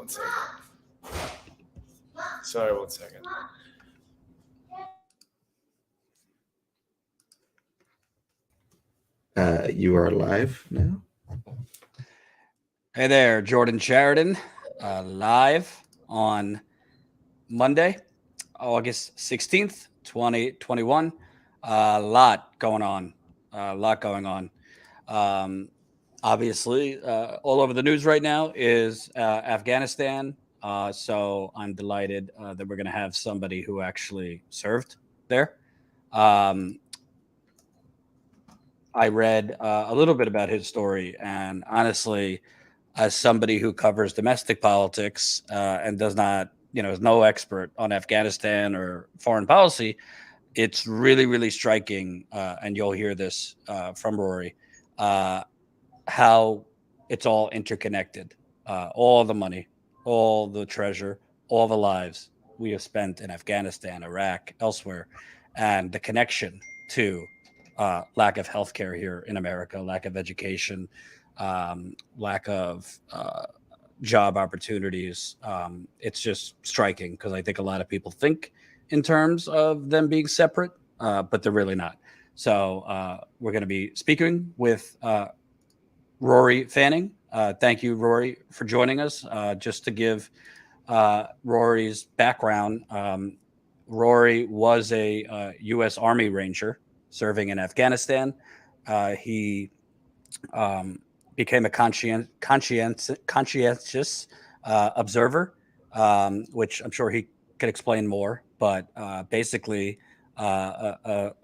One second. Sorry, 1 second. You are live now. Hey there, Jordan Sheridan, live on Monday, August 16th, 2021. A lot going on. Obviously, all over the news right now is Afghanistan. So I'm delighted that we're going to have somebody who actually served there. I read a little bit about his story, and honestly, as somebody who covers domestic politics and does not, is no expert on Afghanistan or foreign policy, it's really, really striking, and you'll hear this from Rory, how it's all interconnected. All the money, all the treasure, all the lives we have spent in Afghanistan, Iraq, elsewhere, and the connection to lack of healthcare here in America, lack of education, lack of job opportunities. It's just striking because I think a lot of people think in terms of them being separate, but they're really not. So we're going to be speaking with Rory Fanning. Thank you, Rory, for joining us. Just to give Rory's background, Rory was a U.S. Army Ranger serving in Afghanistan. He became a conscientious observer, which I'm sure he could explain more, but basically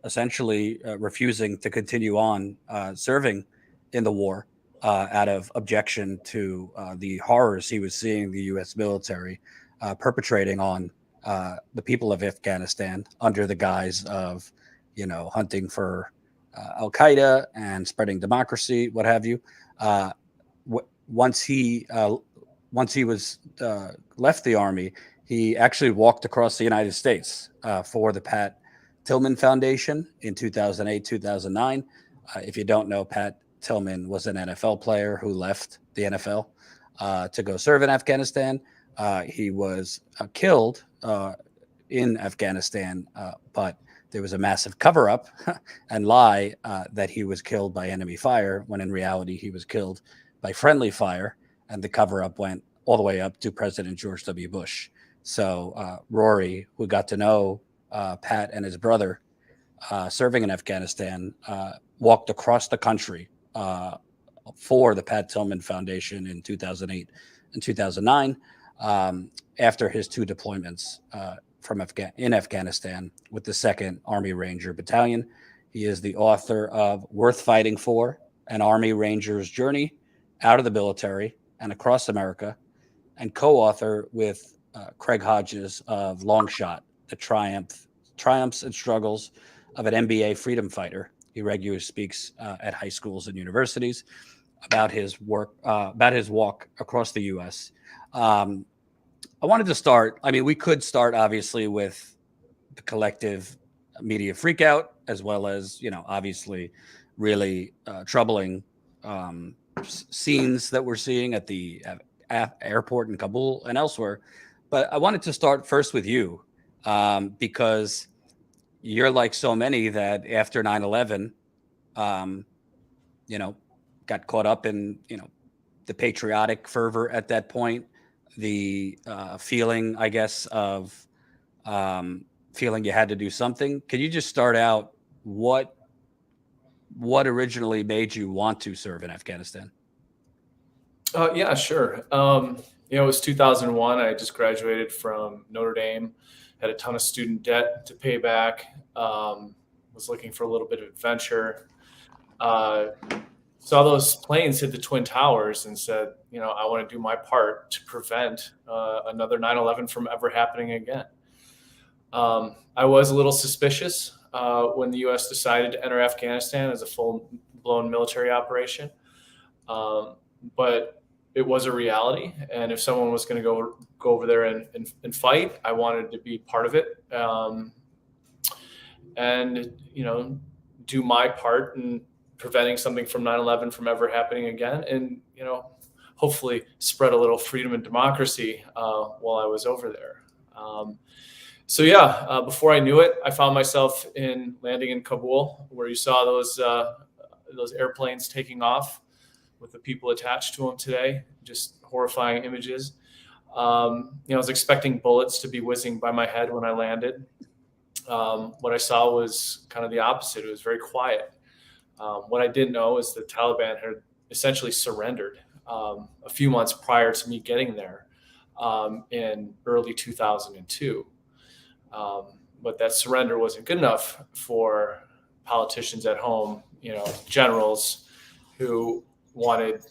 essentially refusing to continue on serving in the war out of objection to the horrors he was seeing the U.S. military perpetrating on the people of Afghanistan under the guise of, hunting for Al Qaeda and spreading democracy, what have you. Once he was left the army, he actually walked across the United States for the Pat Tillman Foundation in 2008, 2009. If you don't know, Pat Tillman was an NFL player who left the NFL to go serve in Afghanistan. He was killed in Afghanistan, but there was a massive cover-up and lie that he was killed by enemy fire, when in reality he was killed by friendly fire, and the cover-up went all the way up to President George W. Bush. So Rory, who got to know Pat and his brother serving in Afghanistan, walked across the country for the Pat Tillman Foundation in 2008 and 2009 after his two deployments in Afghanistan with the 2nd Army Ranger Battalion. He is the author of Worth Fighting For, An Army Ranger's Journey Out of the Military and Across America, and co-author with Craig Hodges of Long Shot, The Triumphs and Struggles of an NBA Freedom Fighter. He regularly speaks at high schools and universities about his work, about his walk across the U.S. I wanted to start. We could start obviously with the collective media freakout, as well as, obviously really troubling scenes that we're seeing at the airport in Kabul and elsewhere. But I wanted to start first with you because you're like so many that after 9/11, got caught up in, the patriotic fervor at that point, the feeling, I guess, of feeling you had to do something. Can you just start out what originally made you want to serve in Afghanistan? Yeah, sure. It was 2001. I just graduated from Notre Dame, had a ton of student debt to pay back, was looking for a little bit of adventure. Saw those planes hit the Twin Towers and said, I want to do my part to prevent another 9/11 from ever happening again. I was a little suspicious when the U.S. decided to enter Afghanistan as a full-blown military operation, but it was a reality. And if someone was going to go over there and fight, I wanted to be part of it, and do my part in preventing something from 9/11 from ever happening again, and hopefully spread a little freedom and democracy while I was over there. So yeah, before I knew it, I found myself landing in Kabul, where you saw those airplanes taking off with the people attached to them today. Just horrifying images. I was expecting bullets to be whizzing by my head when I landed. What I saw was kind of the opposite. It was very quiet. What I didn't know is the Taliban had essentially surrendered a few months prior to me getting there in early 2002. But that surrender wasn't good enough for politicians at home, generals who wanted,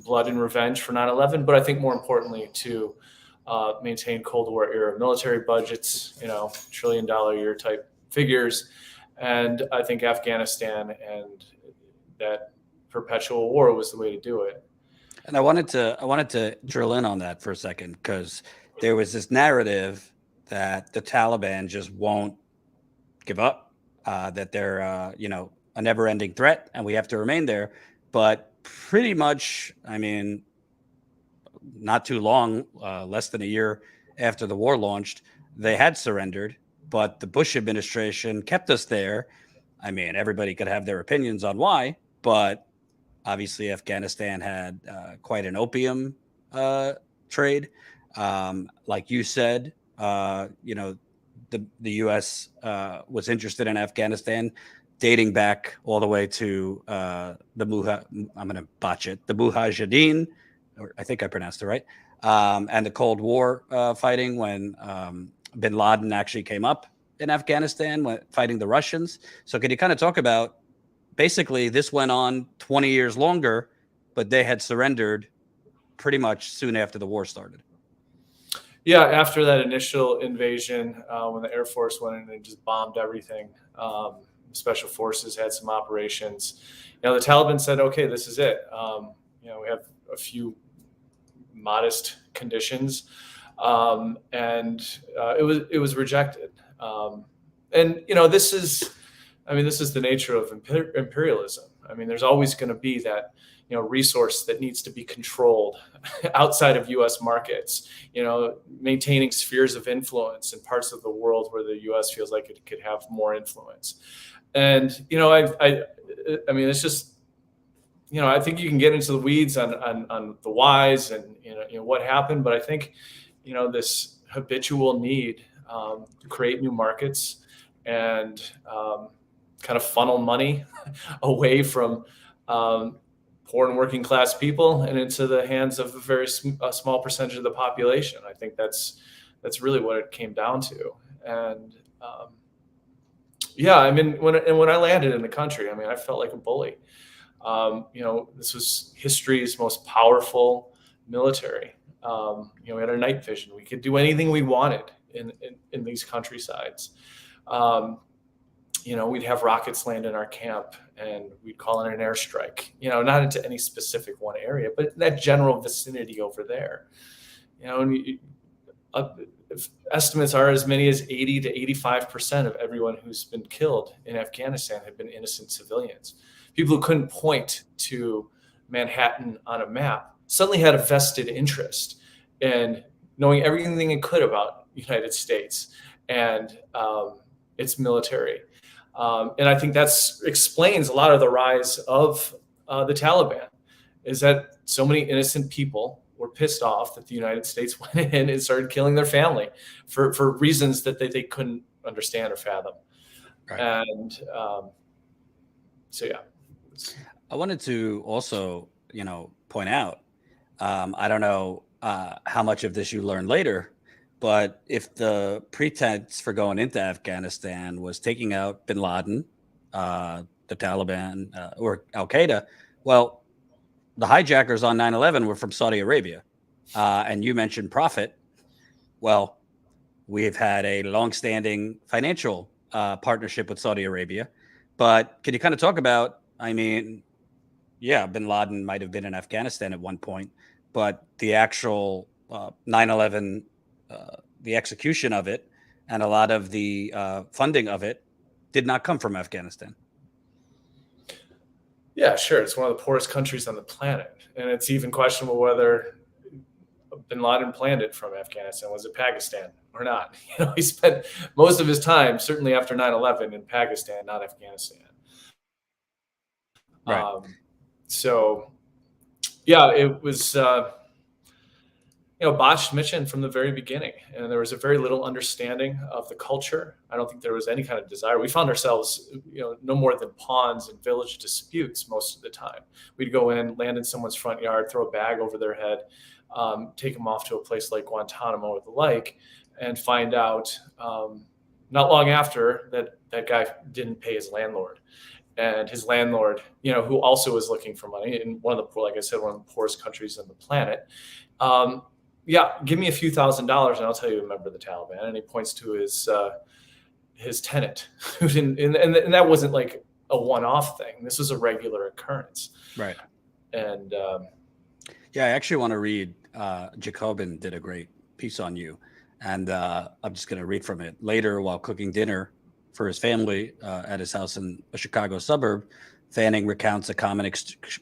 blood and revenge for 9/11. But I think more importantly to maintain Cold War era military budgets, $1 trillion a year type figures. And I think Afghanistan and that perpetual war was the way to do it. And I wanted to drill in on that for a second, because there was this narrative that the Taliban just won't give up, that they're a never-ending threat, and we have to remain there. But pretty much, not too long, less than a year after the war launched, they had surrendered. But the Bush administration kept us there. Everybody could have their opinions on why, but obviously Afghanistan had quite an opium trade. Like you said, the U.S. Was interested in Afghanistan dating back all the way to I'm going to botch it, the Mujahideen, or I think I pronounced it right, and the Cold War fighting when bin Laden actually came up in Afghanistan fighting the Russians. So can you kind of talk about, basically this went on 20 years longer, but they had surrendered pretty much soon after the war started? Yeah, after that initial invasion, when the Air Force went in and just bombed everything, Special Forces had some operations. The Taliban said, okay, this is it. We have a few modest conditions, and it was rejected. This is the nature of imperialism. There's always going to be that resource that needs to be controlled outside of U.S. markets, maintaining spheres of influence in parts of the world where the U.S. feels like it could have more influence. And, it's just, I think you can get into the weeds on the whys and, what happened. But I think, this habitual need to create new markets and kind of funnel money away from poor and working class people and into the hands of a very small percentage of the population. I think that's really what it came down to. And when I landed in the country, I felt like a bully. This was history's most powerful military. We had our night vision. We could do anything we wanted in these countrysides. We'd have rockets land in our camp and we'd call in an airstrike, not into any specific one area, but that general vicinity over there. Estimates are as many as 80 to 85% of everyone who's been killed in Afghanistan have been innocent civilians. People who couldn't point to Manhattan on a map suddenly had a vested interest in knowing everything it could about the United States and its military. And I think that explains a lot of the rise of the Taliban, is that so many innocent people were pissed off that the United States went in and started killing their family for reasons that they couldn't understand or fathom. Right. And so, yeah. I wanted to also, point out, I don't know how much of this you learned later, but if the pretense for going into Afghanistan was taking out bin Laden, the Taliban, or Al Qaeda, well, the hijackers on 9/11 were from Saudi Arabia. And you mentioned profit. Well, we've had a longstanding financial partnership with Saudi Arabia. But can you kind of talk about, yeah, bin Laden might have been in Afghanistan at one point, but the actual 9/11, the execution of it, and a lot of the funding of it did not come from Afghanistan. Yeah, sure. It's one of the poorest countries on the planet, and it's even questionable whether bin Laden planned it from Afghanistan. Was it Pakistan or not? He spent most of his time, certainly after 9/11, in Pakistan, not Afghanistan. Right. So, yeah, it was botched mission from the very beginning, and there was a very little understanding of the culture. I don't think there was any kind of desire. We found ourselves, no more than pawns in village disputes most of the time. We'd go in, land in someone's front yard, throw a bag over their head, take them off to a place like Guantanamo or the like, and find out not long after that guy didn't pay his landlord. And his landlord, who also was looking for money in one of the, like I said, one of the poorest countries on the planet, yeah, give me a few $1,000s and I'll tell you a member of the Taliban. And he points to his tenant, who didn't, and that wasn't like a one-off thing. This was a regular occurrence. Right. And yeah, I actually want to read. Jacobin did a great piece on you, and I'm just going to read from it. Later, while cooking dinner for his family at his house in a Chicago suburb, Fanning recounts a common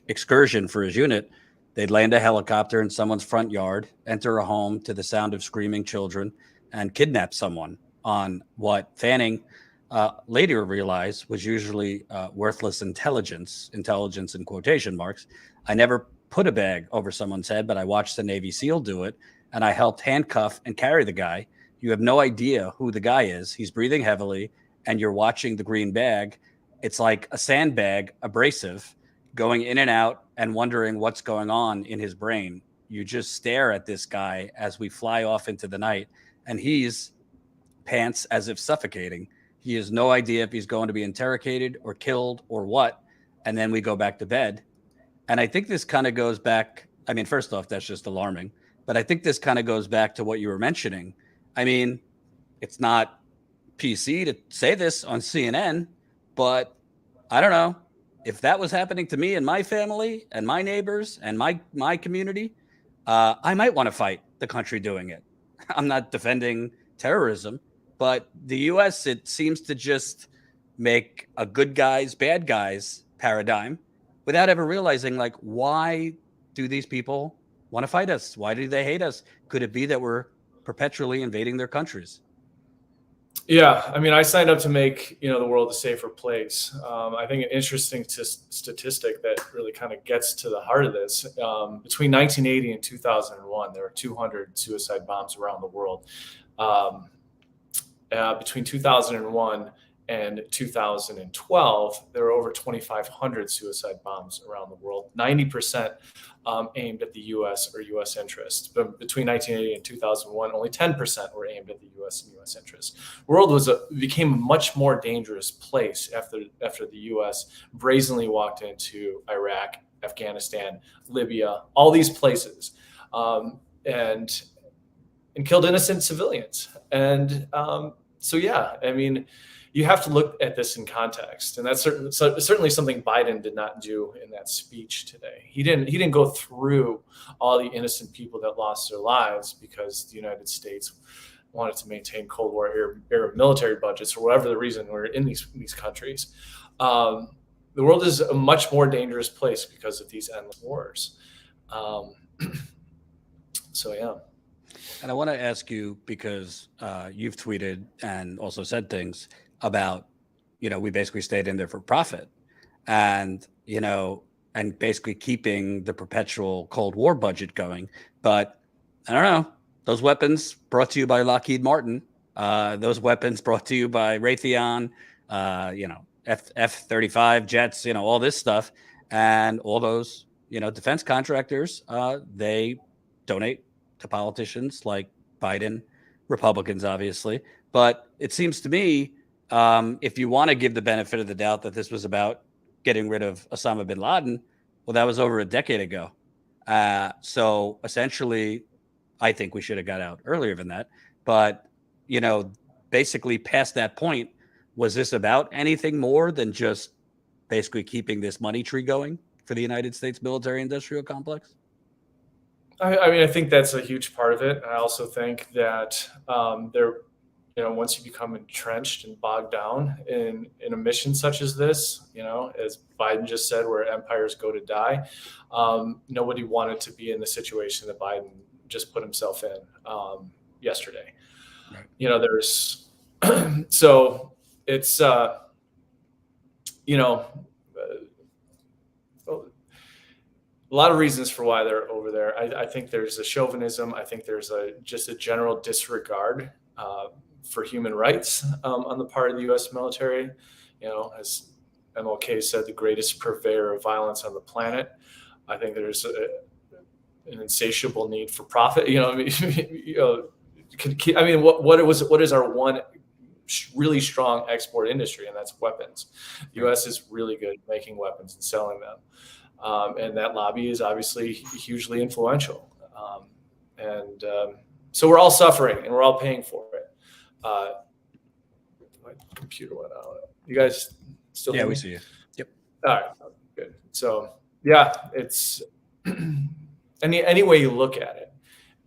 excursion for his unit. They'd land a helicopter in someone's front yard, enter a home to the sound of screaming children, and kidnap someone on what Fanning later realized was usually worthless intelligence in quotation marks. I never put a bag over someone's head, but I watched the Navy SEAL do it, and I helped handcuff and carry the guy. You have no idea who the guy is. He's breathing heavily, and you're watching the green bag. It's like a sandbag abrasive going in and out and wondering what's going on in his brain. You just stare at this guy as we fly off into the night, and he's pants as if suffocating. He has no idea if he's going to be interrogated or killed or what. And then we go back to bed. And I think this kind of goes back. I mean, first off, that's just alarming. But I think this kind of goes back to what you were mentioning. I mean, it's not PC to say this on CNN, but I don't know. If that was happening to me and my family and my neighbors and my community, I might want to fight the country doing it. I'm not defending terrorism, but the U.S., it seems to just make a good guys, bad guys paradigm without ever realizing, like, why do these people want to fight us? Why do they hate us? Could it be that we're perpetually invading their countries? Yeah, I mean, I signed up to make the world a safer place. I think an interesting statistic that really kind of gets to the heart of this: between 1980 and 2001, there were 200 suicide bombs around the world. Between 2001 and 2012, there were over 2,500 suicide bombs around the world. 90% aimed at the U.S. or U.S. interests. But between 1980 and 2001, only 10% were aimed at the U.S. and U.S. interests. The world became a much more dangerous place after the U.S. brazenly walked into Iraq, Afghanistan, Libya, all these places, and killed innocent civilians. And so, yeah, I mean, you have to look at this in context, and that's certainly something Biden did not do in that speech today. He didn't go through all the innocent people that lost their lives because the United States wanted to maintain Cold War era military budgets, or whatever the reason we're in these countries. The world is a much more dangerous place because of these endless wars. So, yeah. And I want to ask you, because you've tweeted and also said things about, we basically stayed in there for profit, and, and basically keeping the perpetual Cold War budget going. But I don't know, those weapons brought to you by Lockheed Martin, those weapons brought to you by Raytheon, F-35 jets, all this stuff, and all those, defense contractors, they donate to politicians like Biden, Republicans, obviously. But it seems to me, if you want to give the benefit of the doubt that this was about getting rid of Osama bin Laden, well, that was over a decade ago. So essentially, I think we should have got out earlier than that. But, basically past that point, was this about anything more than just basically keeping this money tree going for the United States military industrial complex? I mean, I think that's a huge part of it. I also think that there, once you become entrenched and bogged down in a mission such as this, as Biden just said, where empires go to die, nobody wanted to be in the situation that Biden just put himself in yesterday. Right. There's so it's a lot of reasons for why they're over there. I think there's a chauvinism. I think there's just a general disregard for human rights on the part of the U.S. military. As MLK said, the greatest purveyor of violence on the planet. I think there's an insatiable need for profit. What is our one really strong export industry, and that's weapons. The U.S. is really good at making weapons and selling them. And that lobby is obviously hugely influential. So we're all suffering and we're all paying for it. My computer went out. You guys still Yeah, hear me? we see you. Yep. All right, good. So yeah, it's any way you look at it,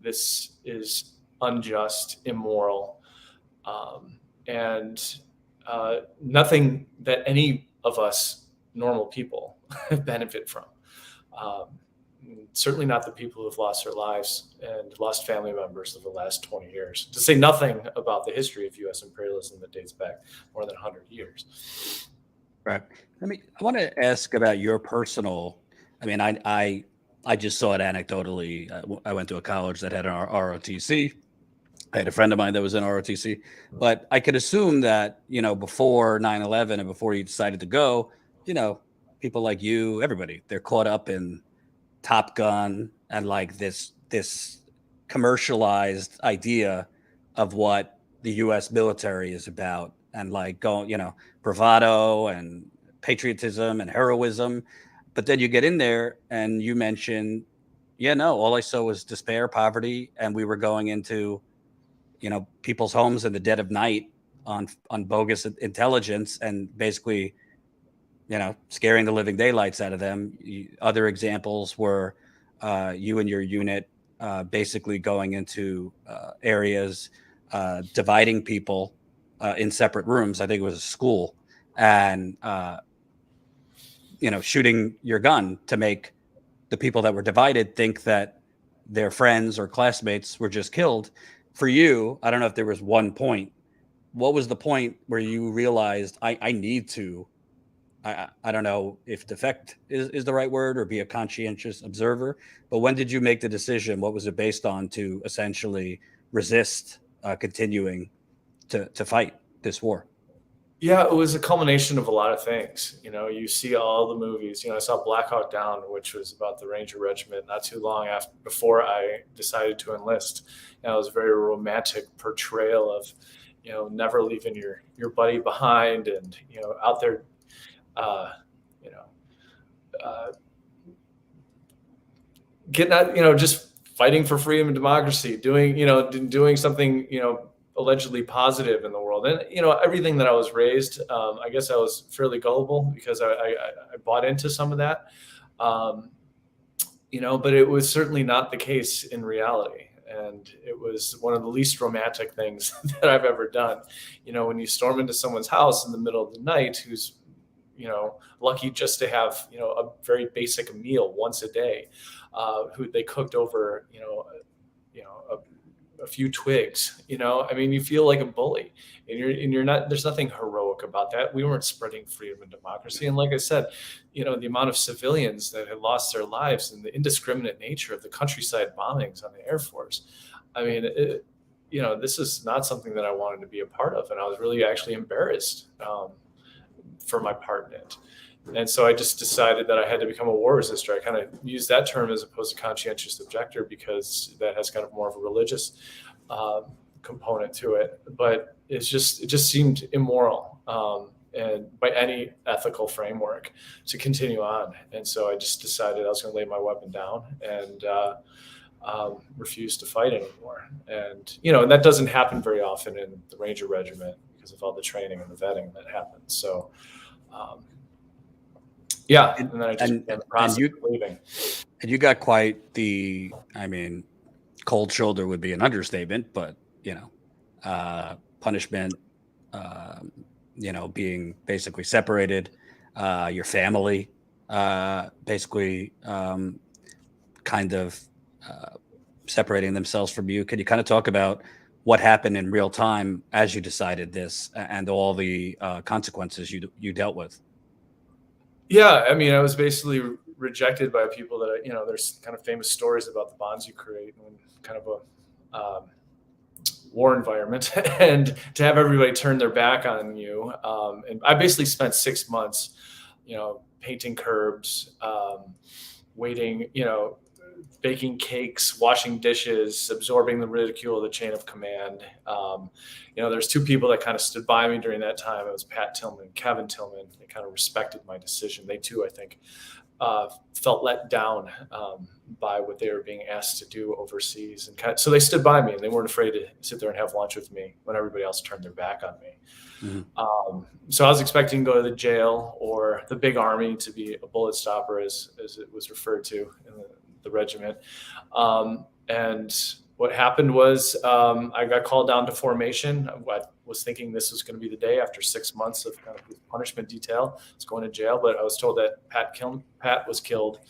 this is unjust, immoral, and nothing that any of us normal people benefit from. Certainly not the people who have lost their lives and lost family members over the last 20 years, to say nothing about the history of U.S. imperialism that dates back more than 100 years. Right. I want to ask about your personal. I just saw it anecdotally. I went to a college that had an ROTC. I had a friend of mine that was in ROTC, but I could assume that, before 9/11 and before you decided to go, people like you, everybody, they're caught up in Top Gun and like this commercialized idea of what the U.S. military is about, and like bravado and patriotism and heroism. But then you get in there and you mention, all I saw was despair, poverty, and we were going into, people's homes in the dead of night on bogus intelligence and basically, scaring the living daylights out of them. Other examples were you and your unit basically going into areas, dividing people in separate rooms. I think it was a school, and shooting your gun to make the people that were divided think that their friends or classmates were just killed. For you, I don't know if there was one point. What was the point where you realized I need to? I don't know if defect is the right word, or be a conscientious observer, but when did you make the decision? What was it based on to essentially resist continuing to fight this war? Yeah, it was a culmination of a lot of things. You see all the movies. I saw Black Hawk Down, which was about the Ranger Regiment, not too long before I decided to enlist. It was a very romantic portrayal of, never leaving your buddy behind, and out there, getting out, just fighting for freedom and democracy, doing something, allegedly positive in the world. And, everything that I was raised, I guess I was fairly gullible because I bought into some of that, but it was certainly not the case in reality. And it was one of the least romantic things that I've ever done. When you storm into someone's house in the middle of the night, who's, lucky just to have, a very basic meal once a day, who they cooked over, a few twigs, you feel like a bully, and you're not, there's nothing heroic about that. We weren't spreading freedom and democracy. And like I said, the amount of civilians that had lost their lives and the indiscriminate nature of the countryside bombings on the Air Force. This is not something that I wanted to be a part of. And I was really actually embarrassed for my part in it. And so I just decided that I had to become a war resistor. I kind of use that term as opposed to conscientious objector because that has kind of more of a religious component to it. But it just seemed immoral and by any ethical framework to continue on. And so I just decided I was going to lay my weapon down and refuse to fight anymore. And and that doesn't happen very often in the Ranger Regiment because of all the training and the vetting that happens. So. And then I just began the process of leaving. And you got quite the, cold shoulder would be an understatement, but, punishment, being basically separated, your family basically kind of separating themselves from you. Can you kind of talk about what happened in real time as you decided this and all the consequences you dealt with? Yeah, I mean, I was basically rejected by people that, there's kind of famous stories about the bonds you create in kind of a war environment, and to have everybody turn their back on you. And I basically spent 6 months, painting curbs, waiting, baking cakes, washing dishes, absorbing the ridicule of the chain of command. There's two people that kind of stood by me during that time. It was Pat Tillman, Kevin Tillman. They kind of respected my decision. They too, I think, felt let down by what they were being asked to do overseas. And so they stood by me, and they weren't afraid to sit there and have lunch with me when everybody else turned their back on me. Mm-hmm. So I was expecting to go to the jail or the big army, to be a bullet stopper, as it was referred to in the regiment. And what happened was I got called down to formation. I was thinking this was going to be the day after 6 months of kind of punishment detail. I was going to jail, but I was told that Pat was killed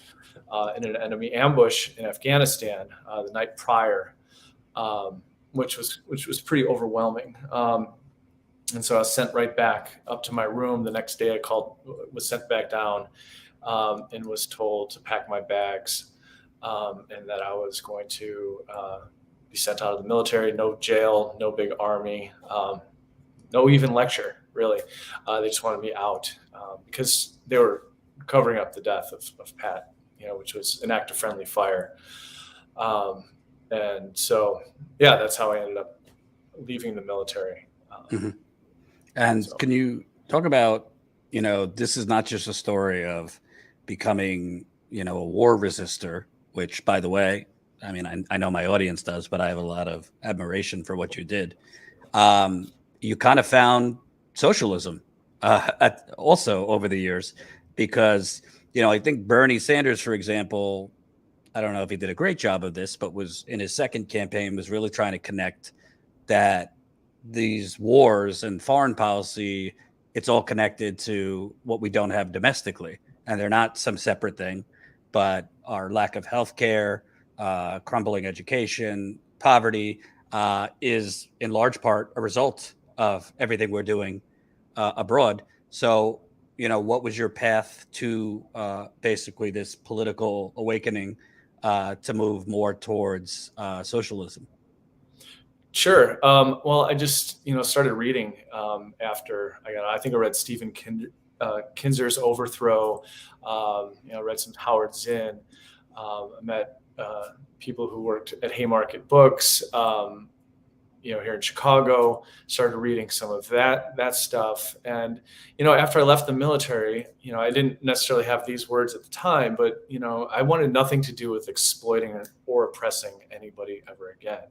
in an enemy ambush in Afghanistan the night prior, which was pretty overwhelming. And so I was sent right back up to my room. The next day was sent back down and was told to pack my bags. And that I was going to be sent out of the military. No jail, no big army, no even lecture, really. They just wanted me out because they were covering up the death of Pat, which was an act of friendly fire. And so, yeah, that's how I ended up leaving the military. Mm-hmm. And so, can you talk about, this is not just a story of becoming, a war resistor, which, by the way, I mean, I know my audience does, but I have a lot of admiration for what you did. You kind of found socialism also over the years, because, I think Bernie Sanders, for example, I don't know if he did a great job of this, but was in his second campaign was really trying to connect that these wars and foreign policy, it's all connected to what we don't have domestically, and they're not some separate thing. But our lack of healthcare, crumbling education, poverty is in large part a result of everything we're doing abroad. So, what was your path to basically this political awakening to move more towards socialism? Sure. Well, I just, started reading after I think I read Stephen Kinzer's Overthrow. I read some Howard Zinn. I met people who worked at Haymarket Books, here in Chicago. Started reading some of that stuff. And, after I left the military, I didn't necessarily have these words at the time, but, I wanted nothing to do with exploiting or oppressing anybody ever again.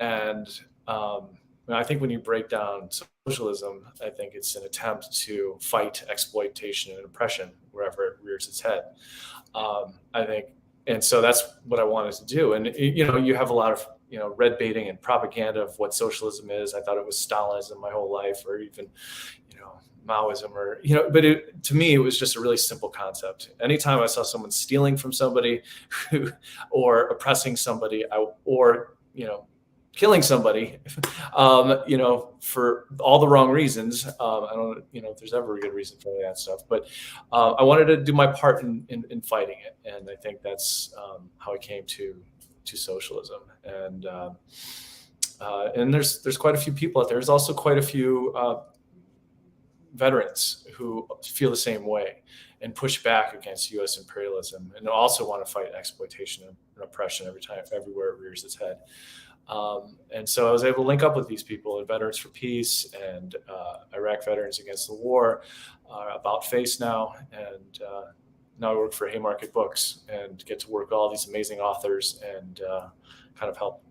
And I think when you break down socialism, I think it's an attempt to fight exploitation and oppression wherever it rears its head. I think, and so that's what I wanted to do. And you have a lot of red baiting and propaganda of what socialism is. I thought it was Stalinism my whole life, or even Maoism, or but to me it was just a really simple concept. Anytime I saw someone stealing from somebody, or oppressing somebody, or killing somebody, for all the wrong reasons. I don't, if there's ever a good reason for that stuff, but I wanted to do my part in fighting it, and I think that's how I came to socialism. And there's quite a few people out there. There's also quite a few veterans who feel the same way and push back against U.S. imperialism, and also want to fight exploitation and oppression everywhere it rears its head. And so I was able to link up with these people at Veterans for Peace and Iraq Veterans Against the War, About Face now, and now I work for Haymarket Books and get to work with all these amazing authors and kind of help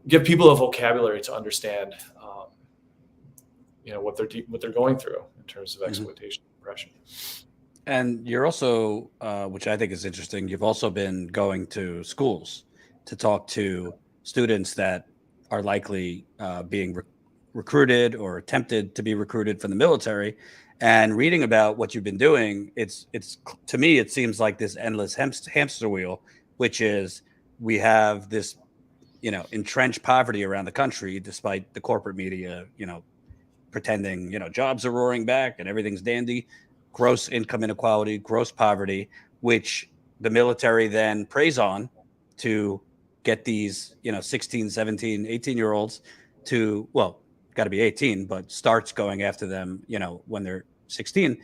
give people a vocabulary to understand, what they're going through in terms of exploitation and oppression. And you're also, which I think is interesting, you've also been going to schools to talk to students that are likely being recruited or attempted to be recruited from the military, and reading about what you've been doing, it's to me, it seems like this endless hamster wheel, which is we have this, entrenched poverty around the country, despite the corporate media, pretending, jobs are roaring back and everything's dandy, gross income inequality, gross poverty, which the military then preys on to get these, 16, 17, 18-year-olds to, well, got to be 18, but starts going after them, when they're 16,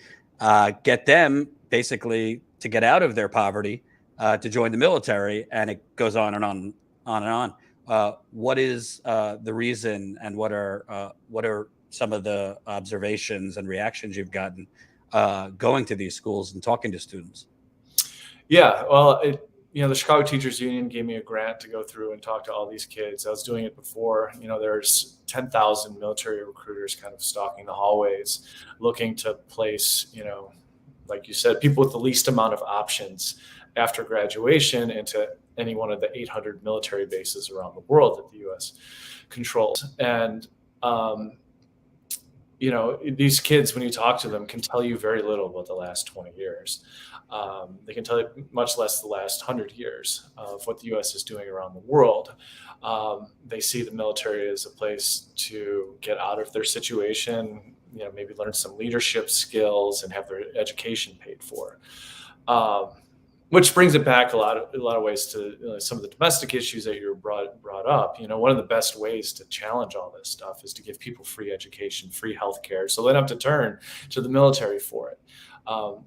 get them basically to get out of their poverty, to join the military. And it goes on and on, on and on. What is the reason, and what are some of the observations and reactions you've gotten going to these schools and talking to students? Yeah, well, the Chicago Teachers Union gave me a grant to go through and talk to all these kids. I was doing it before. There's 10,000 military recruiters kind of stalking the hallways, looking to place, like you said, people with the least amount of options after graduation into any one of the 800 military bases around the world that the U.S. controls. And these kids, when you talk to them, can tell you very little about the last 20 years. They can tell you much less the last 100 years of what the U.S. is doing around the world. They see the military as a place to get out of their situation, maybe learn some leadership skills and have their education paid for. Which brings it back a lot of ways to some of the domestic issues that you brought up. One of the best ways to challenge all this stuff is to give people free education, free healthcare, so they don't have to turn to the military for it.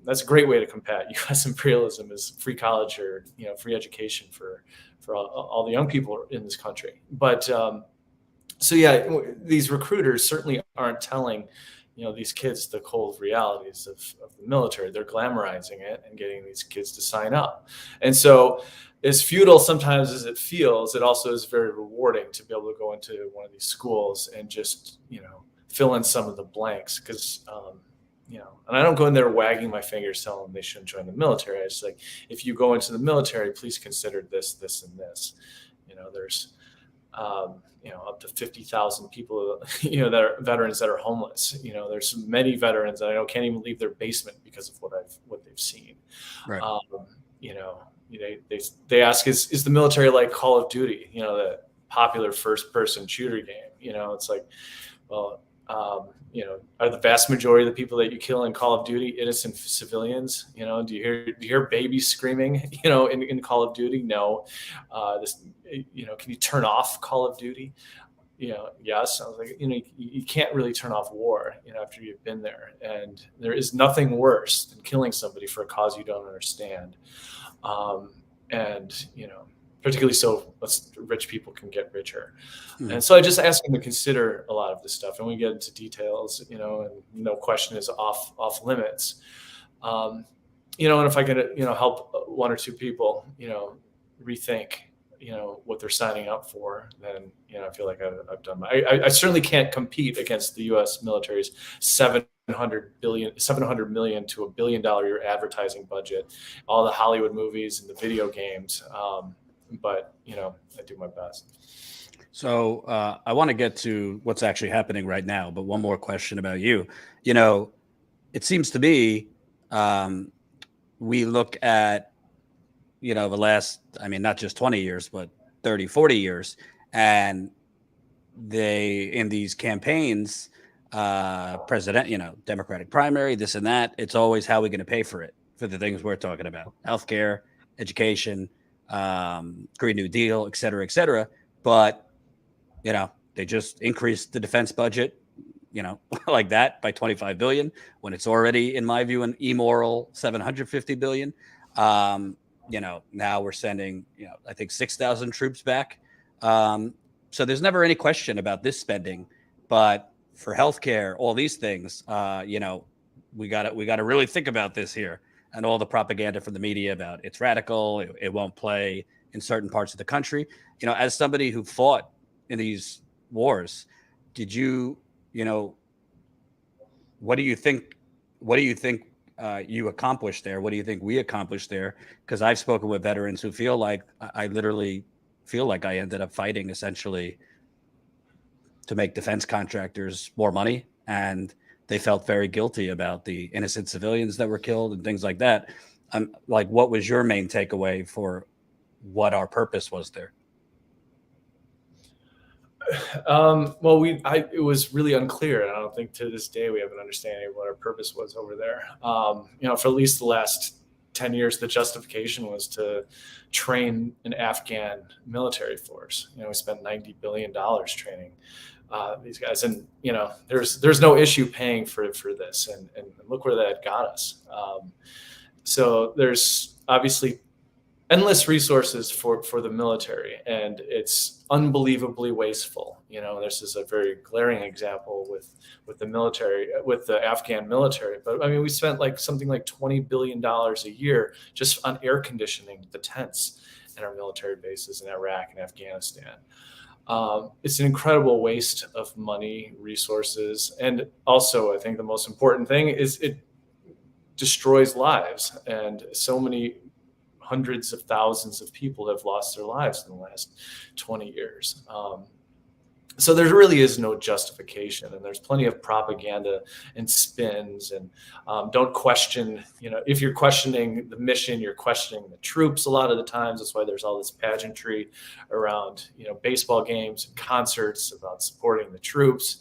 That's a great way to combat U.S. imperialism, is free college or free education for all the young people in this country. But these recruiters certainly aren't telling these kids the cold realities of the military. They're glamorizing it and getting these kids to sign up. And so, as futile sometimes as it feels, it also is very rewarding to be able to go into one of these schools and just fill in some of the blanks, because and I don't go in there wagging my fingers telling them they shouldn't join the military. I just like, if you go into the military, please consider this, this, and this. There's up to 50,000 people, that are veterans that are homeless. There's many veterans that I know can't even leave their basement because of what they've seen. Right. They ask, is the military like Call of Duty? The popular first-person shooter game. It's like, well, are the vast majority of the people that you kill in Call of Duty innocent civilians? Do you hear babies screaming, in Call of Duty? No. Can you turn off Call of Duty? Yes. I was like, you can't really turn off war, after you've been there. And there is nothing worse than killing somebody for a cause you don't understand. Particularly so rich people can get richer. Mm-hmm. And so I just ask them to consider a lot of this stuff, and we get into details, and no question is off limits. And if I could, help one or two people, rethink, what they're signing up for, then, I feel like I've done I certainly can't compete against the U.S. military's $700 million to $1 billion a year advertising budget, all the Hollywood movies and the video games. But I do my best. So I want to get to what's actually happening right now, but one more question about you. It seems to me we look at the last, not just 20 years, but 30, 40 years, and they, in these campaigns, president, Democratic primary, this and that, it's always, how are we going to pay for it, for the things we're talking about: healthcare, education, Green New Deal, et cetera, but they just increased the defense budget, like that, by $25 billion, when it's already, in my view, an immoral $750 billion. Now we're sending, I think 6,000 troops back. So there's never any question about this spending, but for healthcare, all these things, we got to really think about this here. And all the propaganda from the media about it's radical, it won't play in certain parts of the country. As somebody who fought in these wars, did you, what do you think you accomplished there? What do you think we accomplished there? Because I've spoken with veterans who feel like, I literally feel like I ended up fighting essentially to make defense contractors more money, and they felt very guilty about the innocent civilians that were killed and things like that. Like, what was your main takeaway for what our purpose was there? Well, it was really unclear, and I don't think to this day we have an understanding of what our purpose was over there. For at least the last 10 years, the justification was to train an Afghan military force. We spent $90 billion training these guys, and there's no issue paying for this, and look where that got us. So there's obviously endless resources for the military, and it's unbelievably wasteful. This is a very glaring example with the military, with the Afghan military. But I mean, we spent something like $20 billion a year just on air conditioning the tents in our military bases in Iraq and Afghanistan. It's an incredible waste of money, resources, and also I think the most important thing is it destroys lives, and so many hundreds of thousands of people have lost their lives in the last 20 years. So there really is no justification, and there's plenty of propaganda and spins, and don't question, if you're questioning the mission, you're questioning the troops a lot of the times. That's why there's all this pageantry around, baseball games and concerts about supporting the troops.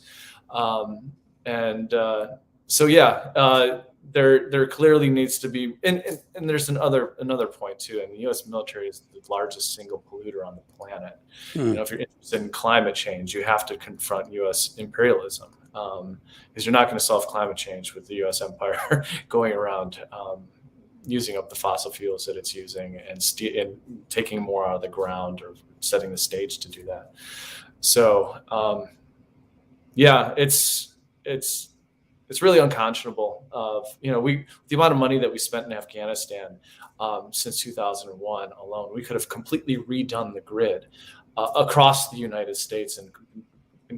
There clearly needs to be, and there's another point too. And the U.S. military is the largest single polluter on the planet. If you're interested in climate change, you have to confront U.S. imperialism, because you're not going to solve climate change with the U.S. empire going around using up the fossil fuels that it's using and taking more out of the ground, or setting the stage to do that. So it's really unconscionable the amount of money that we spent in Afghanistan since 2001 alone. We could have completely redone the grid across the United States and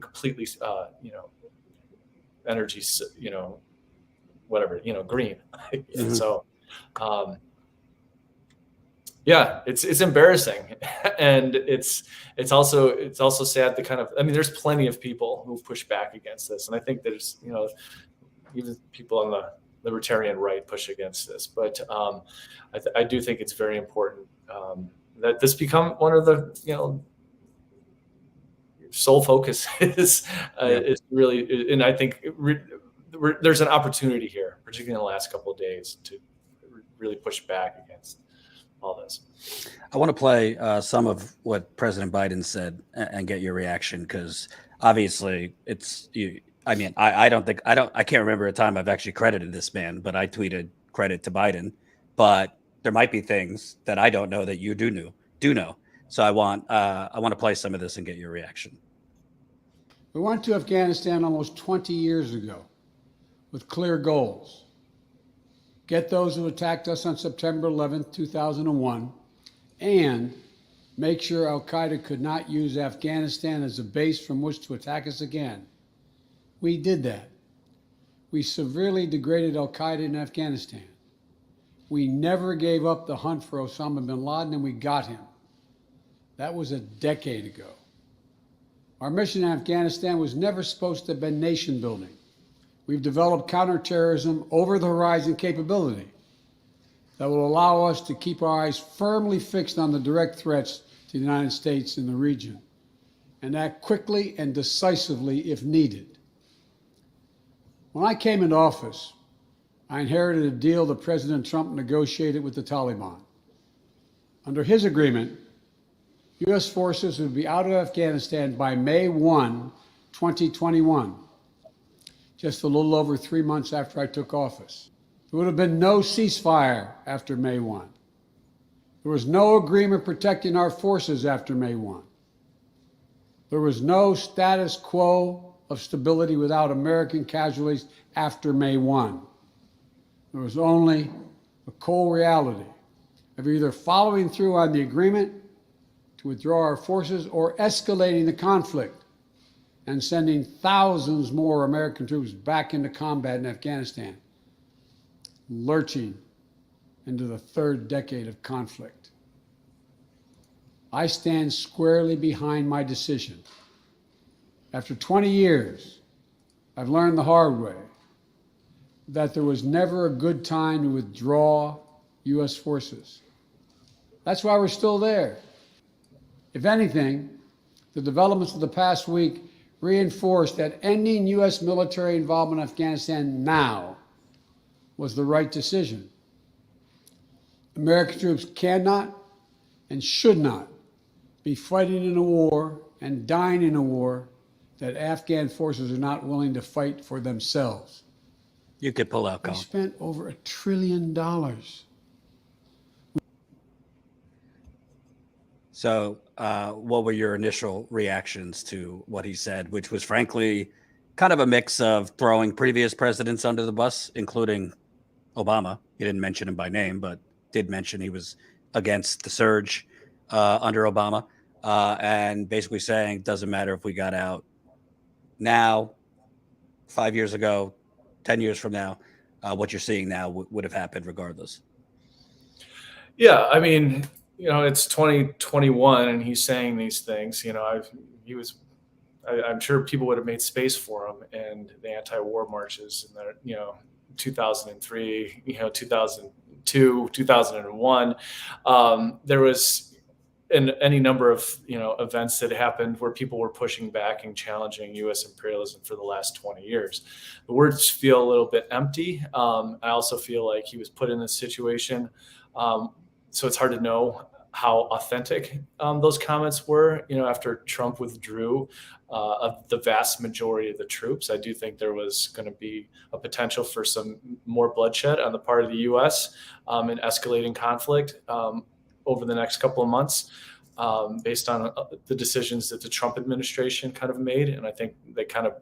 completely, energy, green. Mm-hmm. So, it's embarrassing, and it's also sad there's plenty of people who push back against this, and I think there's even people on the libertarian right push against this, but I do think it's very important that this become one of the sole focus is really, and I think there's an opportunity here, particularly in the last couple of days, to really push back against all this. I want to play some of what President Biden said and get your reaction, because obviously I can't remember a time I've actually credited this man, but I tweeted credit to Biden. But there might be things that I don't know that you do know. So I want to play some of this and get your reaction. We went to Afghanistan almost 20 years ago with clear goals. Get those who attacked us on September 11th, 2001, and make sure al-Qaeda could not use Afghanistan as a base from which to attack us again. We did that. We severely degraded al-Qaeda in Afghanistan. We never gave up the hunt for Osama bin Laden, and we got him. That was a decade ago. Our mission in Afghanistan was never supposed to have been nation building. We've developed counterterrorism over-the-horizon capability that will allow us to keep our eyes firmly fixed on the direct threats to the United States and the region, and act quickly and decisively if needed. When I came into office, I inherited a deal that President Trump negotiated with the Taliban. Under his agreement, U.S. forces would be out of Afghanistan by May 1, 2021. Just a little over 3 months after I took office. There would have been no ceasefire after May 1. There was no agreement protecting our forces after May 1. There was no status quo of stability without American casualties after May 1. There was only a cold reality of either following through on the agreement to withdraw our forces or escalating the conflict and sending thousands more American troops back into combat in Afghanistan, lurching into the third decade of conflict. I stand squarely behind my decision. After 20 years, I've learned the hard way that there was never a good time to withdraw U.S. forces. That's why we're still there. If anything, the developments of the past week reinforced that ending U.S. military involvement in Afghanistan now was the right decision. American troops cannot and should not be fighting in a war and dying in a war that Afghan forces are not willing to fight for themselves. You could pull out, We Colin. spent over $1 trillion. So, what were your initial reactions to what he said, which was frankly kind of a mix of throwing previous presidents under the bus, including Obama? He didn't mention him by name, but did mention he was against the surge under Obama, and basically saying, doesn't matter if we got out now, 5 years ago, 10 years from now, what you're seeing now would have happened regardless. Yeah, I mean, it's 2021 and he's saying these things. I'm sure people would have made space for him and the anti-war marches in 2003, 2002, 2001. There was any number of events that happened where people were pushing back and challenging U.S. imperialism for the last 20 years. The words feel a little bit empty. I also feel like he was put in this situation, so it's hard to know how authentic those comments were. After Trump withdrew the vast majority of the troops, I do think there was going to be a potential for some more bloodshed on the part of the U.S. In escalating conflict over the next couple of months, based on the decisions that the Trump administration kind of made. And I think they kind of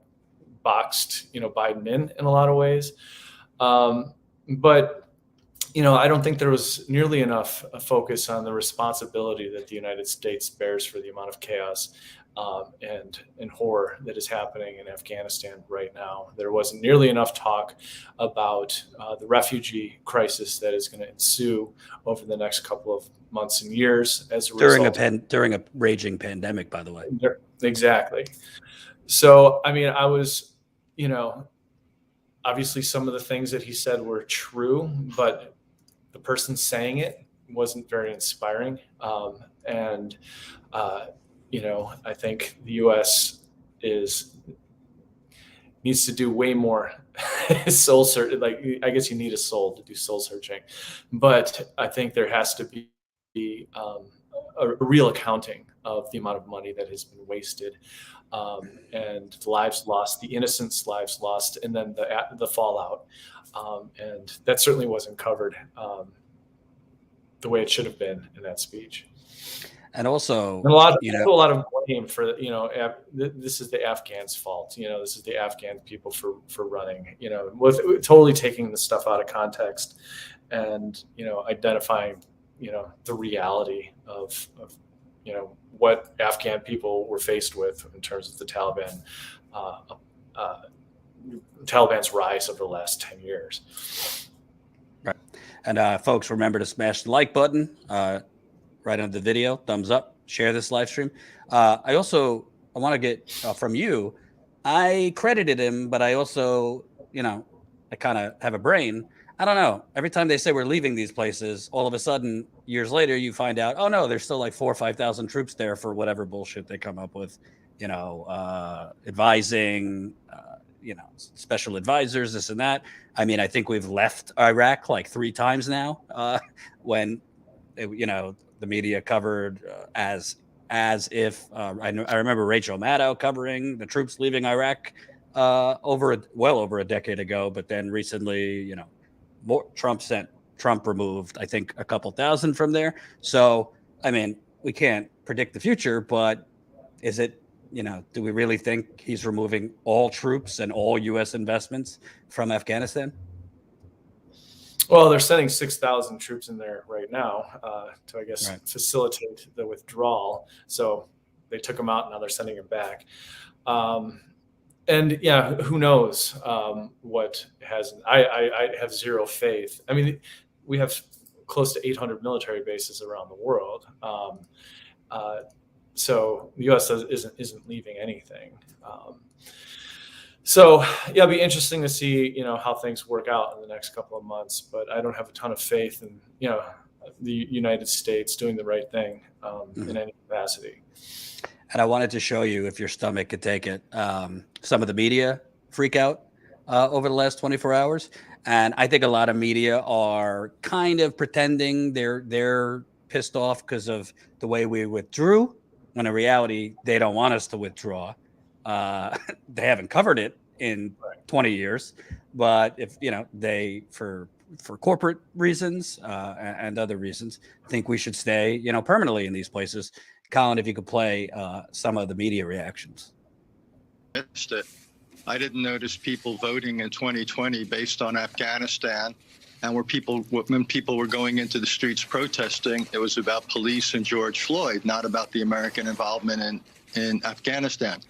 boxed, Biden in a lot of ways. But I don't think there was nearly enough focus on the responsibility that the United States bears for the amount of chaos and horror that is happening in Afghanistan right now. There wasn't nearly enough talk about the refugee crisis that is going to ensue over the next couple of months and years as a result. During a raging pandemic, by the way. Exactly. So, I mean, I was, obviously some of the things that he said were true, but the person saying it wasn't very inspiring. I think the U.S. needs to do way more soul search. Like, I guess you need a soul to do soul searching, but I think there has to be a real accounting of the amount of money that has been wasted, and the lives lost, the innocents' lives lost, and then the fallout. And that certainly wasn't covered the way it should have been in that speech. And also, and a lot of blame for this is the Afghans' fault. This is the Afghan people for running. With totally taking the stuff out of context, and identifying the reality of what Afghan people were faced with in terms of the Taliban's rise over the last 10 years. Right. And folks, remember to smash the like button right under the video, thumbs up, share this live stream. I want to get from you. I credited him, but I also, I kind of have a brain. I don't know. Every time they say we're leaving these places, all of a sudden, years later, you find out, oh no, there's still like 4,000 or 5,000 troops there for whatever bullshit they come up with, advising, special advisors, this and that. I mean, I think we've left Iraq like 3 times now, when, the media covered as if I remember Rachel Maddow covering the troops leaving Iraq well over a decade ago, but then recently, Trump removed, I think, a couple thousand from there. So, I mean, we can't predict the future, but is it, do we really think he's removing all troops and all U.S. investments from Afghanistan? Well, they're sending 6,000 troops in there right now to, I guess, facilitate the withdrawal. So they took them out, and now they're sending them back. And yeah, who knows what has? I have zero faith. I mean, we have close to 800 military bases around the world. So the U.S. isn't leaving anything. So yeah, it'll be interesting to see, how things work out in the next couple of months. But I don't have a ton of faith in, the United States doing the right thing in any capacity. And I wanted to show you, if your stomach could take it, some of the media freak out over the last 24 hours. And I think a lot of media are kind of pretending they're pissed off because of the way we withdrew, when in reality, they don't want us to withdraw. They haven't covered it in 20 years, but if they for corporate reasons and other reasons think we should stay permanently in these places. Colin, if you could play some of the media reactions. Missed it. I didn't notice people voting in 2020 based on Afghanistan, and when people were going into the streets protesting, it was about police and George Floyd, not about the American involvement in Afghanistan.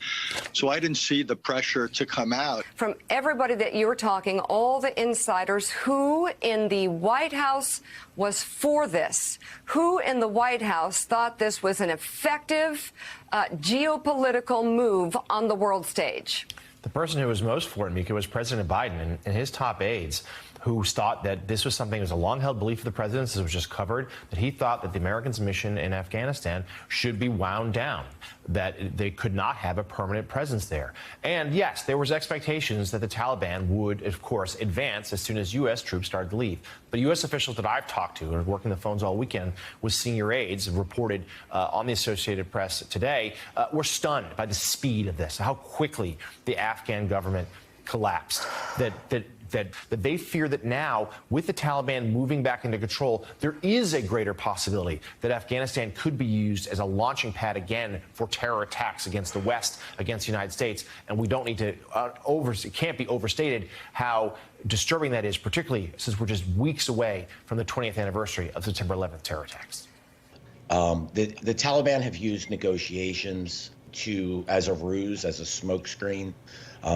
So I didn't see the pressure to come out. From everybody that you were talking, all the insiders, who in the White House was for this? Who in the White House thought this was an effective geopolitical move on the world stage? The person who was most for it, Mika, was President Biden and his top aides, who thought that this was something, it was a long-held belief of the president's, it was just covered, that he thought that the Americans' mission in Afghanistan should be wound down, that they could not have a permanent presence there. And yes, there was expectations that the Taliban would, of course, advance as soon as U.S. troops started to leave. But U.S. officials that I've talked to, and working the phones all weekend with senior aides, have reported on the Associated Press today, were stunned by the speed of this, how quickly the Afghan government collapsed, that they fear that now, with the Taliban moving back into control, there is a greater possibility that Afghanistan could be used as a launching pad again for terror attacks against the West, against the United States. And we don't need to it can't be overstated how disturbing that is, particularly since we're just weeks away from the 20th anniversary of September 11th terror attacks. The Taliban have used negotiations as a ruse, as a smokescreen.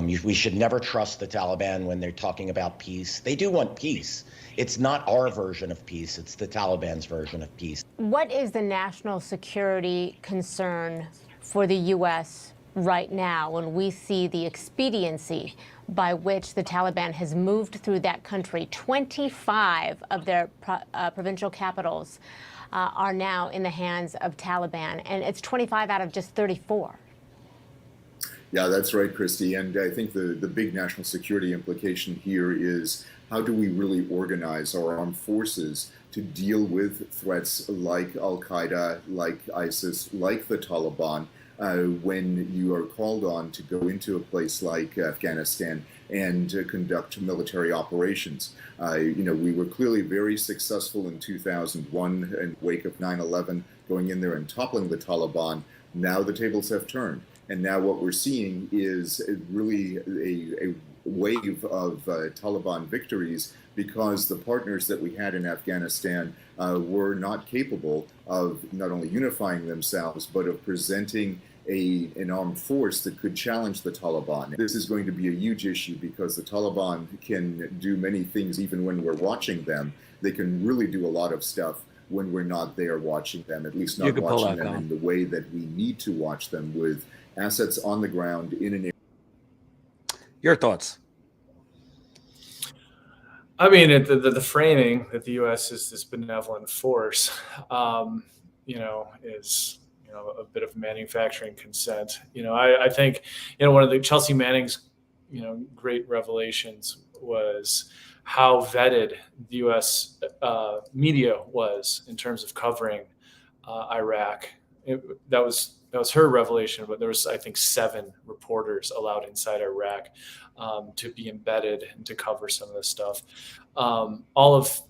We should never trust the Taliban when they're talking about peace. They do want peace. It's not our version of peace. It's the Taliban's version of peace. What is the national security concern for the U.S. right now when we see the expediency by which the Taliban has moved through that country? 25 of their provincial capitals are now in the hands of Taliban, and it's 25 out of just 34. Yeah, that's right, Christy. And I think the big national security implication here is, how do we really organize our armed forces to deal with threats like Al-Qaeda, like ISIS, like the Taliban, when you are called on to go into a place like Afghanistan and conduct military operations? We were clearly very successful in 2001 in the wake of 9/11, going in there and toppling the Taliban. Now the tables have turned. And now what we're seeing is really a wave of Taliban victories, because the partners that we had in Afghanistan were not capable of not only unifying themselves, but of presenting an armed force that could challenge the Taliban. This is going to be a huge issue, because the Taliban can do many things even when we're watching them. They can really do a lot of stuff when we're not there watching them, at least not watching them in the way that we need to watch them, with assets on the ground in an area. Your thoughts? I mean, the framing that the U.S. is this benevolent force, is a bit of manufacturing consent. I think one of the Chelsea Manning's great revelations was how vetted the U.S. Media was in terms of covering Iraq. That was her revelation, but there was, I think, 7 reporters allowed inside Iraq to be embedded and to cover some of this stuff. All of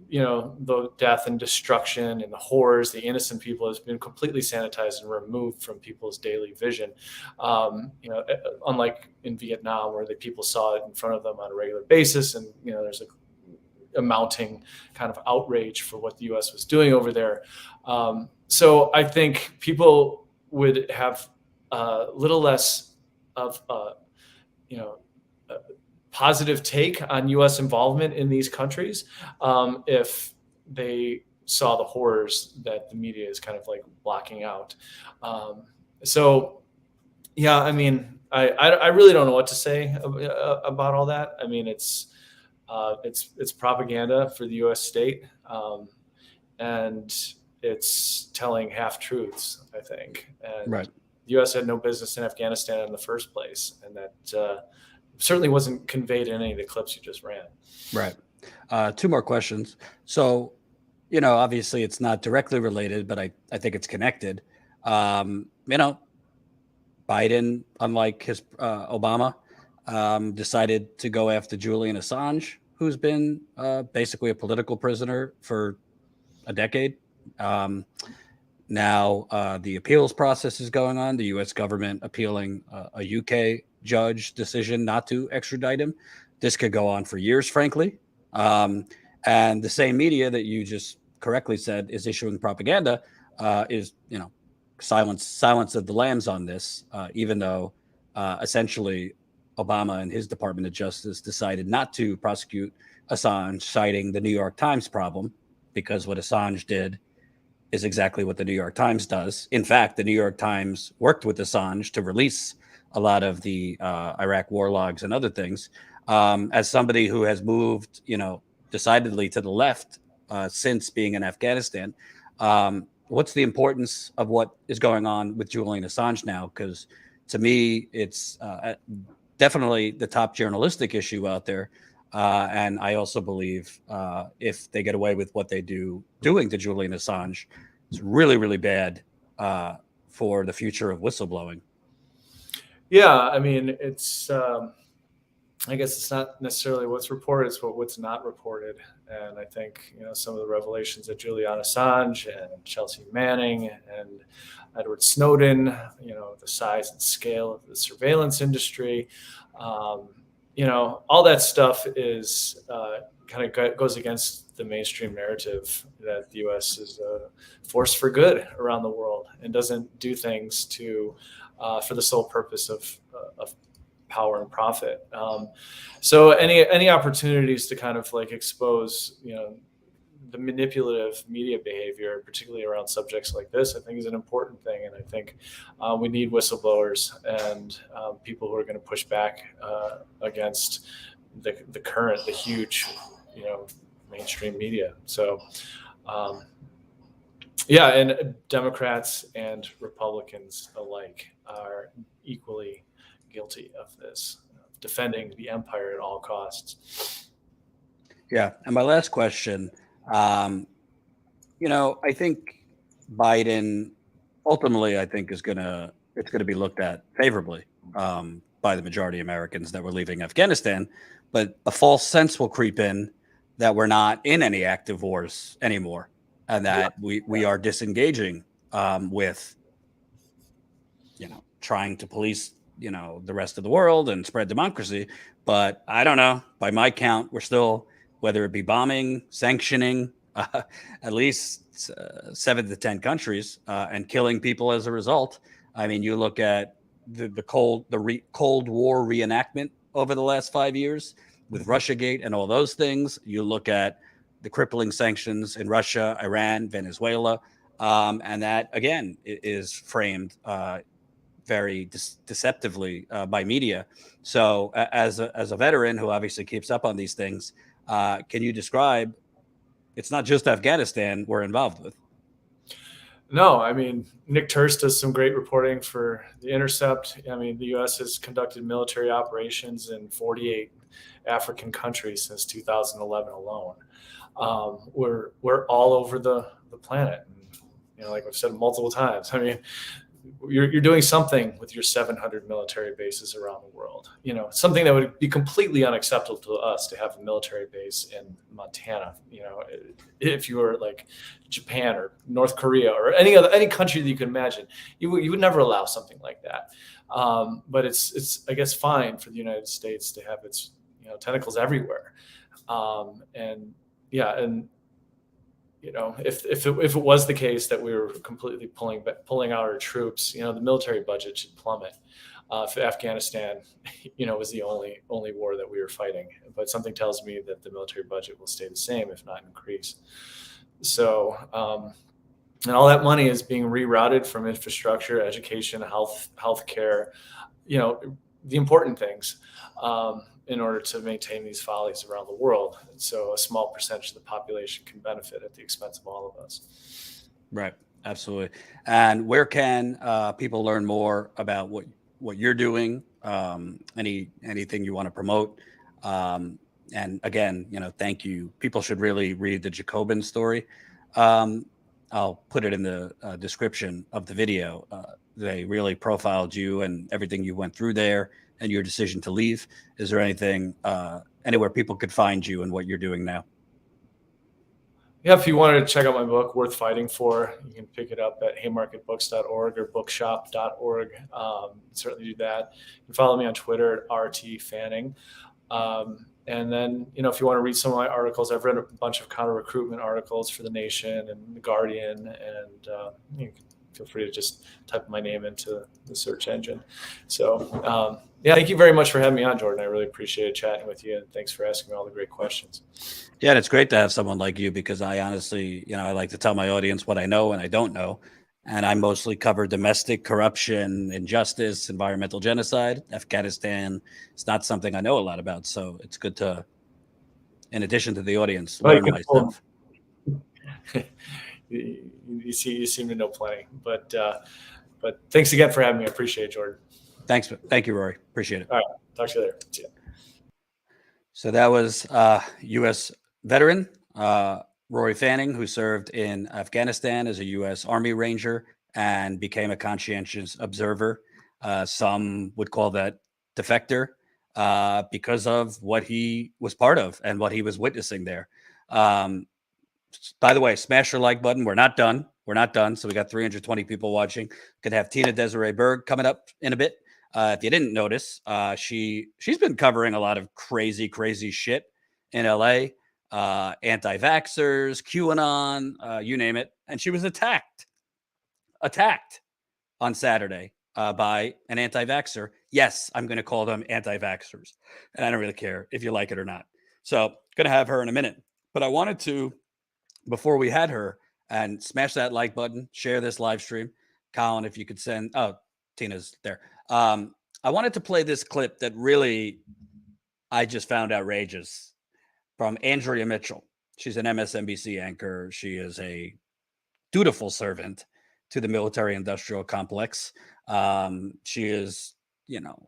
the death and destruction and the horrors, the innocent people, has been completely sanitized and removed from people's daily vision. Unlike in Vietnam, where the people saw it in front of them on a regular basis, and there's a mounting kind of outrage for what the U.S. was doing over there. So I think people would have a little less of a positive take on U.S. involvement in these countries if they saw the horrors that the media is kind of like blocking out. So, yeah, I mean, I really don't know what to say about all that. I mean, it's propaganda for the U.S. state, and it's telling half truths, I think. And Right. the U.S. had no business in Afghanistan in the first place, and that certainly wasn't conveyed in any of the clips you just ran. Right. Two more questions. So, you know, obviously it's not directly related, but I think it's connected. You know, Biden, unlike his Obama, decided to go after Julian Assange, who's been basically a political prisoner for a decade. Now the appeals process is going on. The U.S. government appealing a UK judge decision not to extradite him. This could go on for years, frankly. And the same media that you just correctly said is issuing propaganda is, you know, silence of the lambs on this, even though essentially Obama and his Department of Justice decided not to prosecute Assange, citing the New York Times problem, because what Assange did is exactly what the New York Times does. In fact, the New York Times worked with Assange to release a lot of the Iraq war logs and other things. As somebody who has moved, you know, decidedly to the left since being in Afghanistan, what's the importance of what is going on with Julian Assange now? Because to me, it's definitely the top journalistic issue out there. And I also believe if they get away with what they doing to Julian Assange, it's really, really bad for the future of whistleblowing. Yeah, I mean, it's I guess it's not necessarily what's reported, it's what's not reported. And I think, you know, some of the revelations of Julian Assange and Chelsea Manning and Edward Snowden, you know, the size and scale of the surveillance industry, you know, all that stuff is kind of goes against the mainstream narrative that the U.S. is a force for good around the world and doesn't do things to for the sole purpose of power and profit. So any opportunities to kind of like expose, you know, the manipulative media behavior, particularly around subjects like this, I think is an important thing. And I think we need whistleblowers and people who are going to push back against the huge, you know, mainstream media. So, yeah, and Democrats and Republicans alike are equally guilty of this, defending the empire at all costs. Yeah. And my last question, you know, I think Biden ultimately, I think it's going to be looked at favorably by the majority of Americans that were leaving Afghanistan, but a false sense will creep in that we're not in any active wars anymore, and that we are disengaging with, you know, trying to police, you know, the rest of the world and spread democracy. But I don't know, by my count, we're still, whether it be bombing, sanctioning, at least 7 to 10 countries and killing people as a result. I mean, you look at the Cold War reenactment over the last 5 years with Russiagate and all those things. You look at the crippling sanctions in Russia, Iran, Venezuela, and that again is framed very deceptively by media. So, as a veteran who obviously keeps up on these things, can you describe? It's not just Afghanistan we're involved with. No, I mean, Nick Turst does some great reporting for The Intercept. I mean, the U.S. has conducted military operations in 48 African countries since 2011 alone. We're all over the planet. And, you know, like I've said multiple times, I mean, you're doing something with your 700 military bases around the world. You know, something that would be completely unacceptable to us to have a military base in Montana. You know, if you were like Japan or North Korea or any country that you can imagine, you would never allow something like that. But it's I guess fine for the United States to have its, you know, tentacles everywhere. And yeah, and you know, if it was the case that we were completely pulling out our troops, you know, the military budget should plummet. If Afghanistan, you know, was the only war that we were fighting, but something tells me that the military budget will stay the same, if not increase. So, and all that money is being rerouted from infrastructure, education, healthcare, the important things, in order to maintain these follies around the world. And so a small percentage of the population can benefit at the expense of all of us. Right. Absolutely. And where can people learn more about what you're doing? Anything you want to promote? And again, thank you. People should really read the Jacobin story. I'll put it in the description of the video. They really profiled you and everything you went through there and your decision to leave. Is there anything, anywhere people could find you and what you're doing now? Yeah, if you wanted to check out my book, Worth Fighting For, you can pick it up at haymarketbooks.org or bookshop.org. Certainly do that. You can follow me on Twitter at RT Fanning. And then, if you want to read some of my articles, I've read a bunch of counter-recruitment articles for The Nation and The Guardian, and you can feel free to just type my name into the search engine. So, yeah, thank you very much for having me on, Jordan. I really appreciated chatting with you, and thanks for asking me all the great questions. Yeah, and it's great to have someone like you, because I honestly, I like to tell my audience what I know and I don't know. And I mostly cover domestic corruption, injustice, environmental genocide. Afghanistan is not something I know a lot about. So it's good to, in addition to the audience, learn myself. You seem to know plenty. But thanks again for having me. I appreciate it, Jordan. Thanks. Thank you, Rory. Appreciate it. All right. Talk to you later. See ya. So that was U.S. veteran Rory Fanning, who served in Afghanistan as a U.S. Army Ranger and became a conscientious observer. Some would call that defector because of what he was part of and what he was witnessing there. By the way, smash your like button. We're not done. We're not done. So we got 320 people watching. Could have Tina Desiree Berg coming up in a bit. If you didn't notice, she's been covering a lot of crazy shit in LA. Anti-vaxxers, QAnon, you name it. And she was attacked on Saturday by an anti-vaxxer. Yes, I'm going to call them anti-vaxxers. And I don't really care if you like it or not. So going to have her in a minute. But I wanted to, before we had her, and smash that like button, share this live stream. Colin, if you could send, oh, Tina's there. I wanted to play this clip that really I just found outrageous. From Andrea Mitchell. She's an MSNBC anchor. She is a dutiful servant to the military-industrial complex. She is,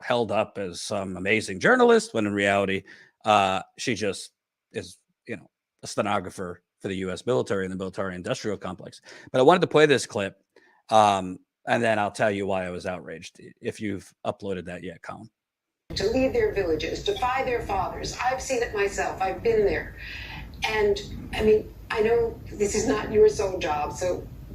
held up as some amazing journalist, when in reality, she just is, a stenographer for the U.S. military and the military-industrial complex. But I wanted to play this clip, and then I'll tell you why I was outraged, if you've uploaded that yet, Colin. To leave their villages, defy their fathers. I've seen it myself. I've been there. And I know this is not your sole job,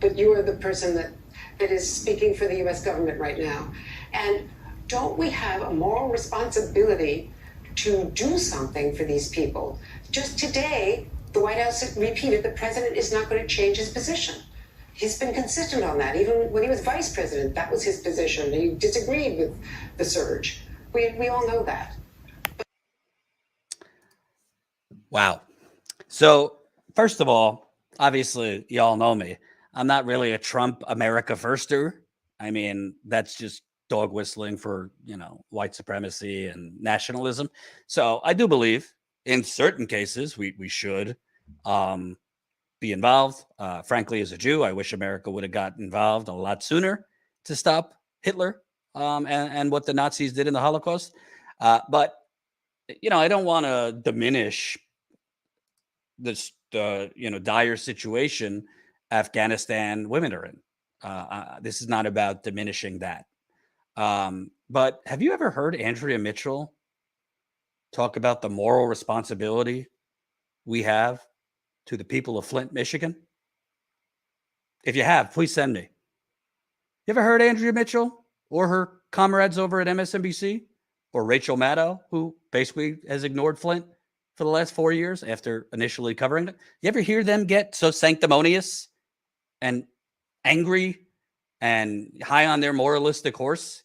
but you are the person that is speaking for the U.S. government right now. And don't we have a moral responsibility to do something for these people? Just today, the White House repeated the president is not going to change his position. He's been consistent on that. Even when he was vice president, that was his position. He disagreed with the surge. We all know that. Wow. So, first of all, obviously, y'all know me. I'm not really a Trump America firster. I mean, that's just dog whistling for, white supremacy and nationalism. So I do believe in certain cases we should be involved. Frankly, as a Jew, I wish America would have gotten involved a lot sooner to stop Hitler and what the Nazis did in the Holocaust. But, I don't want to diminish this, dire situation Afghanistan women are in. This is not about diminishing that. But have you ever heard Andrea Mitchell talk about the moral responsibility we have to the people of Flint, Michigan? If you have, please send me. You ever heard Andrea Mitchell or her comrades over at MSNBC or Rachel Maddow, who basically has ignored Flint for the last 4 years after initially covering it? You ever hear them get so sanctimonious and angry and high on their moralistic horse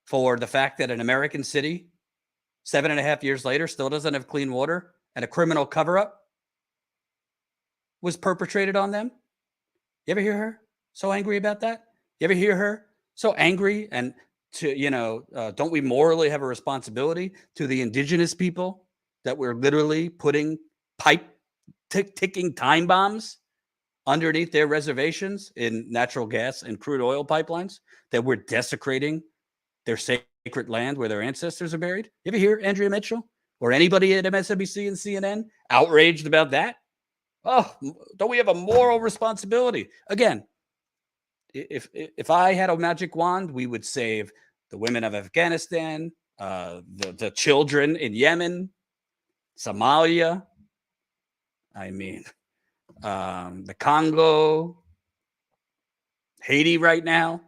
for the fact that an American city 7.5 years later still doesn't have clean water and a criminal cover-up? was perpetrated on them? You ever hear her so angry about that? You ever hear her so angry and don't we morally have a responsibility to the indigenous people that we're literally putting ticking time bombs underneath their reservations in natural gas and crude oil pipelines, that we're desecrating their sacred land where their ancestors are buried? You ever hear Andrea Mitchell or anybody at MSNBC and CNN outraged about that? Oh, don't we have a moral responsibility? Again, if I had a magic wand, we would save the women of Afghanistan, the children in Yemen, Somalia, the Congo, Haiti right now,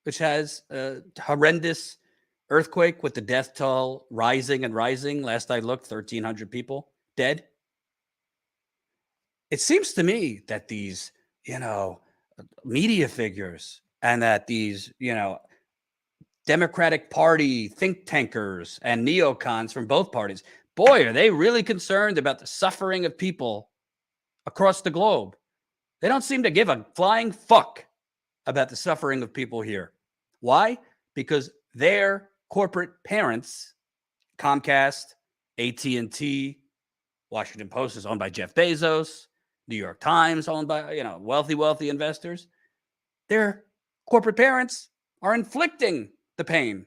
which has a horrendous earthquake with the death toll rising and rising. Last I looked, 1,300 people dead. It seems to me that these, media figures and that these, Democratic Party think tankers and neocons from both parties, boy, are they really concerned about the suffering of people across the globe. They don't seem to give a flying fuck about the suffering of people here. Why? Because their corporate parents, Comcast, AT&T, Washington Post is owned by Jeff Bezos, New York Times owned by, wealthy investors. Their corporate parents are inflicting the pain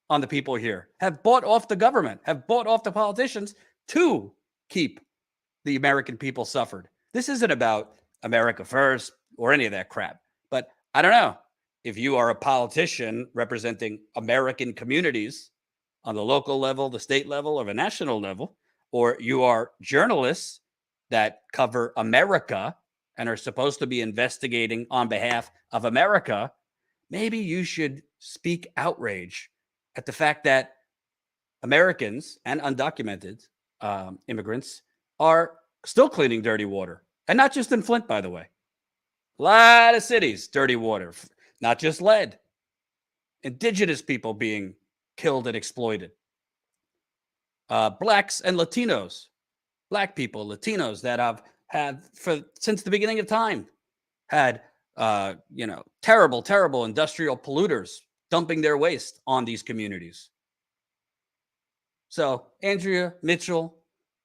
on the people here, have bought off the government, have bought off the politicians to keep the American people suffered. This isn't about America first or any of that crap. But I don't know if you are a politician representing American communities on the local level, the state level, or the national level, or you are journalists that cover America and are supposed to be investigating on behalf of America, maybe you should speak outrage at the fact that Americans and undocumented immigrants are still cleaning dirty water. And not just in Flint, by the way. A lot of cities, dirty water, not just lead. Indigenous people being killed and exploited. Blacks and Latinos, Black people, Latinos that have had since the beginning of time had terrible industrial polluters dumping their waste on these communities. So, Andrea Mitchell,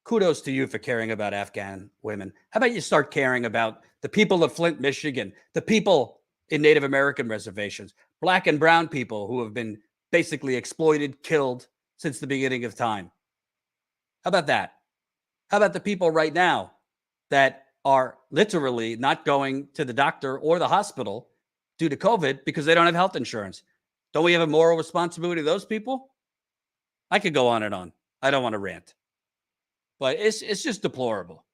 kudos to you for caring about Afghan women. How about you start caring about the people of Flint, Michigan, the people in Native American reservations, Black and brown people who have been basically exploited, killed since the beginning of time? How about that? How about the people right now that are literally not going to the doctor or the hospital due to COVID because they don't have health insurance? Don't we have a moral responsibility to those people? I could go on and on. I don't want to rant. But it's just deplorable.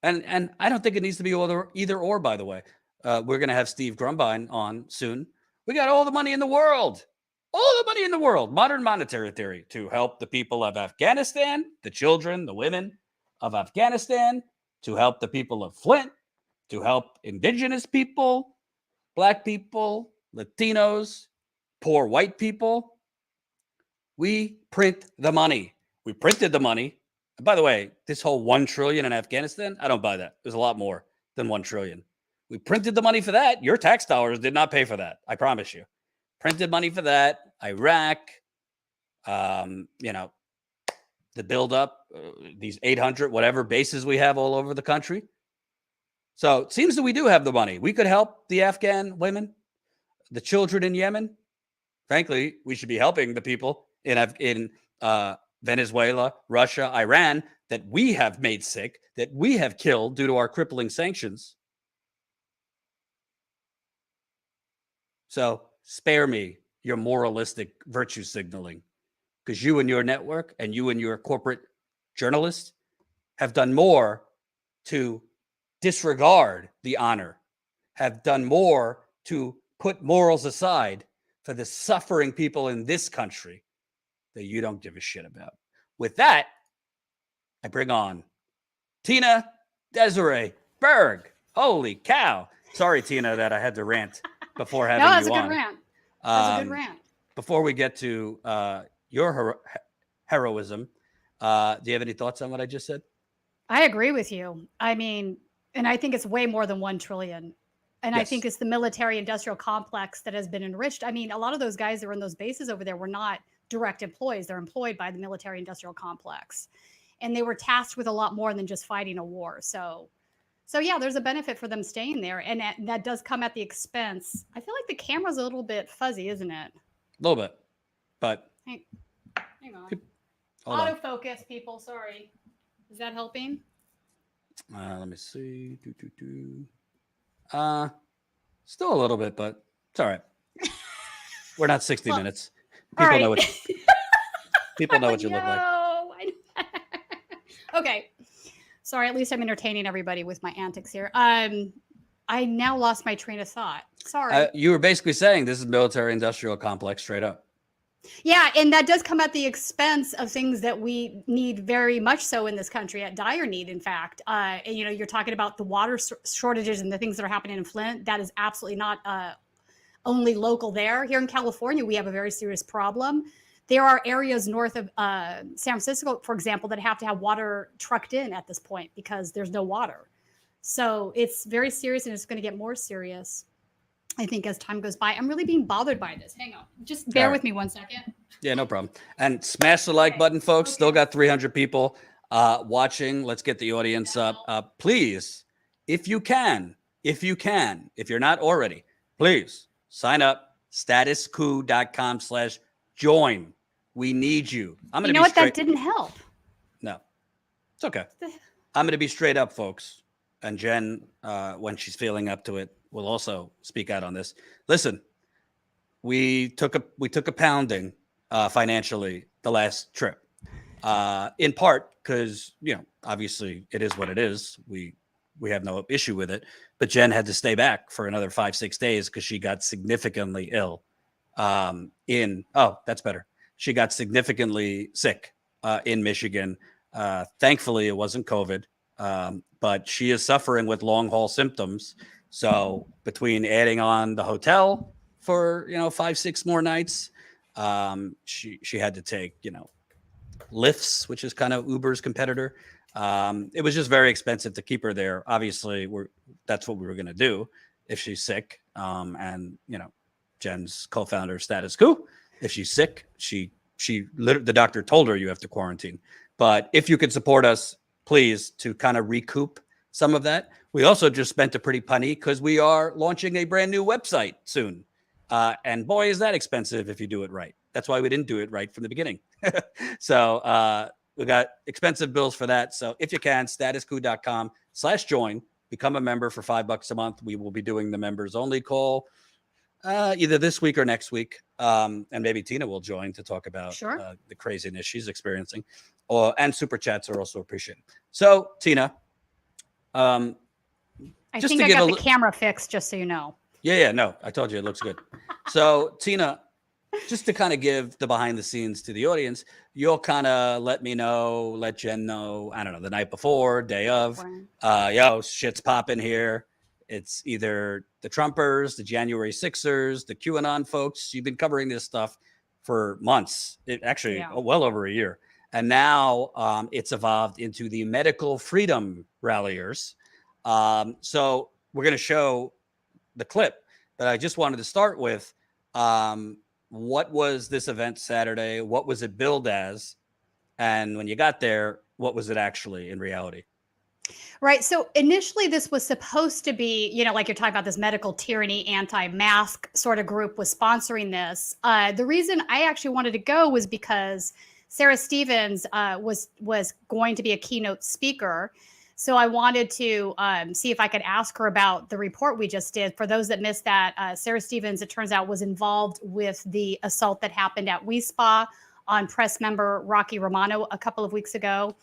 And I don't think it needs to be either or, by the way. We're going to have Steve Grumbine on soon. We got all the money in the world. All the money in the world. Modern monetary theory to help the people of Afghanistan, the children, the women of Afghanistan, to help the people of Flint, to help indigenous people, Black people, Latinos, poor white people. We print the money. We printed the money. And by the way, this whole $1 trillion in Afghanistan, I don't buy that. There's a lot more than $1 trillion. We printed the money for that. Your tax dollars did not pay for that. I promise you. Printed money for that. Iraq, the buildup, these 800 whatever bases we have all over the country. So it seems that we do have the money. We could help the Afghan women, the children in Yemen. Frankly, we should be helping the people in Venezuela, Russia, Iran that we have made sick, that we have killed due to our crippling sanctions. So spare me your moralistic virtue signaling, because you and your network and you and your corporate journalists have done more to disregard the honor, have done more to put morals aside for the suffering people in this country that you don't give a shit about. With that, I bring on Tina Desiree Berg. Holy cow. Sorry, Tina, that I had to rant before having you on. No, that's a good rant. That's a good rant. Before we get to your heroism, do you have any thoughts on what I just said? I agree with you. I mean, And I think it's way more than 1 trillion. And I Yes. think it's the military industrial complex that has been enriched. I mean, a lot of those guys that were in those bases over there were not direct employees. They're employed by the military industrial complex. And they were tasked with a lot more than just fighting a war. So yeah, there's a benefit for them staying there. And that does come at the expense. I feel like the camera's a little bit fuzzy, isn't it? A little bit, but Hang on. hold on. Autofocus, people. Sorry. Is that helping? Let me see. Still a little bit, but it's all right. We're not 60 minutes. People right. know what people know what you look like. Okay. Sorry, at least I'm entertaining everybody with my antics here. I now lost my train of thought. Sorry. You were basically saying this is military industrial complex straight up. Yeah, and that does come at the expense of things that we need very much so in this country, at dire need, in fact. And, you know, you're talking about the water shortages and the things that are happening in Flint. That is absolutely not only local there. Here in California, we have a very serious problem. There are areas north of San Francisco, for example, that have to have water trucked in at this point because there's no water. So it's very serious, and it's going to get more serious, I think, as time goes by. I'm really being bothered by this. Hang on. Just bear with me 1 second. Yeah, no problem. And smash the like button, folks. Still got 300 people watching. Let's get the audience up. Please, if you can, if you're not already, please sign up. statuscoup.com/join. We need you. I'm going to You know what? That didn't help. No, it's okay. I'm going to be straight up, folks. And Jen, when she's feeling up to it, will also speak out on this. Listen, we took a pounding financially the last trip, in part because, you know, obviously it is what it is. We have no issue with it, but Jen had to stay back for another 5-6 days because she got significantly ill. That's better. She got significantly sick in Michigan. Thankfully, it wasn't COVID, but she is suffering with long haul symptoms. So between adding on the hotel for, 5-6 more nights, she had to take, Lyfts, which is kind of Uber's competitor. It was just very expensive to keep her there. Obviously, that's what we were going to do if she's sick. And Jen's co-founder of Status Coup, if she's sick, the doctor told her you have to quarantine. But if you could support us, please, to kind of recoup some of that. We also just spent a pretty penny because we are launching a brand new website soon. And boy, is that expensive if you do it right. That's why we didn't do it right from the beginning. So we got expensive bills for that. So if you can, statuscoup.com/join, become a member for $5 a month. We will be doing the members only call either this week or next week. And maybe Tina will join to talk about the craziness she's experiencing. And super chats are also appreciated. So Tina, I think I got the camera fixed, just so you know. Yeah, no, I told you it looks good. So Tina, just to kind of give the behind the scenes to the audience, you'll kind of let Jen know, I don't know, the night before, day of, shit's popping here. It's either the Trumpers, the January 6ers, the QAnon folks. You've been covering this stuff for months, well over a year. And now it's evolved into the medical freedom ralliers. So we're going to show the clip, but I just wanted to start with what was this event Saturday? What was it billed as? And when you got there, what was it actually in reality? Right. So initially this was supposed to be, like you're talking about, this medical tyranny, anti-mask sort of group was sponsoring this. The reason I actually wanted to go was because Sarah Stevens was going to be a keynote speaker. So I wanted to see if I could ask her about the report we just did. For those that missed that, Sarah Stevens, it turns out, was involved with the assault that happened at WeSpa on press member Rocky Romano a couple of weeks ago.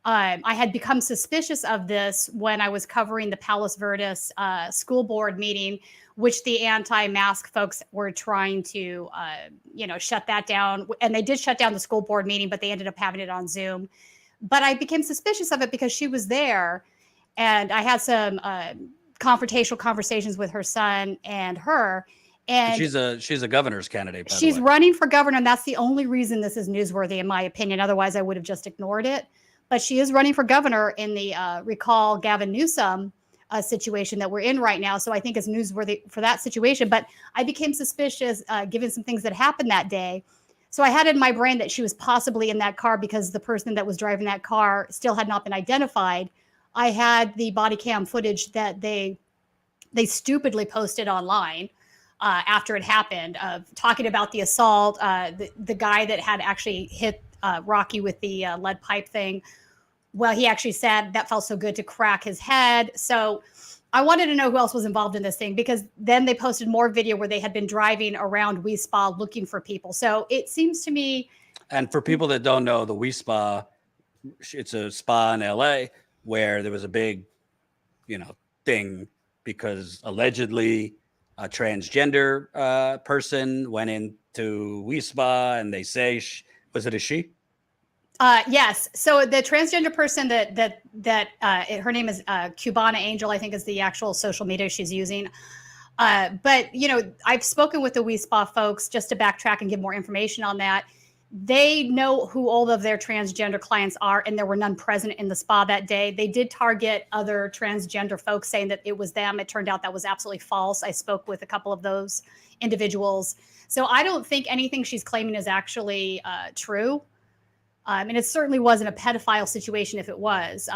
I had become suspicious of this when I was covering the Palos Verdes school board meeting, which the anti-mask folks were trying to, shut that down. And they did shut down the school board meeting, but they ended up having it on Zoom. But I became suspicious of it because she was there, and I had some confrontational conversations with her son and her. And she's a governor's candidate. She's running for governor, and that's the only reason this is newsworthy, in my opinion. Otherwise, I would have just ignored it. But she is running for governor in the recall Gavin Newsom situation that we're in right now. So I think it's newsworthy for that situation. But I became suspicious given some things that happened that day. So I had in my brain that she was possibly in that car because the person that was driving that car still had not been identified. I had the body cam footage that they stupidly posted online after it happened, talking about the assault, the guy that had actually hit Rocky with the lead pipe thing. Well, he actually said that felt so good to crack his head. So I wanted to know who else was involved in this thing, because then they posted more video where they had been driving around Spa looking for people. So it seems to me. And for people that don't know, the Spa, it's a spa in LA where there was a big, thing because allegedly a transgender person went into Spa, and they say, was it a she? Yes. So the transgender person that her name is Cubana Angel, I think is the actual social media she's using. But I've spoken with the Spa folks just to backtrack and give more information on that. They know who all of their transgender clients are, and there were none present in the spa that day. They did target other transgender folks saying that it was them. It turned out that was absolutely false. I spoke with a couple of those individuals. So I don't think anything she's claiming is actually true. And it certainly wasn't a pedophile situation if it was.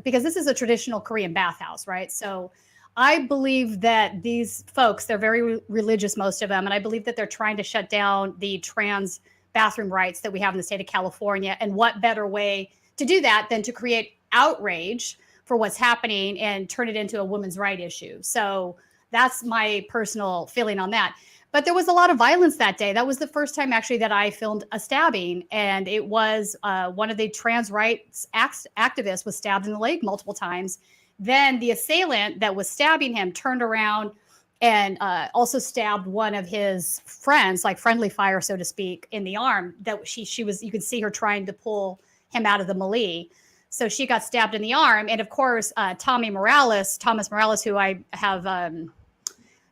Because this is a traditional Korean bathhouse, right? So I believe that these folks, they're very religious, most of them. And I believe that they're trying to shut down the trans bathroom rights that we have in the state of California. And what better way to do that than to create outrage for what's happening and turn it into a women's right issue. So that's my personal feeling on that. But there was a lot of violence that day. That was the first time actually that I filmed a stabbing. And it was one of the trans rights activists was stabbed in the leg multiple times. Then the assailant that was stabbing him turned around and also stabbed one of his friends, like friendly fire, so to speak, in the arm. That she was, you could see her trying to pull him out of the melee. So she got stabbed in the arm. And of course, Thomas Morales, who I have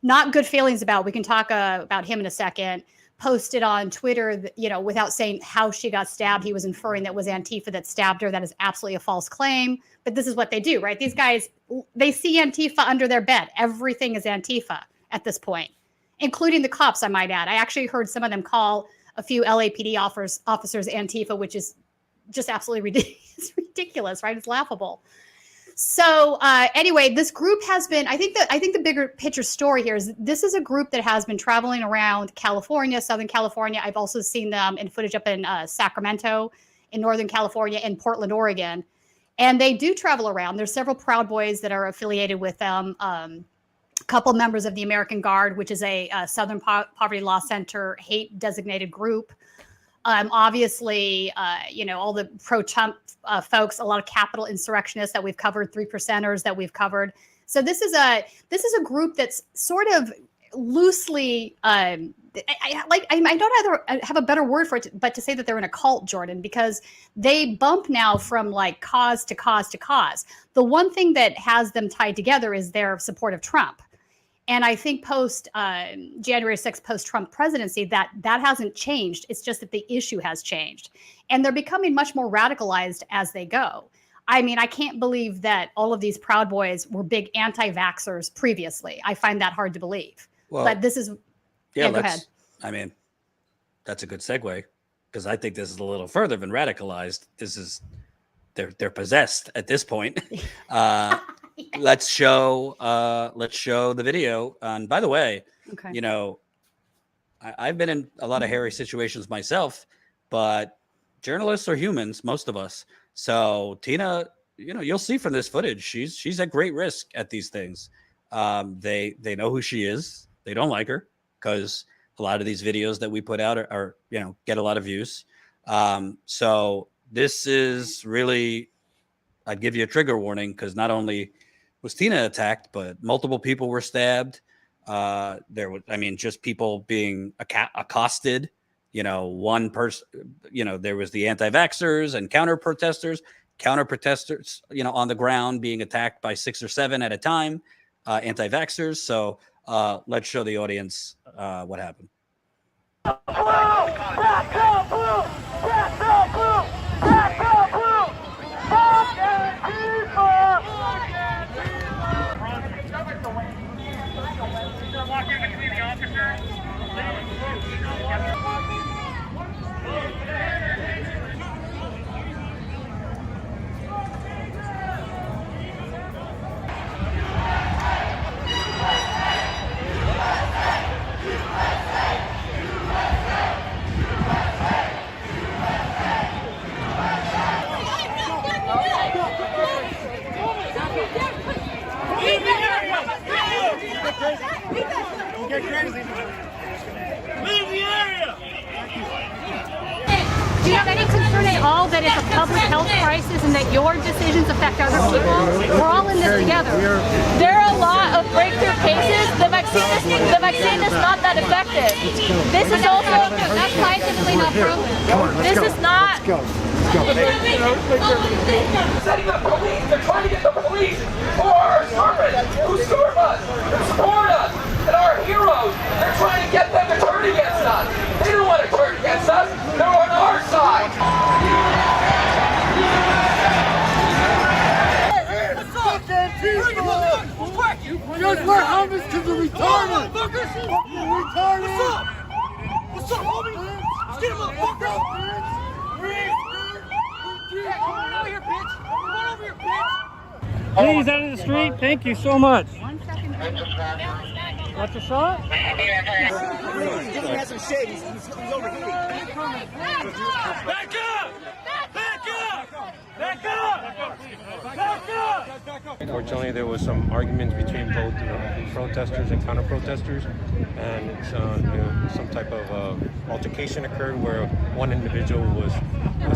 not good feelings about, we can talk about him in a second, posted on Twitter, that, without saying how she got stabbed, he was inferring that it was Antifa that stabbed her. That is absolutely a false claim. But this is what they do, right? These guys, they see Antifa under their bed. Everything is Antifa at this point, including the cops, I might add. I actually heard some of them call a few LAPD officers Antifa, which is just absolutely ridiculous, right? It's laughable. So anyway, this group has been, I think the bigger picture story here is this is a group that has been traveling around California, Southern California. I've also seen them in footage up in Sacramento, in Northern California, and Portland, Oregon. And they do travel around. There's several Proud Boys that are affiliated with them. A couple members of the American Guard, which is a Southern Poverty Law Center hate designated group. Obviously, all the pro-Trump folks, a lot of Capitol insurrectionists that we've covered, 3%ers that we've covered. So this is a group that's sort of loosely, I don't have a better word for it, but to say that they're in a cult, Jordan, because they bump now from like cause to cause to cause. The one thing that has them tied together is their support of Trump. And I think post January 6th, post-Trump presidency, that hasn't changed. It's just that the issue has changed. And they're becoming much more radicalized as they go. I mean, I can't believe that all of these Proud Boys were big anti-vaxxers previously. I find that hard to believe. Well, but this is... Yeah, go ahead. I mean, that's a good segue, because I think this is a little further than radicalized. This is... They're possessed at this point. Let's show the video. And by the way, okay. I've been in a lot of hairy situations myself, but journalists are humans, most of us. So Tina, you'll see from this footage, she's at great risk at these things. They know who she is. They don't like her because a lot of these videos that we put out are get a lot of views. So this is really, I'd give you a trigger warning, because not only was Tina attacked, but multiple people were stabbed. There was, just people being accosted. One person, there was the anti-vaxxers and counter protesters, on the ground being attacked by 6 or 7 at a time, anti-vaxxers. So let's show the audience what happened. Do you have any concern at all that it's a public health crisis and that your decisions affect other people? We're all in this together. There are a lot of breakthrough cases. The vaccine is not that effective. This is also That's scientifically not proven. this is not. Setting up police, they're trying to get the police who are our servants, who serve us, who support us, and our heroes. They're trying to get them to turn against us. They don't want to turn against us. They're on our side. Just wear helmets to the retarded! Retarded! What's up, homie? Let's get him, motherfucker! Come on over here, bitch! Come on over here, bitch! Please, out of the street. Thank you so much. 1 second. What's a shot? He has some shade. He's overheating. Back up! Back up! Back up! Back up! Unfortunately, there was some arguments between both protesters and counter-protesters, and some type of altercation occurred where one individual was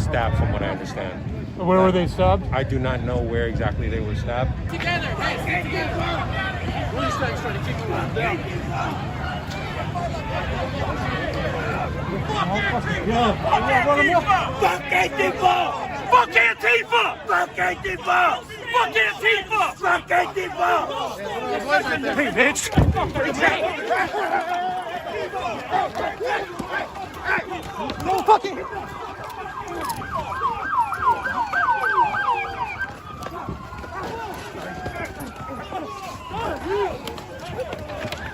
stabbed, from what I understand. Where were they stabbed? I do not know where exactly they were stabbed. Together! Hey, stay together! Police trying to kick you out down. Fuck Antifa! Fuck Antifa! Fuck Antifa! Fuck Antifa! Fuck Antifa! Hey, bitch! No fucking...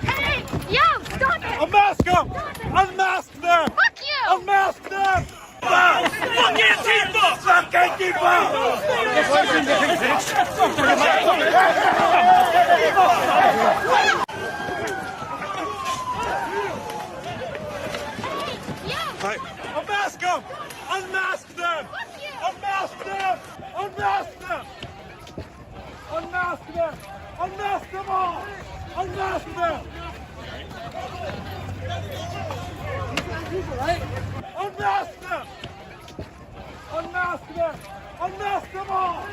Hey, yo, stop it! Unmask them! Unmask them! Fuck you! Unmask them! Fuck Antifa! Fuck Antifa! Unmask them! Unmask them! Unmask them! Unmask them! Unmask them! Unmask them all! Unmask them! Unmask them! Unmask them! Unmask them all!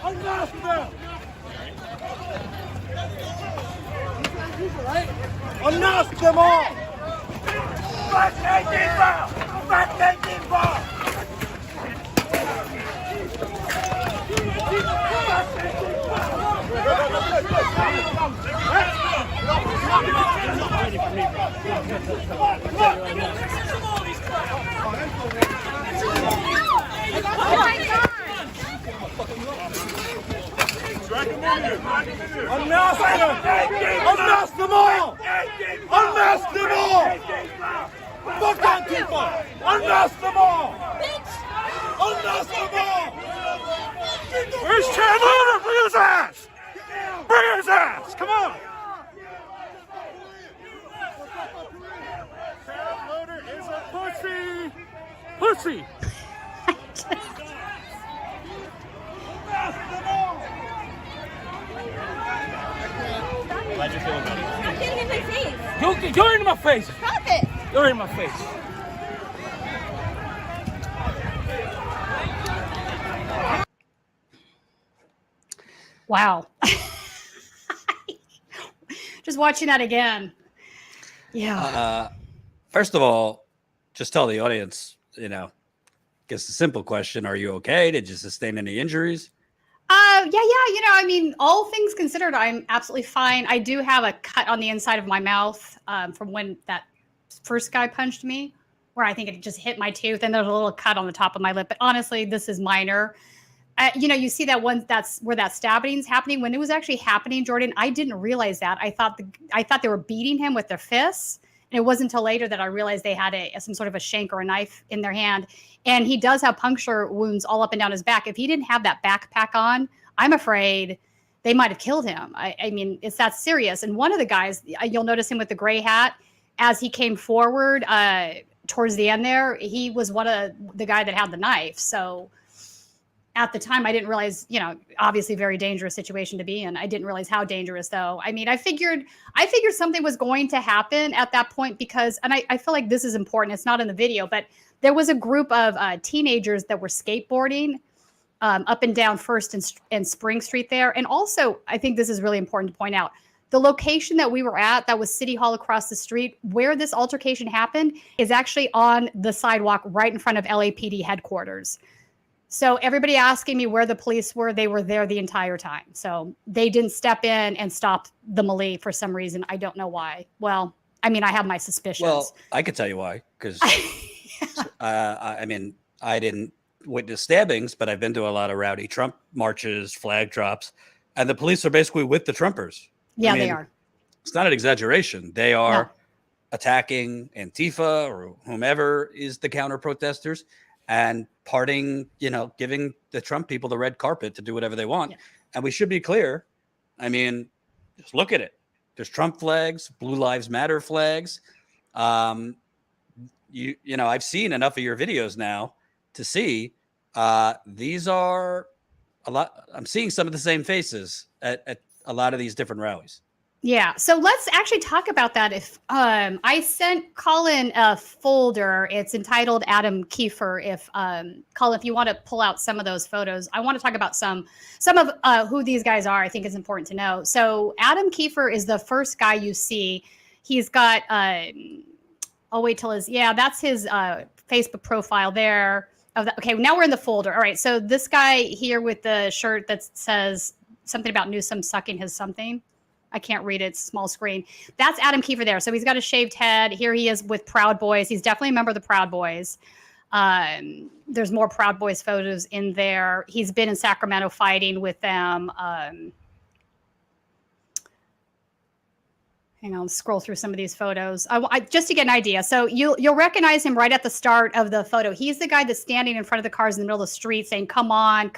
Unmask them! Unmask them all! Fuck Antifa! Fuck Antifa! Oh my God! Unmask them! Unmask them all! Unmask them all! Fuck Antifa! Unmask them all! Unmask them all! Where's Chad Loader? Bring his ass! Bring his ass! Come on! Chad Loader is a pussy! Pussy! Unmask them all! How'd you feel about it? I'm getting in my face. Go into my face! Stop it. Go into my face! Wow. Just watching that again. Yeah. First of all, just tell the audience, guess the simple question, are you okay? Did you sustain any injuries? Yeah. I mean, all things considered, I'm absolutely fine. I do have a cut on the inside of my mouth from when that first guy punched me, where I think it just hit my tooth, and there's a little cut on the top of my lip. But honestly, this is minor. You see that one, that's where that stabbing's happening. When it was actually happening, Jordan, I didn't realize that. I thought they were beating him with their fists, And it wasn't until later that I realized they had some sort of a shank or a knife in their hand. And he does have puncture wounds all up and down his back. If he didn't have that backpack on, I'm afraid they might have killed him. I mean, it's that serious. And one of the guys, you'll notice him with the gray hat, as he came forward towards the end there, he was one of the guy that had the knife. So at the time, I didn't realize, obviously very dangerous situation to be in. I didn't realize how dangerous, though. I mean, I figured something was going to happen at that point because, and I feel like this is important. It's not in the video, but there was a group of teenagers that were skateboarding up and down First and Spring Street there. And also, I think this is really important to point out, the location that we were at, that was City Hall across the street, where this altercation happened, is actually on the sidewalk right in front of LAPD headquarters. So everybody asking me where the police were, they were there the entire time. So they didn't step in and stop the melee for some reason. I don't know why. Well, I mean, I have my suspicions. Well, I could tell you why, because I mean, I didn't witness stabbings, but I've been to a lot of rowdy Trump marches, flag drops, and the police are basically with the Trumpers. Yeah, I mean, they are. It's not an exaggeration. They are attacking Antifa or whomever is the counter protesters and giving the Trump people the red carpet to do whatever they want. Yeah. And we should be clear. I mean, just look at it. There's Trump flags, Blue Lives Matter flags. I've seen enough of your videos now to see these are a lot. I'm seeing some of the same faces at a lot of these different rallies. Yeah. So let's actually talk about that. If I sent Colin a folder, it's entitled Adam Kiefer. If Colin, if you want to pull out some of those photos, I want to talk about some of who these guys are. I think it's important to know. So Adam Kiefer is the first guy you see. He's got, I'll wait till that's his Facebook profile there. Okay, now we're in the folder. All right. So this guy here with the shirt that says something about Newsom sucking his something. I can't read it. It's small screen. That's Adam Kiefer there. So he's got a shaved head. Here he is with Proud Boys. He's definitely a member of the Proud Boys. There's more Proud Boys photos in there. He's been in Sacramento fighting with them. Hang on, scroll through some of these photos. Just to get an idea. So you'll recognize him right at the start of the photo. He's the guy that's standing in front of the cars in the middle of the street saying, come on,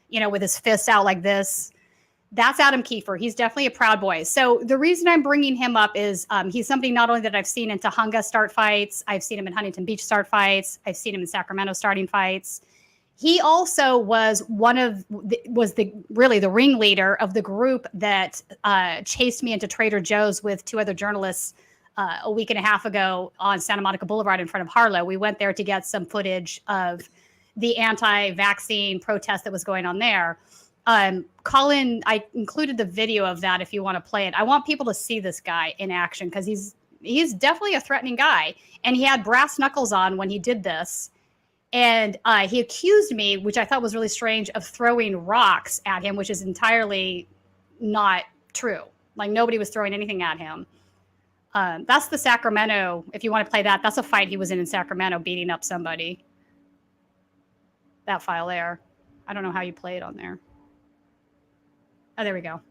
with his fists out like this. That's Adam Kiefer. He's definitely a Proud Boy. So the reason I'm bringing him up is he's somebody not only that I've seen in Tujunga start fights, I've seen him in Huntington Beach start fights, I've seen him in Sacramento starting fights. He also was the ringleader of the group that chased me into Trader Joe's with two other journalists a week and a half ago on Santa Monica Boulevard in front of Harlow. We went there to get some footage of the anti-vaccine protest that was going on there. Colin, I included the video of that if you want to play it. I want people to see this guy in action because he's definitely a threatening guy. And he had brass knuckles on when he did this. And he accused me, which I thought was really strange, of throwing rocks at him, which is entirely not true. Like nobody was throwing anything at him. That's the Sacramento. If you want to play that, that's a fight he was in Sacramento, beating up somebody. That file there. I don't know how you play it on there. Oh, there we go.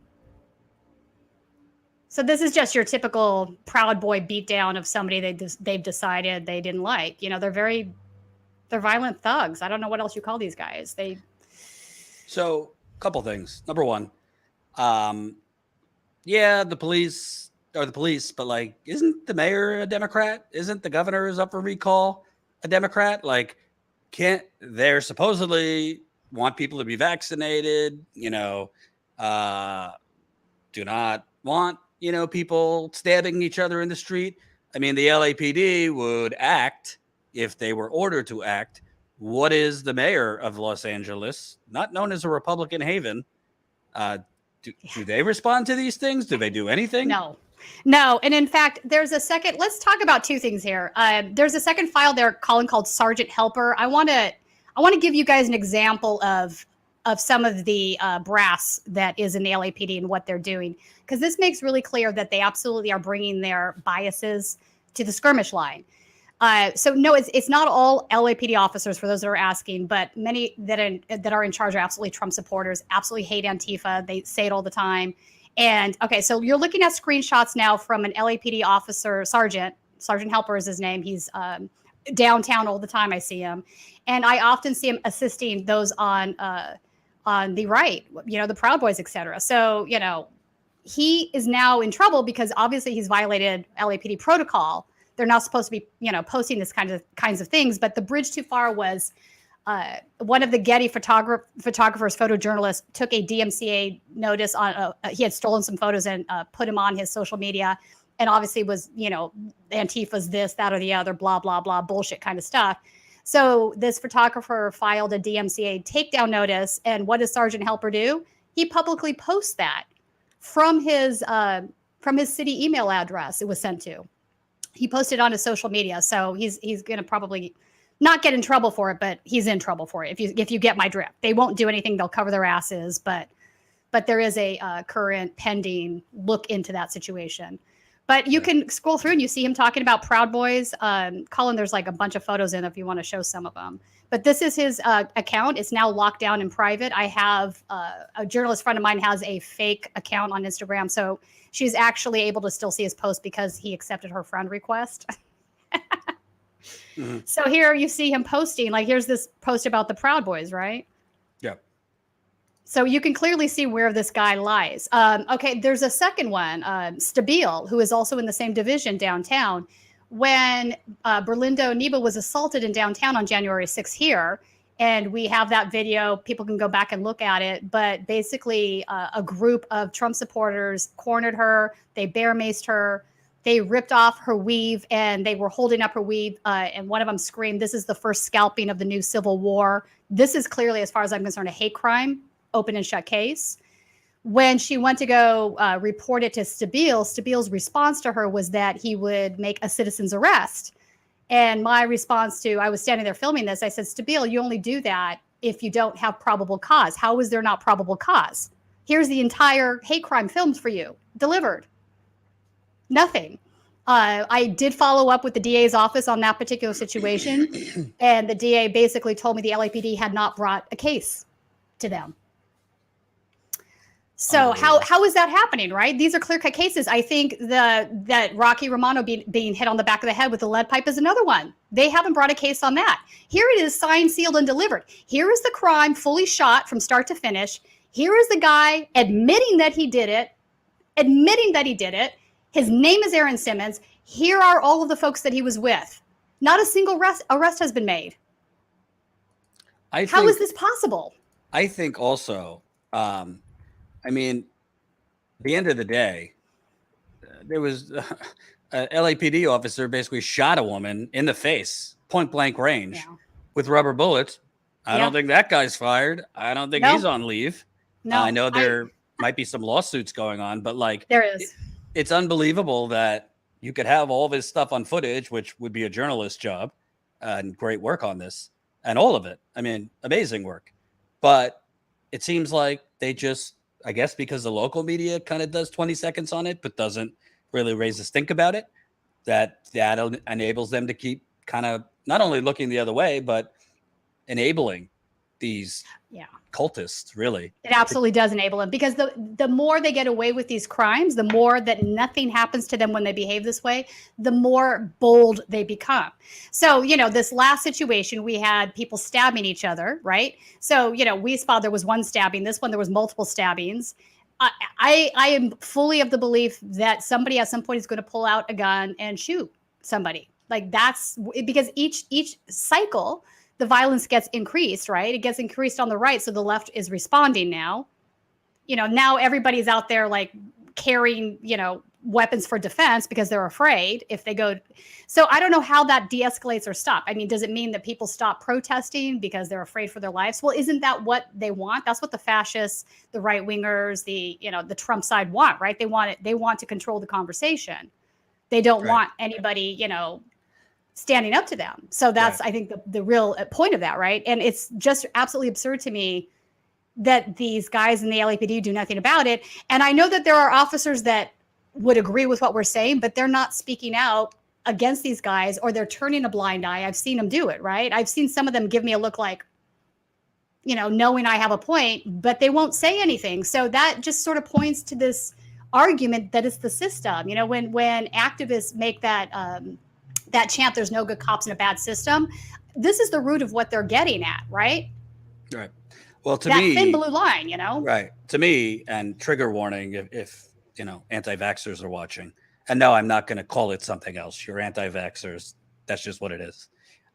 So this is just your typical Proud Boy beatdown of somebody they've decided they didn't like. They're violent thugs. I don't know what else you call these guys. So a couple things. Number one, the police are the police, but isn't the mayor a Democrat? Isn't the governor is up for recall a Democrat? They're supposedly want people to be vaccinated, do not want, people stabbing each other in the street. I mean, the LAPD would act if they were ordered to act. What is the mayor of Los Angeles, not known as a Republican haven? Do they respond to these things? Do they do anything? No. And in fact, there's a second, let's talk about two things here. There's a second file there, Colin, called Sergeant Helper. I want to give you guys an example of some of the brass that is in the LAPD and what they're doing, because this makes really clear that they absolutely are bringing their biases to the skirmish line. So no, it's not all LAPD officers, for those that are asking, but many that are in charge are absolutely Trump supporters, absolutely hate Antifa. They say it all the time. And okay, so you're looking at screenshots now from an LAPD officer, Sergeant Helper is his name. He's downtown all the time. I see him, and I often see him assisting those on the right, the Proud Boys, etc. So he is now in trouble because obviously he's violated LAPD protocol. They're not supposed to be posting this kinds of things. But the bridge too far was one of the Getty photographers, photojournalists, took a DMCA notice on he had stolen some photos and put him on his social media. And obviously was, Antifa's this, that, or the other, blah, blah, blah, bullshit kind of stuff. So this photographer filed a DMCA takedown notice. And what does Sergeant Helper do? He publicly posts that from his city email address it was sent to. He posted on his social media. So he's going to probably not get in trouble for it, but he's in trouble for it. If you get my drift, they won't do anything. They'll cover their asses. But there is a current pending look into that situation. But you can scroll through and you see him talking about Proud Boys. Colin, there's like a bunch of photos in if you want to show some of them. But this is his account. It's now locked down in private. I have a journalist friend of mine has a fake account on Instagram. So she's actually able to still see his post because he accepted her friend request. Mm-hmm. So here you see him posting, like here's this post about the Proud Boys, right? Yep. So you can clearly see where this guy lies. Okay, there's a second one, Stabile, who is also in the same division downtown. When Berlindo Niba was assaulted in downtown on January 6th here, and we have that video, people can go back and look at it, but basically a group of Trump supporters cornered her, they bear maced her, they ripped off her weave, and they were holding up her weave, and one of them screamed, "This is the first scalping of the new civil war." This is clearly, as far as I'm concerned, a hate crime. Open and shut case. When she went to go report it to Stabile's response to her was that he would make a citizen's arrest. And my response I was standing there filming this, I said, Stabile, you only do that if you don't have probable cause. How is there not probable cause? Here's the entire hate crime filmed for you, delivered. Nothing. I did follow up with the DA's office on that particular situation. And the DA basically told me the LAPD had not brought a case to them. So how is that happening, right? These are clear-cut cases. I think that Rocky Romano being hit on the back of the head with a lead pipe is another one. They haven't brought a case on that. Here it is, signed, sealed, and delivered. Here is the crime fully shot from start to finish. Here is the guy admitting that he did it. His name is Aaron Simmons. Here are all of the folks that he was with. Not a single arrest has been made. How is this possible? I think also... at the end of the day, there was an LAPD officer basically shot a woman in the face, point blank range, with rubber bullets. I don't think that guy's fired. I don't think he's on leave. No, I know there might be some lawsuits going on, but there is. It's unbelievable that you could have all this stuff on footage, which would be a journalist's job, and great work on this, and all of it. Amazing work. But it seems like they just, I guess because the local media kind of does 20 seconds on it, but doesn't really raise a stink about it, that enables them to keep kind of not only looking the other way, but enabling these cultists, really. It absolutely does enable them, because the more they get away with these crimes, the more that nothing happens to them when they behave this way, the more bold they become. So, this last situation, we had people stabbing each other, right? So, Wiesbaden, there was one stabbing. This one, there was multiple stabbings. I am fully of the belief that somebody at some point is going to pull out a gun and shoot somebody. Like, that's because each cycle, the violence gets increased, right? It gets increased on the right. So the left is responding now. Now everybody's out there like carrying, weapons for defense because they're afraid if they go. So I don't know how that de-escalates or stop. Does it mean that people stop protesting because they're afraid for their lives? Well, isn't that what they want? That's what the fascists, the right wingers, the Trump side want, right? They want it. They want to control the conversation. They don't want anybody, standing up to them. So that's, I think, the real point of that, right? And it's just absolutely absurd to me that these guys in the LAPD do nothing about it. And I know that there are officers that would agree with what we're saying, but they're not speaking out against these guys, or they're turning a blind eye. I've seen them do it, right? I've seen some of them give me a look like, knowing I have a point, but they won't say anything. So that just sort of points to this argument that it's the system. You know, when activists make that that chant, "There's no good cops in a bad system," this is the root of what they're getting at, right? Right. Well, to that me, thin blue line, you know. Right. To me, and trigger warning if you know anti-vaxxers are watching. And no, I'm not going to call it something else. You're anti-vaxxers. That's just what it is.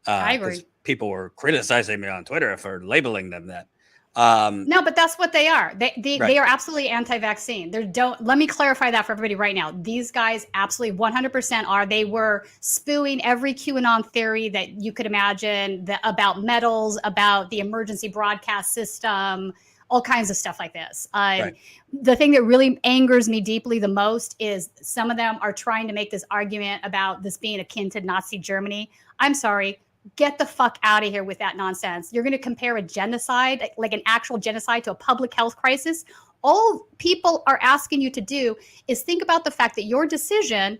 I agree. People were criticizing me on Twitter for labeling them that. No, but that's what they are. They Right. are absolutely anti-vaccine. Let me clarify that for everybody right now. These guys absolutely 100% are. They were spewing every QAnon theory that you could imagine about metals, about the emergency broadcast system, all kinds of stuff like this. Right. The thing that really angers me deeply the most is some of them are trying to make this argument about this being akin to Nazi Germany. I'm sorry. Get the fuck out of here with that nonsense. You're going to compare a genocide, like an actual genocide, to a public health crisis. All people are asking you to do is think about the fact that your decision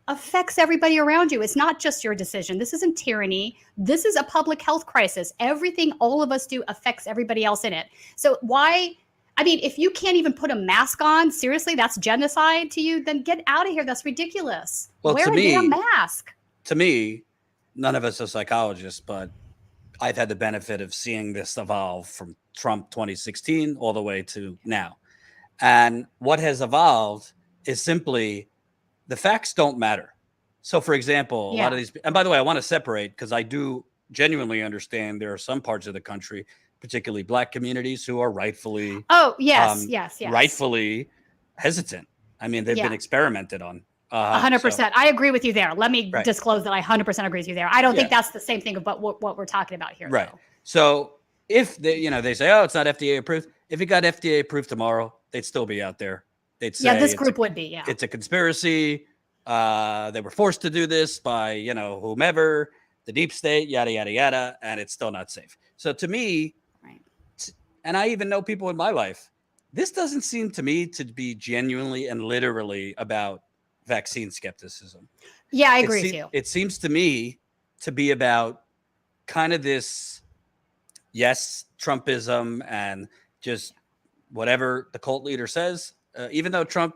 affects everybody around you. It's not just your decision. This isn't tyranny. This is a public health crisis. Everything all of us do affects everybody else in it. So why? I mean, if you can't even put a mask on, seriously, that's genocide to you, then get out of here. That's ridiculous. Well, Wear to a me- damn mask. To me, none of us are psychologists, but I've had the benefit of seeing this evolve from Trump 2016 all the way to now. And what has evolved is simply the facts don't matter. So, for example, a lot of these, and by the way, I want to separate because I do genuinely understand there are some parts of the country, particularly Black communities, who are rightfully, yes. rightfully hesitant. I mean, they've been experimented on. 100%. I agree with you there. Let me disclose that I 100% agree with you there. I don't think that's the same thing about what we're talking about here. Right. Though. So if they, they say, oh, it's not FDA approved. If it got FDA approved tomorrow, they'd still be out there. They'd say, this group would be, it's a conspiracy. They were forced to do this by, whomever, the deep state, yada, yada, yada, and it's still not safe. So to me, and I even know people in my life, this doesn't seem to me to be genuinely and literally about vaccine skepticism. Yeah, I agree with you. It seems to me to be about kind of this, Trumpism and just whatever the cult leader says, even though Trump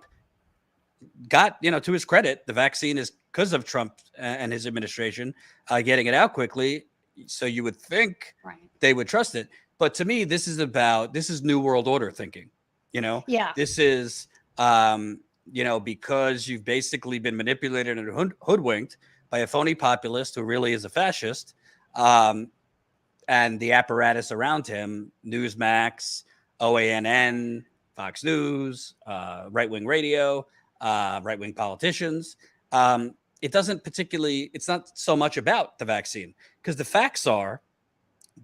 got, to his credit, the vaccine is because of Trump and his administration getting it out quickly. So you would think they would trust it. But to me, this is New World Order thinking, Yeah. This is, because you've basically been manipulated and hoodwinked by a phony populist who really is a fascist, and the apparatus around him, Newsmax, OANN, Fox News, right-wing radio, right-wing politicians. It's not so much about the vaccine, because the facts are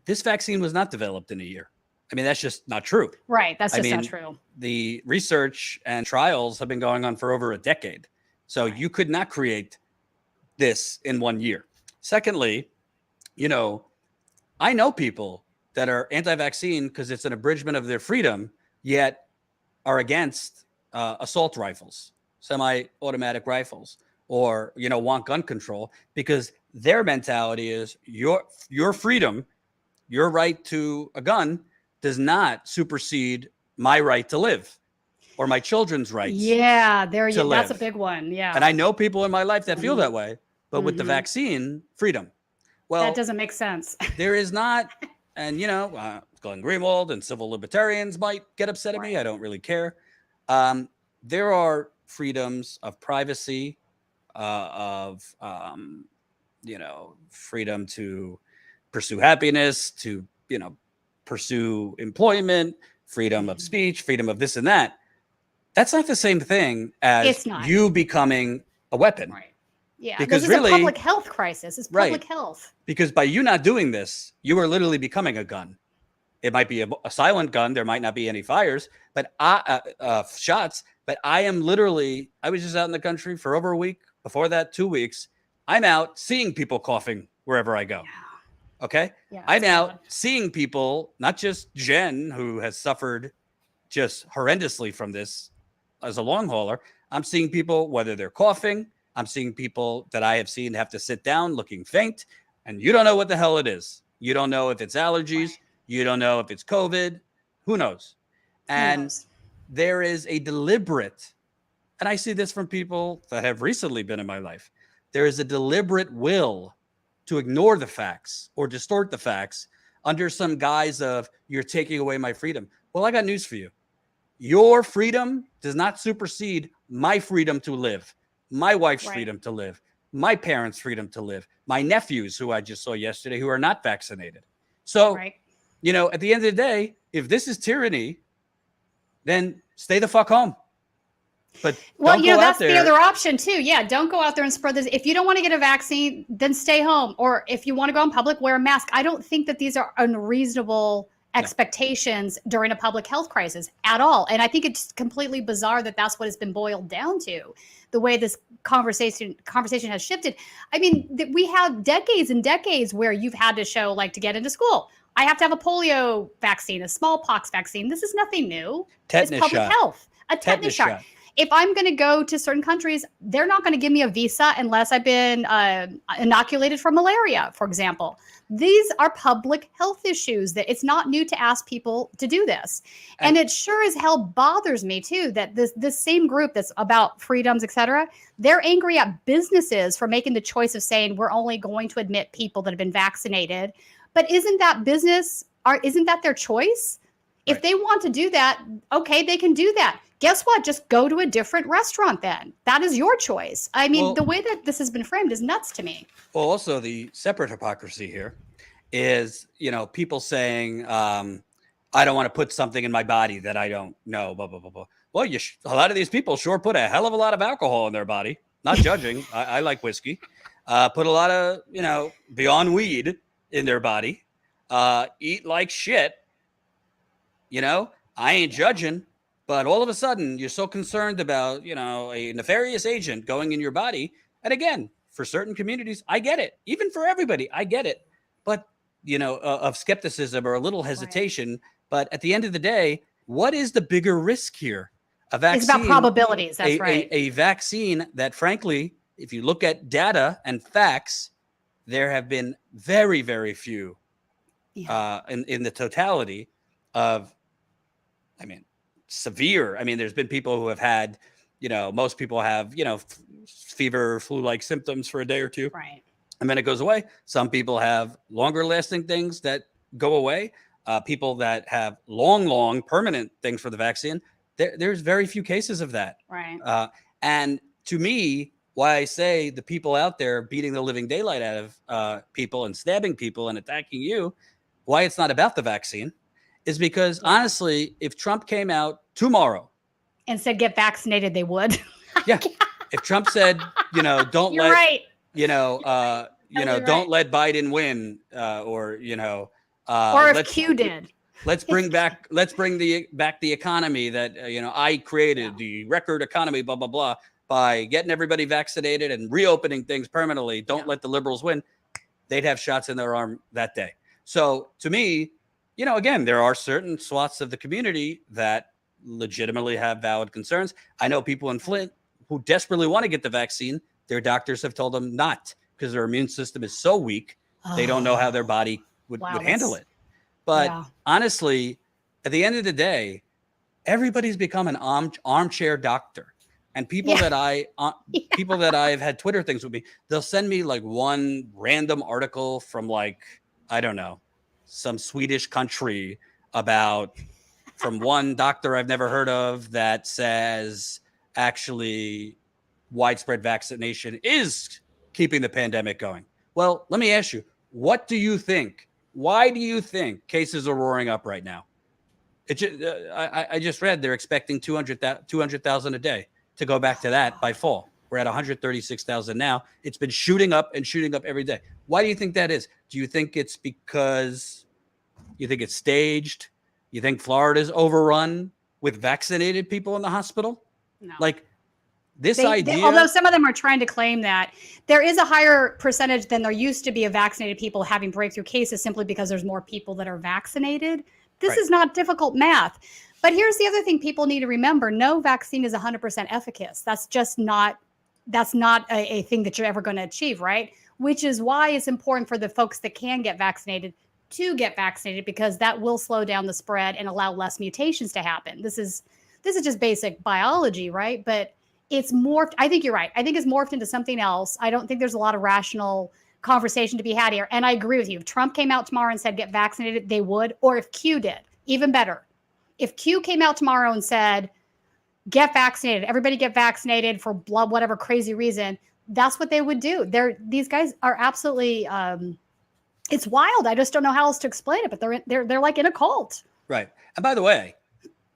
this vaccine was not developed in a year. I mean, that's just not true. Right. That's just not true. The research and trials have been going on for over a decade. So you could not create this in 1 year. Secondly, I know people that are anti-vaccine because it's an abridgment of their freedom, yet are against assault rifles, semi-automatic rifles, or, want gun control, because their mentality is your freedom, your right to a gun does not supersede my right to live or my children's rights. Yeah, that's live. a big one. Yeah. And I know people in my life that feel that way, but with the vaccine, freedom. Well, that doesn't make sense. There is not. And, Glenn Greenwald and civil libertarians might get upset at me. I don't really care. There are freedoms of privacy, freedom to pursue happiness, to, pursue employment, freedom of speech, freedom of this and that. That's not the same thing as you becoming a weapon. Right. Yeah. Because this is really, a public health crisis. It's public health. Because by you not doing this, you are literally becoming a gun. It might be a silent gun. There might not be any fires, but shots. But I was just out in the country for over a week. Before that, 2 weeks. I'm out seeing people coughing wherever I go. Yeah. Okay. Yeah, I'm out seeing people, not just Jen, who has suffered just horrendously from this as a long hauler. I'm seeing people, whether they're coughing, I'm seeing people that I have seen have to sit down looking faint, and you don't know what the hell it is. You don't know if it's allergies. Right. You don't know if it's COVID. Who knows? And there is a deliberate and I see this from people that have recently been in my life, there is a deliberate will to ignore the facts or distort the facts under some guise of you're taking away my freedom. Well, I got news for you. Your freedom does not supersede my freedom to live, my wife's freedom to live, my parents' freedom to live, my nephews who I just saw yesterday who are not vaccinated. So, you know, at the end of the day, if this is tyranny, then stay the fuck home. But well, you know, that's the other option too. Yeah, don't go out there and spread this. If you don't want to get a vaccine, then stay home. Or if you want to go in public, wear a mask. I don't think that these are unreasonable expectations during a public health crisis at all. And I think it's completely bizarre that that's what it's been boiled down to, the way this conversation has shifted. I mean, we have decades and decades where you've had to show, like, to get into school, I have to have a polio vaccine, a smallpox vaccine. This is nothing new. Tetanus it's public shot. health, a tetanus shot. If I'm going to go to certain countries, they're not going to give me a visa unless I've been inoculated for malaria, for example. These are public health issues that it's not new to ask people to do this. And it sure as hell bothers me too, that this same group that's about freedoms, et cetera, they're angry at businesses for making the choice of saying we're only going to admit people that have been vaccinated. But isn't that business, isn't that their choice? If they want to do that, okay, they can do that. Guess what? Just go to a different restaurant then. That is your choice. I mean, the way that this has been framed is nuts to me. Well, also the separate hypocrisy here is, you know, people saying, I don't want to put something in my body that I don't know, blah, blah, blah, blah. Well, a lot of these people sure put a hell of a lot of alcohol in their body. Not judging. I like whiskey. Put a lot of, you know, beyond weed in their body. Eat like shit. You know, I ain't judging, but all of a sudden you're so concerned about, you know, a nefarious agent going in your body. And again, for certain communities, I get it. Even for everybody, I get it. But, you know, of skepticism or a little hesitation. But at the end of the day, what is the bigger risk here? A vaccine. It's about probabilities. That's right. A vaccine that, frankly, if you look at data and facts, there have been very, very few in the totality of, I mean, severe. I mean, there's been people who have had, you know, most people have, you know, fever, flu-like symptoms for a day or two. Right. And then it goes away. Some people have longer lasting things that go away. People that have long, permanent things for the vaccine. There's very few cases of that. Right. And to me, why I say the people out there beating the living daylight out of people and stabbing people and attacking you, why it's not about the vaccine is because, honestly, if Trump came out tomorrow and said get vaccinated, they would. Yeah. If Trump said, you know, don't You're let, right. you know, don't let Biden win, or, you know, or if Q did. Let's bring back the economy that, you know, I created, the record economy, blah, blah, blah, by getting everybody vaccinated and reopening things permanently. Don't let the liberals win. They'd have shots in their arm that day. So to me, you know, again, there are certain swaths of the community that legitimately have valid concerns. I know people in Flint who desperately want to get the vaccine. Their doctors have told them not because their immune system is so weak. They don't know how their body would handle it. But honestly, at the end of the day, everybody's become an armchair doctor. And people that people that I've had Twitter things with me, they'll send me like one random article from, like, I don't know, some Swedish country about from one doctor I've never heard of that says actually widespread vaccination is keeping the pandemic going. Well, let me ask you, what do you think? Why do you think cases are roaring up right now? I just read they're expecting 200,000 a day to go back to that by fall. We're at 136,000 now. It's been shooting up every day. Why do you think that is? Do you think it's because you think it's staged? You think Florida's overrun with vaccinated people in the hospital? No. Like this idea. Although some of them are trying to claim that there is a higher percentage than there used to be of vaccinated people having breakthrough cases simply because there's more people that are vaccinated. This is not difficult math. But here's the other thing people need to remember. No vaccine is 100% efficacious. That's just not, a thing that you're ever going to achieve, right? Which is why it's important for the folks that can get vaccinated to get vaccinated, because that will slow down the spread and allow less mutations to happen. This is just basic biology, right? But it's morphed. I think you're right. I think it's morphed into something else. I don't think there's a lot of rational conversation to be had here. And I agree with you. If Trump came out tomorrow and said, get vaccinated, they would. Or if Q did, even better. If Q came out tomorrow and said, get vaccinated, everybody get vaccinated for whatever crazy reason, that's what they would do. These guys are absolutely, it's wild. I just don't know how else to explain it, but they're like in a cult. Right. And by the way,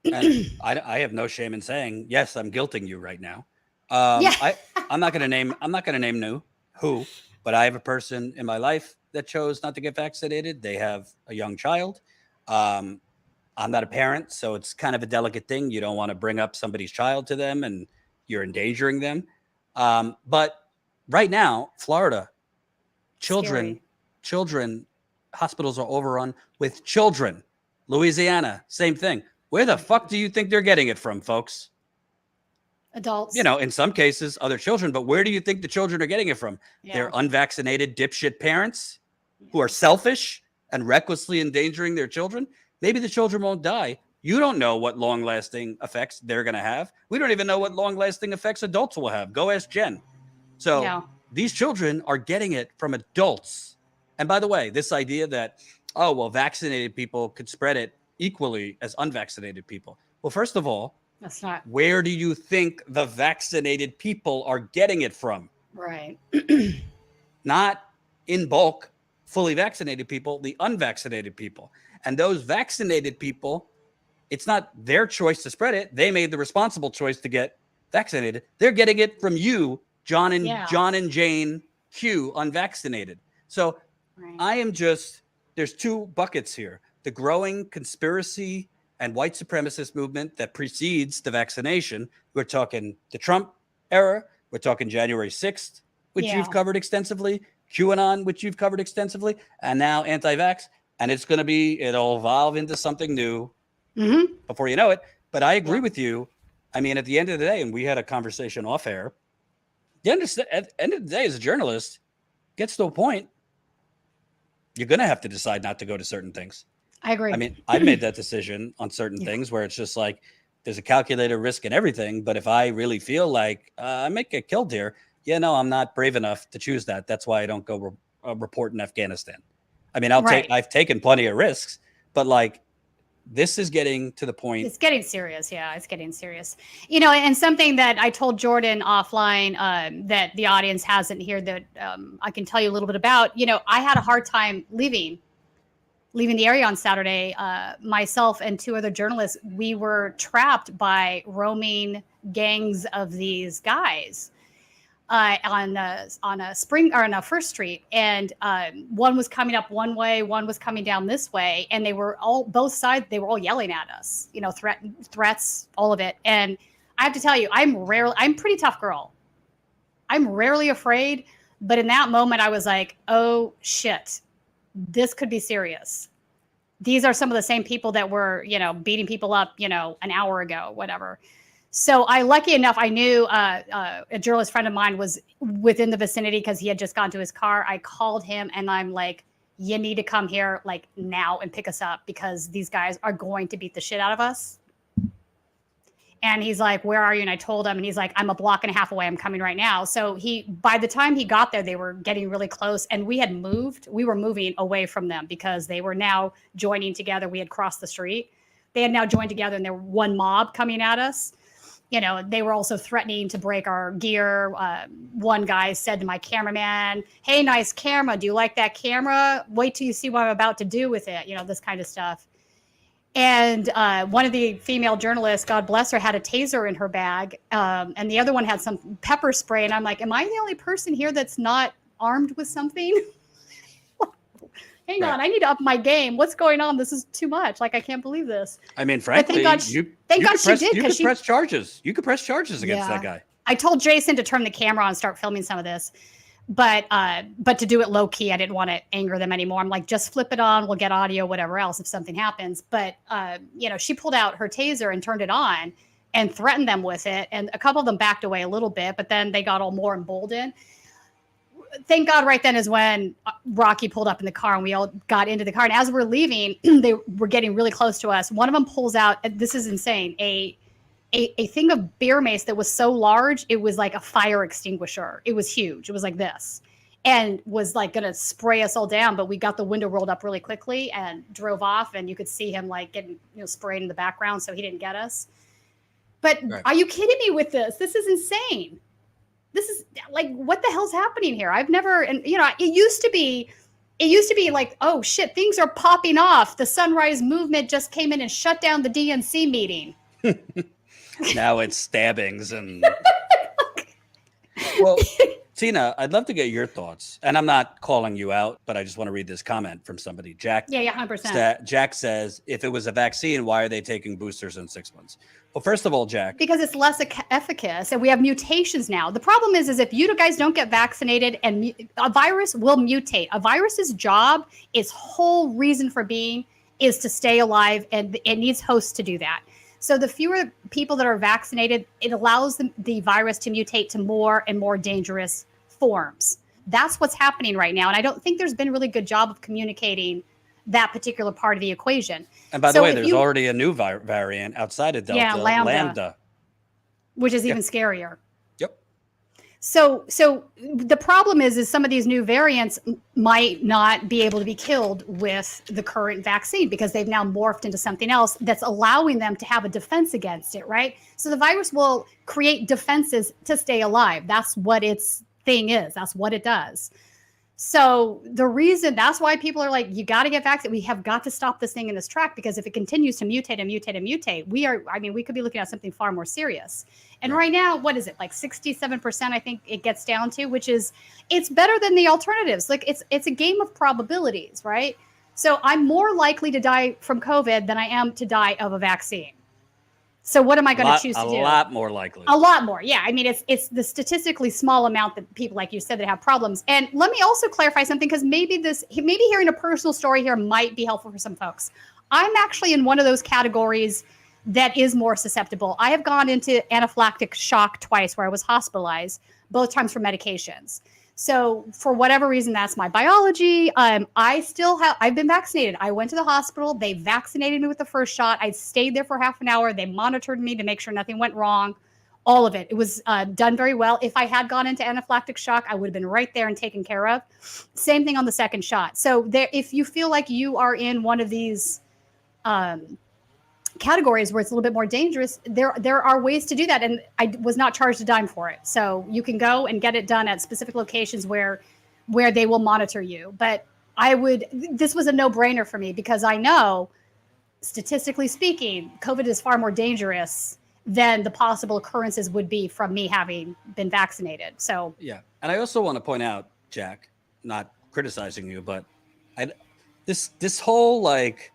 and I have no shame in saying, yes, I'm guilting you right now. I'm not going to name who, but I have a person in my life that chose not to get vaccinated. They have a young child. I'm not a parent, so it's kind of a delicate thing. You don't want to bring up somebody's child to them and you're endangering them. But right now, Florida, children, hospitals are overrun with children. Louisiana, same thing. Where the fuck do you think they're getting it from, folks? Adults. In some cases, other children, but where do you think the children are getting it from? Yeah. Their unvaccinated dipshit parents who are selfish and recklessly endangering their children. Maybe the children won't die. You don't know what long-lasting effects they're going to have. We don't even know what long-lasting effects adults will have. Go ask Jen. So these children are getting it from adults. And by the way, this idea that, vaccinated people could spread it equally as unvaccinated people. Well, first of all, that's not. Where do you think the vaccinated people are getting it from? Right. Not in bulk, fully vaccinated people, the unvaccinated people. And those vaccinated people, it's not their choice to spread it. They made the responsible choice to get vaccinated. They're getting it from you, John and Jane Q, unvaccinated. So there's two buckets here. The growing conspiracy and white supremacist movement that precedes the vaccination. We're talking the Trump era. We're talking January 6th, which you've covered extensively, QAnon, which you've covered extensively, and now anti-vax. And it'll evolve into something new before you know it. But I agree with you. I mean, at the end of the day, and we had a conversation off air, at the end of the day, as a journalist, gets to a point, you're going to have to decide not to go to certain things. I agree. I mean, I've made that decision on certain things where it's just like there's a calculated risk in everything. But if I really feel like I might get killed here, I'm not brave enough to choose that. That's why I don't go report in Afghanistan. I mean, I've taken plenty of risks, but like this is getting to the point. It's getting serious. Yeah, it's getting serious. And something that I told Jordan offline that the audience hasn't heard that I can tell you a little bit about. I had a hard time leaving the area on Saturday. Myself and two other journalists, we were trapped by roaming gangs of these guys on a First Street, and one was coming up one way, one was coming down this way, and they were both sides. They were all yelling at us, threats, all of it. And I have to tell you, I'm a pretty tough girl. I'm rarely afraid, but in that moment, I was like, oh shit. This could be serious. These are some of the same people that were, beating people up, an hour ago, whatever. So lucky enough, I knew a journalist friend of mine was within the vicinity because he had just gone to his car. I called him and I'm like, you need to come here like now and pick us up because these guys are going to beat the shit out of us. And he's like, where are you? And I told him, and he's like, I'm a block and a half away. I'm coming right now. So by the time he got there, they were getting really close, and we were moving away from them because they were now joining together. We had crossed the street. They had now joined together, and there were one mob coming at us. They were also threatening to break our gear. One guy said to my cameraman, hey, nice camera. Do you like that camera? Wait till you see what I'm about to do with it. This kind of stuff. And one of the female journalists, God bless her, had a taser in her bag. And the other one had some pepper spray. And I'm like, am I the only person here that's not armed with something? Hang on, I need to up my game. What's going on? This is too much. Like, I can't believe this. I mean, frankly, you could press charges. You could press charges against that guy. I told Jason to turn the camera on and start filming some of this. But to do it low key, I didn't want to anger them anymore. I'm like, just flip it on. We'll get audio, whatever else, if something happens. But, she pulled out her taser and turned it on and threatened them with it. And a couple of them backed away a little bit, but then they got all more emboldened. Thank God right then is when Rocky pulled up in the car and we all got into the car. And as we're leaving, they were getting really close to us. One of them pulls out, this is insane, a a thing of bear mace that was so large, it was like a fire extinguisher. It was huge. It was like this, and was like going to spray us all down. But we got the window rolled up really quickly and drove off, and you could see him like getting sprayed in the background, so he didn't get us. But Are you kidding me with this? This is insane. This is like, what the hell's happening here? I've never, and it used to be like, oh shit, things are popping off. The Sunrise Movement just came in and shut down the DNC meeting. Now it's stabbings and. Well, Tina, I'd love to get your thoughts. And I'm not calling you out, but I just want to read this comment from somebody. Jack. Yeah, 100%. Jack says, if it was a vaccine, why are they taking boosters in 6 months? Well, first of all, Jack. Because it's less efficacious, and we have mutations now. The problem is if you guys don't get vaccinated, and a virus will mutate. A virus's job, its whole reason for being, is to stay alive, and it needs hosts to do that. So the fewer people that are vaccinated, it allows the virus to mutate to more and more dangerous forms. That's what's happening right now. And I don't think there's been a really good job of communicating that particular part of the equation. And by the way, there's already a new variant outside of Delta, Lambda. Which is even scarier. Yep. So the problem is some of these new variants might not be able to be killed with the current vaccine because they've now morphed into something else that's allowing them to have a defense against it, right? So the virus will create defenses to stay alive. That's what its thing is. That's what it does. So that's why people are like, you got to get vaccinated. We have got to stop this thing in its track, because if it continues to mutate and mutate and mutate, we could be looking at something far more serious. And right now, what is it? Like 67%, I think it gets down to, which is, it's better than the alternatives. Like it's a game of probabilities, right? So I'm more likely to die from COVID than I am to die of a vaccine. So what am I going to choose to do? A lot more likely. A lot more. Yeah. I mean, it's the statistically small amount that people, like you said, that have problems. And let me also clarify something, because maybe hearing a personal story here might be helpful for some folks. I'm actually in one of those categories that is more susceptible. I have gone into anaphylactic shock twice, where I was hospitalized, both times for medications. So for whatever reason, that's my biology. I've been vaccinated. I went to the hospital. They vaccinated me with the first shot. I stayed there for half an hour. They monitored me to make sure nothing went wrong. All of it. It was done very well. If I had gone into anaphylactic shock, I would have been right there and taken care of. Same thing on the second shot. So if you feel like you are in one of these categories where it's a little bit more dangerous, there are ways to do that, and I was not charged a dime for it. So you can go and get it done at specific locations where they will monitor you. But this was a no-brainer for me, because I know, statistically speaking, COVID is far more dangerous than the possible occurrences would be from me having been vaccinated. So yeah. And I also want to point out, Jack, not criticizing you, but this whole, like,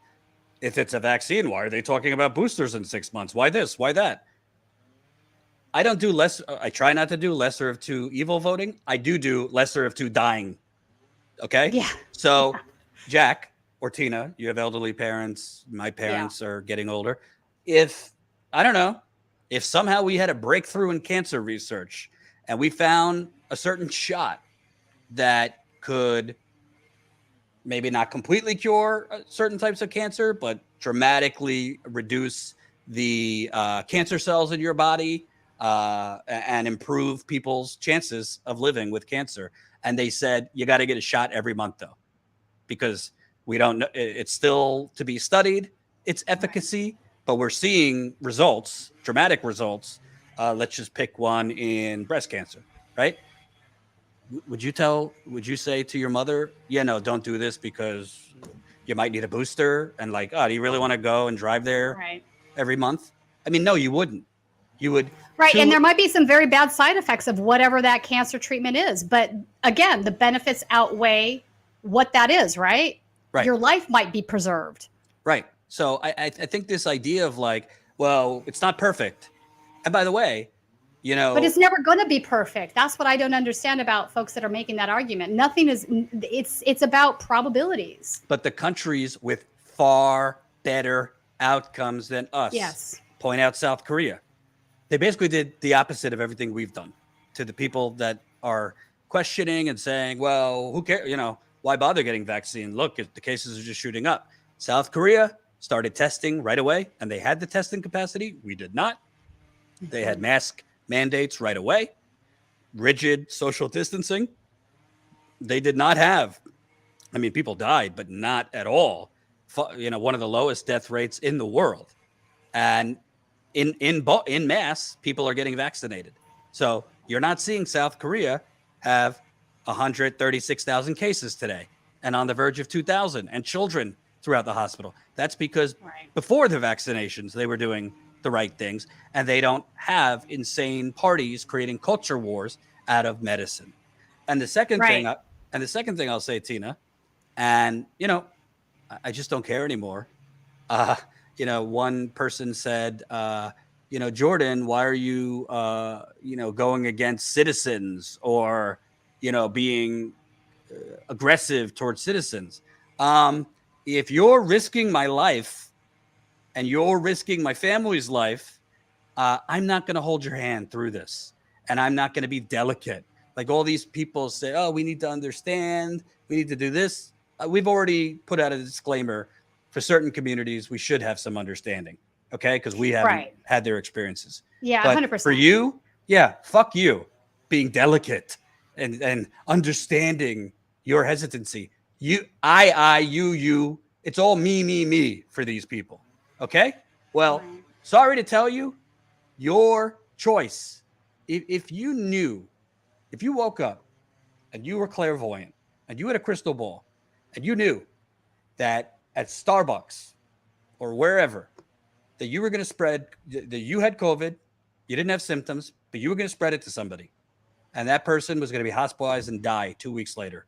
if it's a vaccine, why are they talking about boosters in 6 months? Why this? Why that? I try not to do lesser of two evil voting. I do lesser of two dying. Okay? Yeah. So, Jack or Tina, you have elderly parents. My parents are getting older. If somehow we had a breakthrough in cancer research and we found a certain shot that could maybe not completely cure certain types of cancer, but dramatically reduce the cancer cells in your body and improve people's chances of living with cancer. And they said, you got to get a shot every month, though, because we don't know. It's still to be studied, its efficacy, but we're seeing results, dramatic results. Let's just pick one in breast cancer, right? Would you say to your mother, don't do this because you might need a booster? And like, do you really want to go and drive there every month? I mean, no, you wouldn't. You would. Right. And there might be some very bad side effects of whatever that cancer treatment is. But again, the benefits outweigh what that is, right? Right. Your life might be preserved. Right. So I think this idea of like, well, it's not perfect. And by the way, but it's never going to be perfect. That's what I don't understand about folks that are making that argument. Nothing is, it's about probabilities. But the countries with far better outcomes than us. Yes. Point out South Korea. They basically did the opposite of everything we've done to the people that are questioning and saying, well, who cares? Why bother getting vaccine? Look, the cases are just shooting up. South Korea started testing right away, and they had the testing capacity. We did not. They had mask mandates right away, rigid social distancing. They did not have, I mean, people died, but not at all. One of the lowest death rates in the world. And in mass, people are getting vaccinated. So you're not seeing South Korea have 136,000 cases today and on the verge of 2,000 and children throughout the hospital. That's because before the vaccinations, they were doing the right things, and they don't have insane parties creating culture wars out of medicine. And the second thing I'll say, Tina, and I just don't care anymore. One person said, Jordan, why are you, going against citizens or, being aggressive towards citizens? If you're risking my life and you're risking my family's life, I'm not going to hold your hand through this. And I'm not going to be delicate. Like all these people say, oh, we need to understand. We need to do this. We've already put out a disclaimer for certain communities. We should have some understanding. Okay. Because we haven't had their experienses. Yeah. But 100%. for you, fuck you being delicate and understanding your hesitancy. You, you, it's all me for these people. Okay. Well, sorry to tell you, your choice. If you knew, if you woke up and you were clairvoyant and you had a crystal ball and you knew that at Starbucks or wherever that you were going to spread, that you had COVID, you didn't have symptoms, but you were going to spread it to somebody, and that person was going to be hospitalized and die 2 weeks later,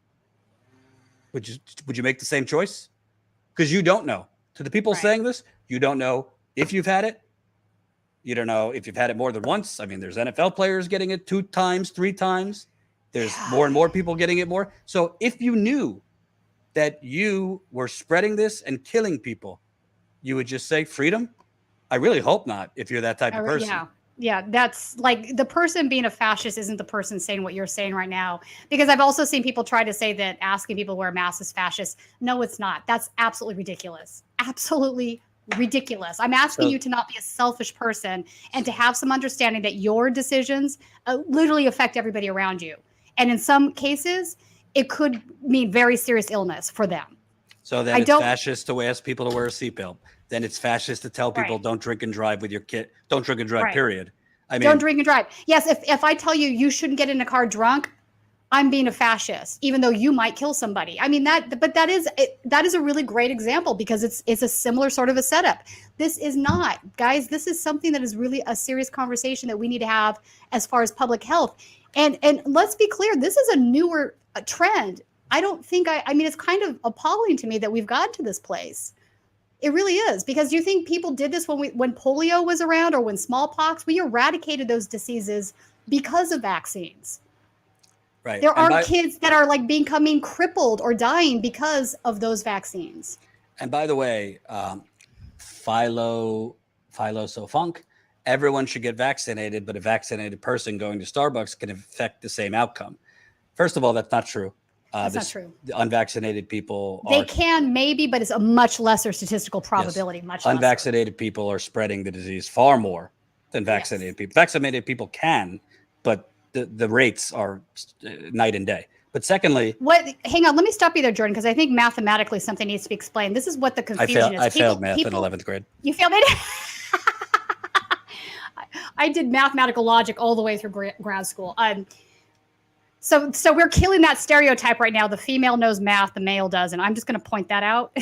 would you make the same choice? Because you don't know. To the people saying this, you don't know if you've had it. You don't know if you've had it more than once. I mean, there's NFL players getting it 2 times, 3 times. There's more and more people getting it more. So if you knew that you were spreading this and killing people, you would just say freedom? I really hope not, if you're that type of person. Yeah, that's like the person being a fascist isn't the person saying what you're saying right now. Because I've also seen people try to say that asking people to wear masks is fascist. No, it's not. That's absolutely ridiculous. Absolutely ridiculous. I'm asking you to not be a selfish person and to have some understanding that your decisions literally affect everybody around you. And in some cases, it could mean very serious illness for them. So then it's fascist to ask people to wear a seatbelt. Then it's fascist to tell people don't drink and drive with your kid. Don't drink and drive, period. I mean, don't drink and drive. Yes, if I tell you you shouldn't get in a car drunk, I'm being a fascist, even though you might kill somebody. I mean, that is a really great example because it's a similar sort of a setup. This is not, guys, this is something that is really a serious conversation that we need to have as far as public health. And let's be clear, this is a newer trend. I don't think, I mean, it's kind of appalling to me that we've gotten to this place. It really is, because you think people did this when polio was around or when smallpox? We eradicated those diseases because of vaccines. Right. There are kids that are like becoming crippled or dying because of those vaccines. And by the way, Philo so funk, everyone should get vaccinated, but a vaccinated person going to Starbucks can affect the same outcome. First of all, that's not true. That's not true. The unvaccinated people can maybe, but it's a much lesser statistical probability. Yes. Much unvaccinated people are spreading the disease far more than vaccinated people. Vaccinated people can, but the rates are night and day. But secondly, hang on, let me stop you there, Jordan, because I think mathematically something needs to be explained. This is what the confusion is. I failed math in 11th grade. You failed it? I did mathematical logic all the way through grad school. So we're killing that stereotype right now. The female knows math, the male doesn't. I'm just going to point that out.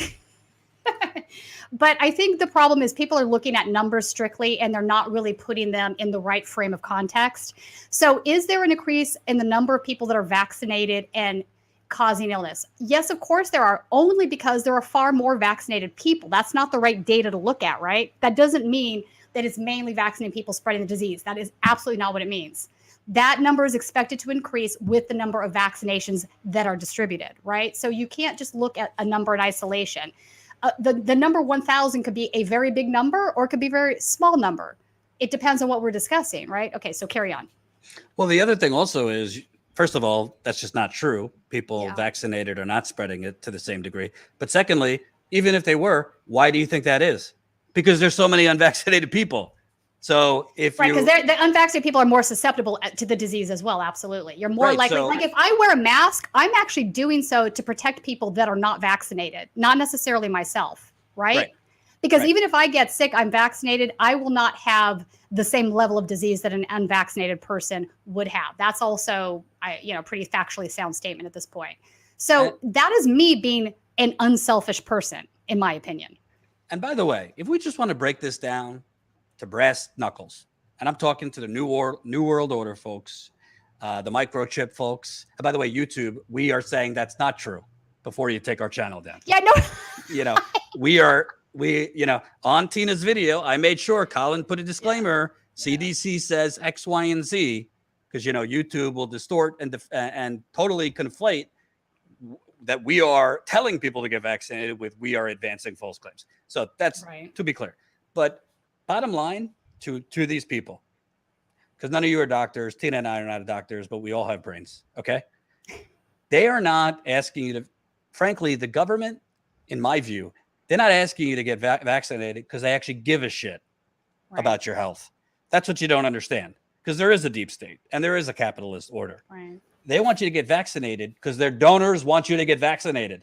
But I think the problem is people are looking at numbers strictly and they're not really putting them in the right frame of context. So is there an increase in the number of people that are vaccinated and causing illness? Yes, of course there are, only because there are far more vaccinated people. That's not the right data to look at, right? That doesn't mean that it's mainly vaccinated people spreading the disease. That is absolutely not what it means. That number is expected to increase with the number of vaccinations that are distributed, right? So you can't just look at a number in isolation. The number 1,000 could be a very big number or it could be a very small number. It depends on what we're discussing, right? Okay, so carry on. Well, the other thing also is, first of all, that's just not true. People vaccinated are not spreading it to the same degree. But secondly, even if they were, why do you think that is? Because there's so many unvaccinated people. So if right, you because the unvaccinated people are more susceptible to the disease as well. Absolutely, you're more Right, likely. so- Like if I wear a mask, I'm actually doing so to protect people that are not vaccinated, not necessarily myself. Right. Because Right. even if I get sick, I'm vaccinated, I will not have the same level of disease that an unvaccinated person would have. That's also, pretty factually sound statement at this point. So that is me being an unselfish person, in my opinion. And by the way, if we just want to break this down to brass knuckles, and I'm talking to the New World Order folks, the microchip folks. And by the way, YouTube, we are saying that's not true before you take our channel down. Yeah, no. On Tina's video, I made sure Colin put a disclaimer. CDC says X, Y, and Z, because YouTube will distort and totally conflate that we are telling people to get vaccinated with we are advancing false claims. So that's to be clear. But bottom line to these people, because none of you are doctors, Tina and I are not doctors, but we all have brains. Okay, they are not asking you to. Frankly, the government, in my view, they're not asking you to get vaccinated because they actually give a shit about your health. That's what you don't understand, because there is a deep state and there is a capitalist order. Right. They want you to get vaccinated because their donors want you to get vaccinated.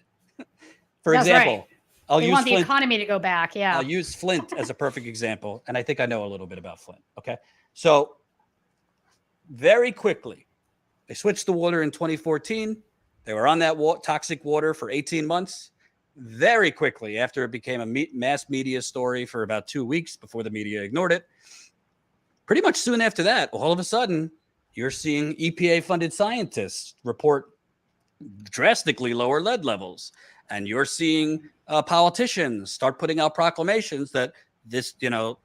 For example, they want the economy to go back. Yeah. I'll use Flint as a perfect example. And I think I know a little bit about Flint. Okay. So very quickly, they switched the water in 2014. They were on that toxic water for 18 months. Very quickly, after it became a mass media story for about 2 weeks before the media ignored it, pretty much soon after that, all of a sudden, you're seeing EPA-funded scientists report drastically lower lead levels. And you're seeing politicians start putting out proclamations that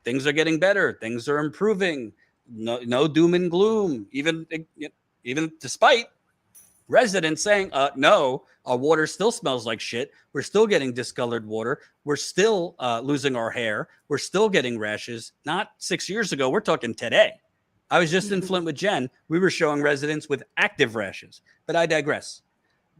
things are getting better, things are improving, no doom and gloom, even despite residents saying, no, our water still smells like shit. We're still getting discolored water. We're still losing our hair. We're still getting rashes. Not 6 years ago. We're talking today. I was just in Flint with Jen. We were showing residents with active rashes, but I digress.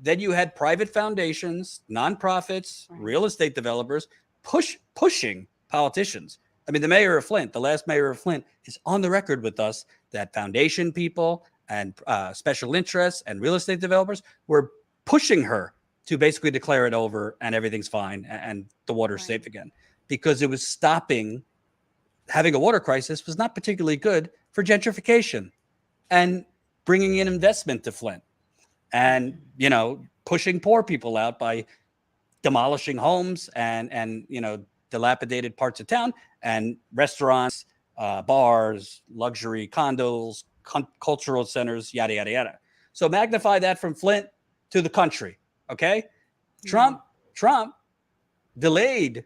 Then you had private foundations, nonprofits, real estate developers pushing politicians. I mean, the mayor of Flint, the last mayor of Flint, is on the record with us that foundation people and special interests and real estate developers were pushing her to basically declare it over and everything's fine and the water's safe again, because it was stopping. Having a water crisis was not particularly good for gentrification and bringing in investment to Flint and, pushing poor people out by demolishing homes and dilapidated parts of town and restaurants, bars, luxury condos, cultural centers, yada, yada, yada. So magnify that from Flint to the country. Okay. Trump delayed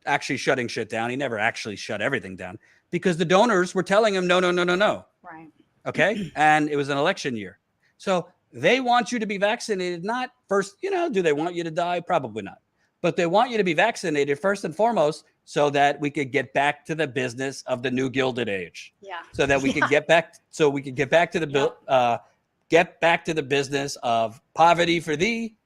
actually shutting shit down. He never actually shut everything down because the donors were telling him, no. Right. Okay. And it was an election year. So they want you to be vaccinated, not first, do they want you to die? Probably not. But they want you to be vaccinated first and foremost so that we could get back to the business of the new Gilded Age. Yeah. So that we could get back to the get back to the business of poverty for thee,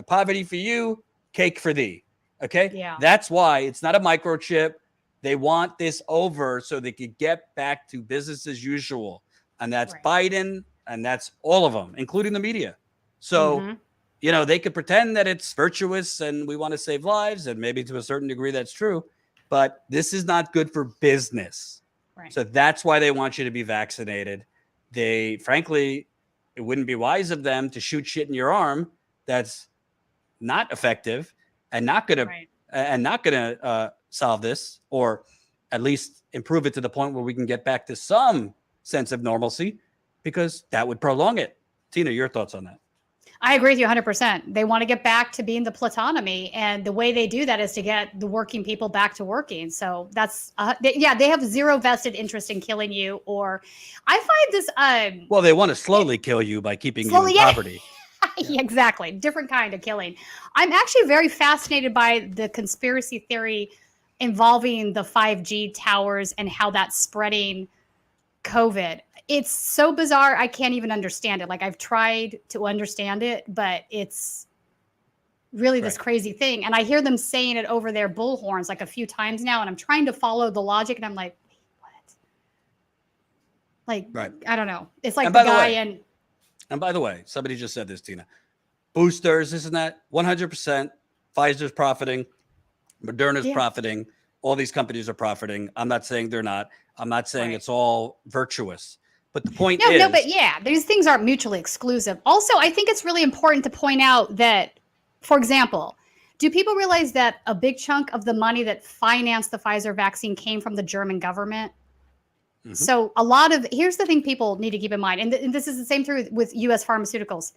poverty for you, cake for thee. Okay? Yeah. That's why it's not a microchip. They want this over so they could get back to business as usual. And that's Biden, and that's all of them, including the media. So, they could pretend that it's virtuous and we want to save lives, and maybe to a certain degree that's true, but this is not good for business. Right. So that's why they want you to be vaccinated. Frankly, it wouldn't be wise of them to shoot shit in your arm that's not effective and not gonna solve this, or at least improve it to the point where we can get back to some sense of normalcy, because that would prolong it. Tina, your thoughts on that? I agree with you 100%. They want to get back to being the plutonymy, and the way they do that is to get the working people back to working. So that's they have zero vested interest in killing you. Or I find this well, they want to slowly kill you by keeping you in poverty. Exactly. Different kind of killing. I'm actually very fascinated by the conspiracy theory involving the 5G towers and how that's spreading COVID. It's so bizarre. I can't even understand it. Like, I've tried to understand it, but it's really this crazy thing. And I hear them saying it over their bullhorns like a few times now, and I'm trying to follow the logic, and I'm like, wait, what? Like, Right. I don't know. It's like And the by the guy way- in. And by the way, somebody just said this, Tina. Boosters, isn't that 100%? Pfizer's profiting, Moderna's profiting. All these companies are profiting. I'm not saying they're not. I'm not saying it's all virtuous. But the point is, No, but yeah, these things aren't mutually exclusive. Also, I think it's really important to point out that, for example, do people realize that a big chunk of the money that financed the Pfizer vaccine came from the German government? Mhm. So here's the thing people need to keep in mind, and this is the same through with U.S. pharmaceuticals.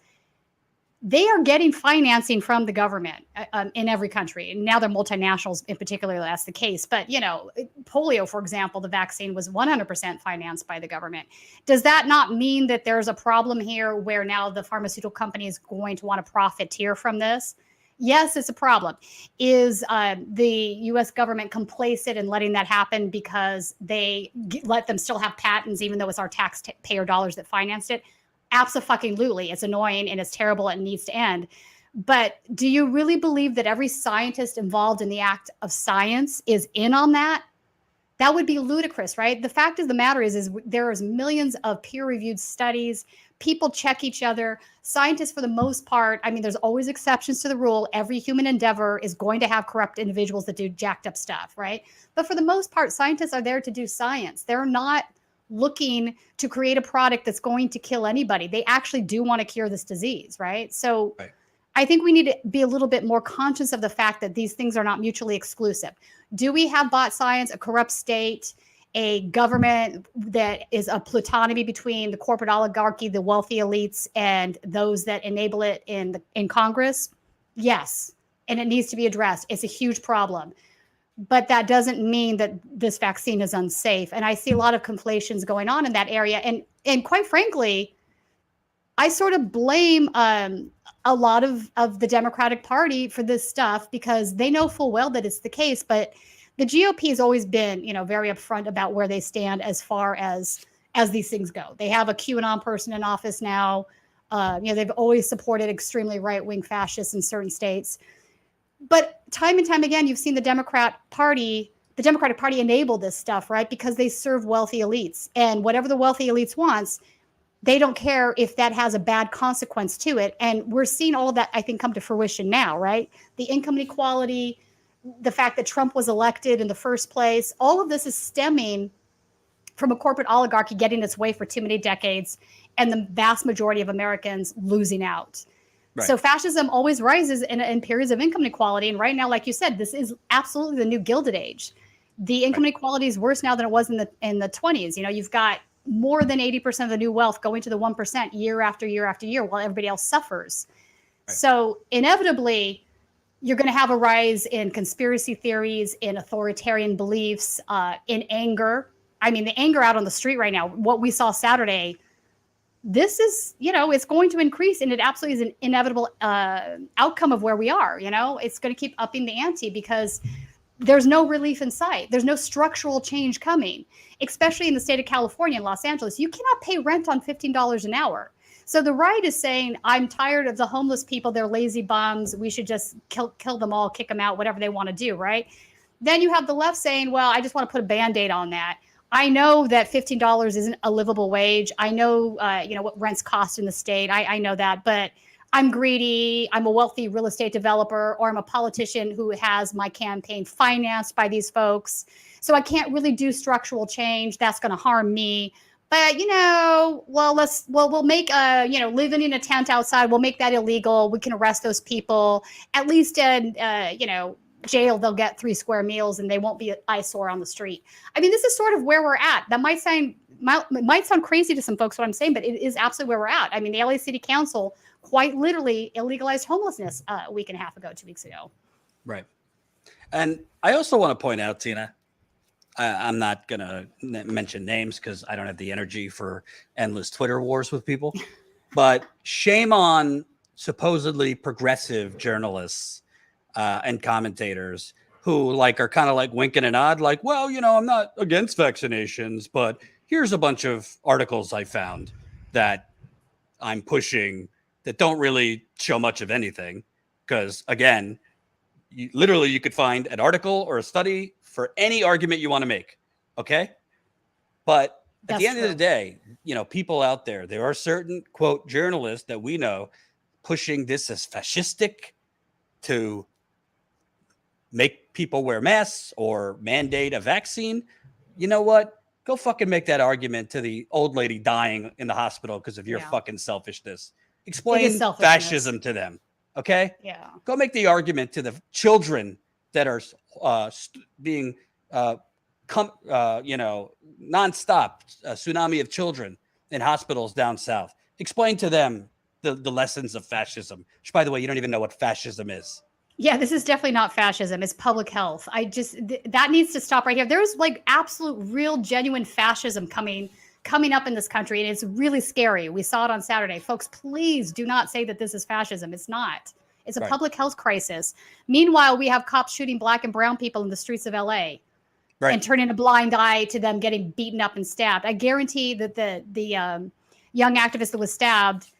They are getting financing from the government in every country. And now they're multinationals in particular, that's the case. But, you know, polio, for example, the vaccine was 100% financed by the government. Does that not mean that there's a problem here where now the pharmaceutical company is going to want to profiteer from this? Yes, it's a problem. Is the U.S. government complacent in letting that happen because they let them still have patents, even though it's our taxpayer dollars that financed it? Absolutely. It's annoying and it's terrible and needs to end. But do you really believe that every scientist involved in the act of science is in on that? That would be ludicrous, right? The fact of the matter is there is millions of peer-reviewed studies. People check each other. Scientists, for the most part, I mean, there's always exceptions to the rule. Every human endeavor is going to have corrupt individuals that do jacked up stuff, right? But for the most part, scientists are there to do science. They're not looking to create a product that's going to kill anybody. They actually do want to cure this disease, right? So I think we need to be a little bit more conscious of the fact that these things are not mutually exclusive. Do we have bot science, a corrupt state, a government that is a plutonymy between the corporate oligarchy, the wealthy elites, and those that enable it in Congress? Yes, and it needs to be addressed. It's a huge problem. But that doesn't mean that this vaccine is unsafe. And I see a lot of conflations going on in that area. And quite frankly, I sort of blame a lot of the Democratic Party for this stuff because they know full well that it's the case. But the GOP has always been, you know, very upfront about where they stand as far as these things go. They have a QAnon person in office now. You know, they've always supported extremely right-wing fascists in certain states. But time and time again, you've seen the Democratic Party enable this stuff, right? Because they serve wealthy elites. And whatever the wealthy elites wants, they don't care if that has a bad consequence to it. And we're seeing all of that, I think, come to fruition now, right? The income inequality, the fact that Trump was elected in the first place, all of this is stemming from a corporate oligarchy getting its way for too many decades and the vast majority of Americans losing out. Right. So fascism always rises in periods of income inequality. And right now, like you said, this is absolutely the new Gilded Age. The income inequality is worse now than it was in the 20s. You know, you've got more than 80% of the new wealth going to the 1% year after year after year while everybody else suffers. Right. So inevitably, you're going to have a rise in conspiracy theories, in authoritarian beliefs, in anger. I mean, the anger out on the street right now, what we saw Saturday, this is, you know, it's going to increase, and it absolutely is an inevitable outcome of where we are. You know, it's going to keep upping the ante because there's no relief in sight. There's no structural change coming, especially in the state of California and Los Angeles. You cannot pay rent on $15 an hour. So the right is saying, I'm tired of the homeless people. They're lazy bums. We should just kill them all, kick them out, whatever they want to do, right? Then you have the left saying, well, I just want to put a Band-Aid on that. I know that $15 isn't a livable wage. I know, you know, what rents cost in the state. I know that, but I'm greedy. I'm a wealthy real estate developer, or I'm a politician who has my campaign financed by these folks. So I can't really do structural change. That's going to harm me. But, you know, well, we'll make, you know, living in a tent outside, we'll make that illegal. We can arrest those people. At least in, you know, jail, they'll get 3 square meals and they won't be an eyesore on the street. I mean, this is sort of where we're at. That might sound crazy to some folks what I'm saying, but it is absolutely where we're at. I mean, the LA City Council quite literally illegalized homelessness a week and a half ago, 2 weeks ago. Right. And I also want to point out, Tina, I'm not going to mention names because I don't have the energy for endless Twitter wars with people, but shame on supposedly progressive journalists and commentators who like are kind of like winking and nod, like, well, you know, I'm not against vaccinations, but here's a bunch of articles I found that I'm pushing that don't really show much of anything. Because again, you could find an article or a study for any argument you want to make. Okay. But At the end of the day, people out there are certain, quote, journalists that we know pushing this as fascistic to make people wear masks or mandate a vaccine. You know what? Go fucking make that argument to the old lady dying in the hospital because of your fucking selfishness. Explain fascism to them. Okay? Yeah. Go make the argument to the children that are being nonstop tsunami of children in hospitals down south. Explain to them the lessons of fascism, which, by the way, you don't even know what fascism is. Yeah, this is definitely not fascism. It's public health. That needs to stop right here. There's like absolute, real, genuine fascism coming up in this country, and it's really scary. We saw it on Saturday. Folks, please do not say that this is fascism. It's not. It's a public health crisis. Meanwhile, we have cops shooting black and brown people in the streets of LA. Right. And turning a blind eye to them getting beaten up and stabbed. I guarantee that the young activist that was stabbed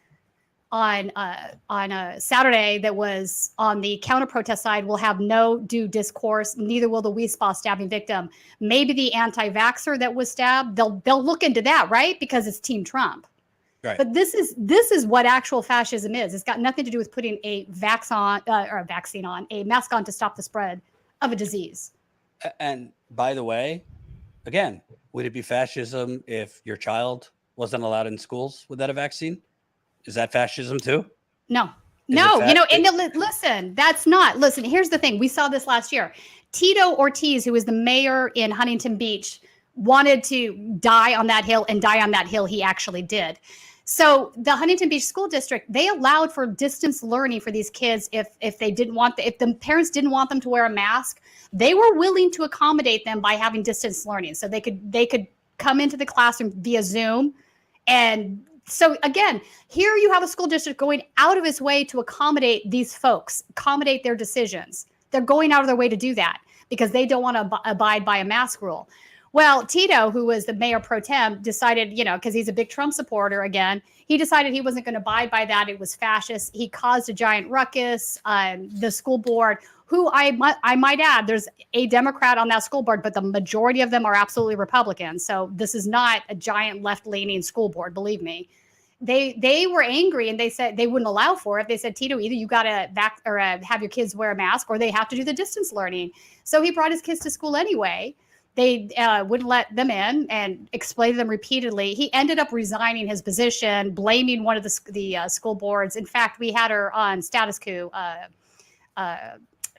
on a Saturday that was on the counter-protest side will have no due discourse. Neither will the Weespaw stabbing victim. Maybe the anti-vaxxer that was stabbed, they'll look into that, right? Because it's Team Trump. Right. But this is what actual fascism is. It's got nothing to do with putting a mask on to stop the spread of a disease. And by the way, again, would it be fascism if your child wasn't allowed in schools without a vaccine? Is that fascism too? No. Listen, here's the thing. We saw this last year. Tito Ortiz, who was the mayor in Huntington Beach, wanted to die on that hill, and die on that hill he actually did. So the Huntington Beach School District, they allowed for distance learning for these kids if the parents didn't want them to wear a mask. They were willing to accommodate them by having distance learning, so they could come into the classroom via Zoom. And so again, here you have a school district going out of its way to accommodate these folks, accommodate their decisions. They're going out of their way to do that because they don't want to abide by a mask rule. Well, Tito, who was the mayor pro tem, decided, because he's a big Trump supporter again, he decided he wasn't going to abide by that. It was fascist. He caused a giant ruckus. The school board, who I might add, there's a Democrat on that school board, but the majority of them are absolutely Republican. So this is not a giant left-leaning school board, believe me. They were angry, and they said they wouldn't allow for it. They said, Tito, either you got to have your kids wear a mask, or they have to do the distance learning. So he brought his kids to school anyway. They wouldn't let them in and explained to them repeatedly. He ended up resigning his position, blaming one of the school boards. In fact, we had her on Status Coup. I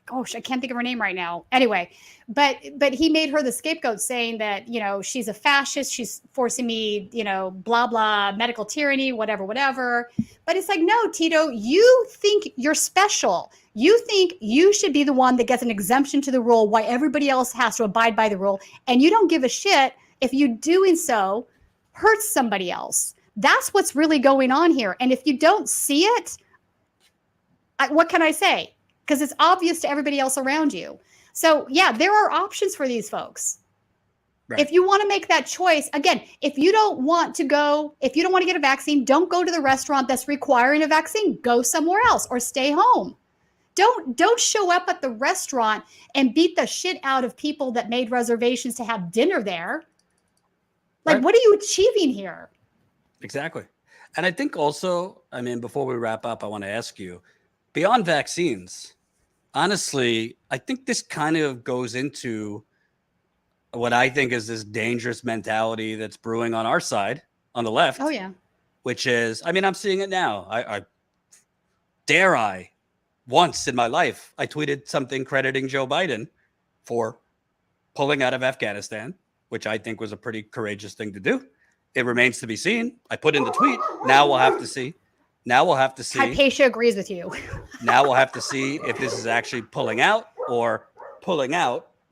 can't think of her name right now. Anyway, but he made her the scapegoat, saying that, she's a fascist. She's forcing me, blah, blah, medical tyranny, whatever. But it's like, no, Tito, you think you're special. You think you should be the one that gets an exemption to the rule while everybody else has to abide by the rule. And you don't give a shit if you doing so hurts somebody else. That's what's really going on here. And if you don't see it, what can I say? Because it's obvious to everybody else around you. So yeah, there are options for these folks. Right. If you want to make that choice, again, if you don't want to get a vaccine, don't go to the restaurant that's requiring a vaccine. Go somewhere else or stay home. Don't show up at the restaurant and beat the shit out of people that made reservations to have dinner there. Like, What are you achieving here? Exactly. And I think also, before we wrap up, I want to ask you, beyond vaccines, honestly, I think this kind of goes into what I think is this dangerous mentality that's brewing on our side, on the left. Oh, yeah. Which is, I'm seeing it now. Once in my life, I tweeted something crediting Joe Biden for pulling out of Afghanistan, which I think was a pretty courageous thing to do. It remains to be seen. I put in the tweet. Now we'll have to see. Hypatia agrees with you. Now we'll have to see if this is actually pulling out,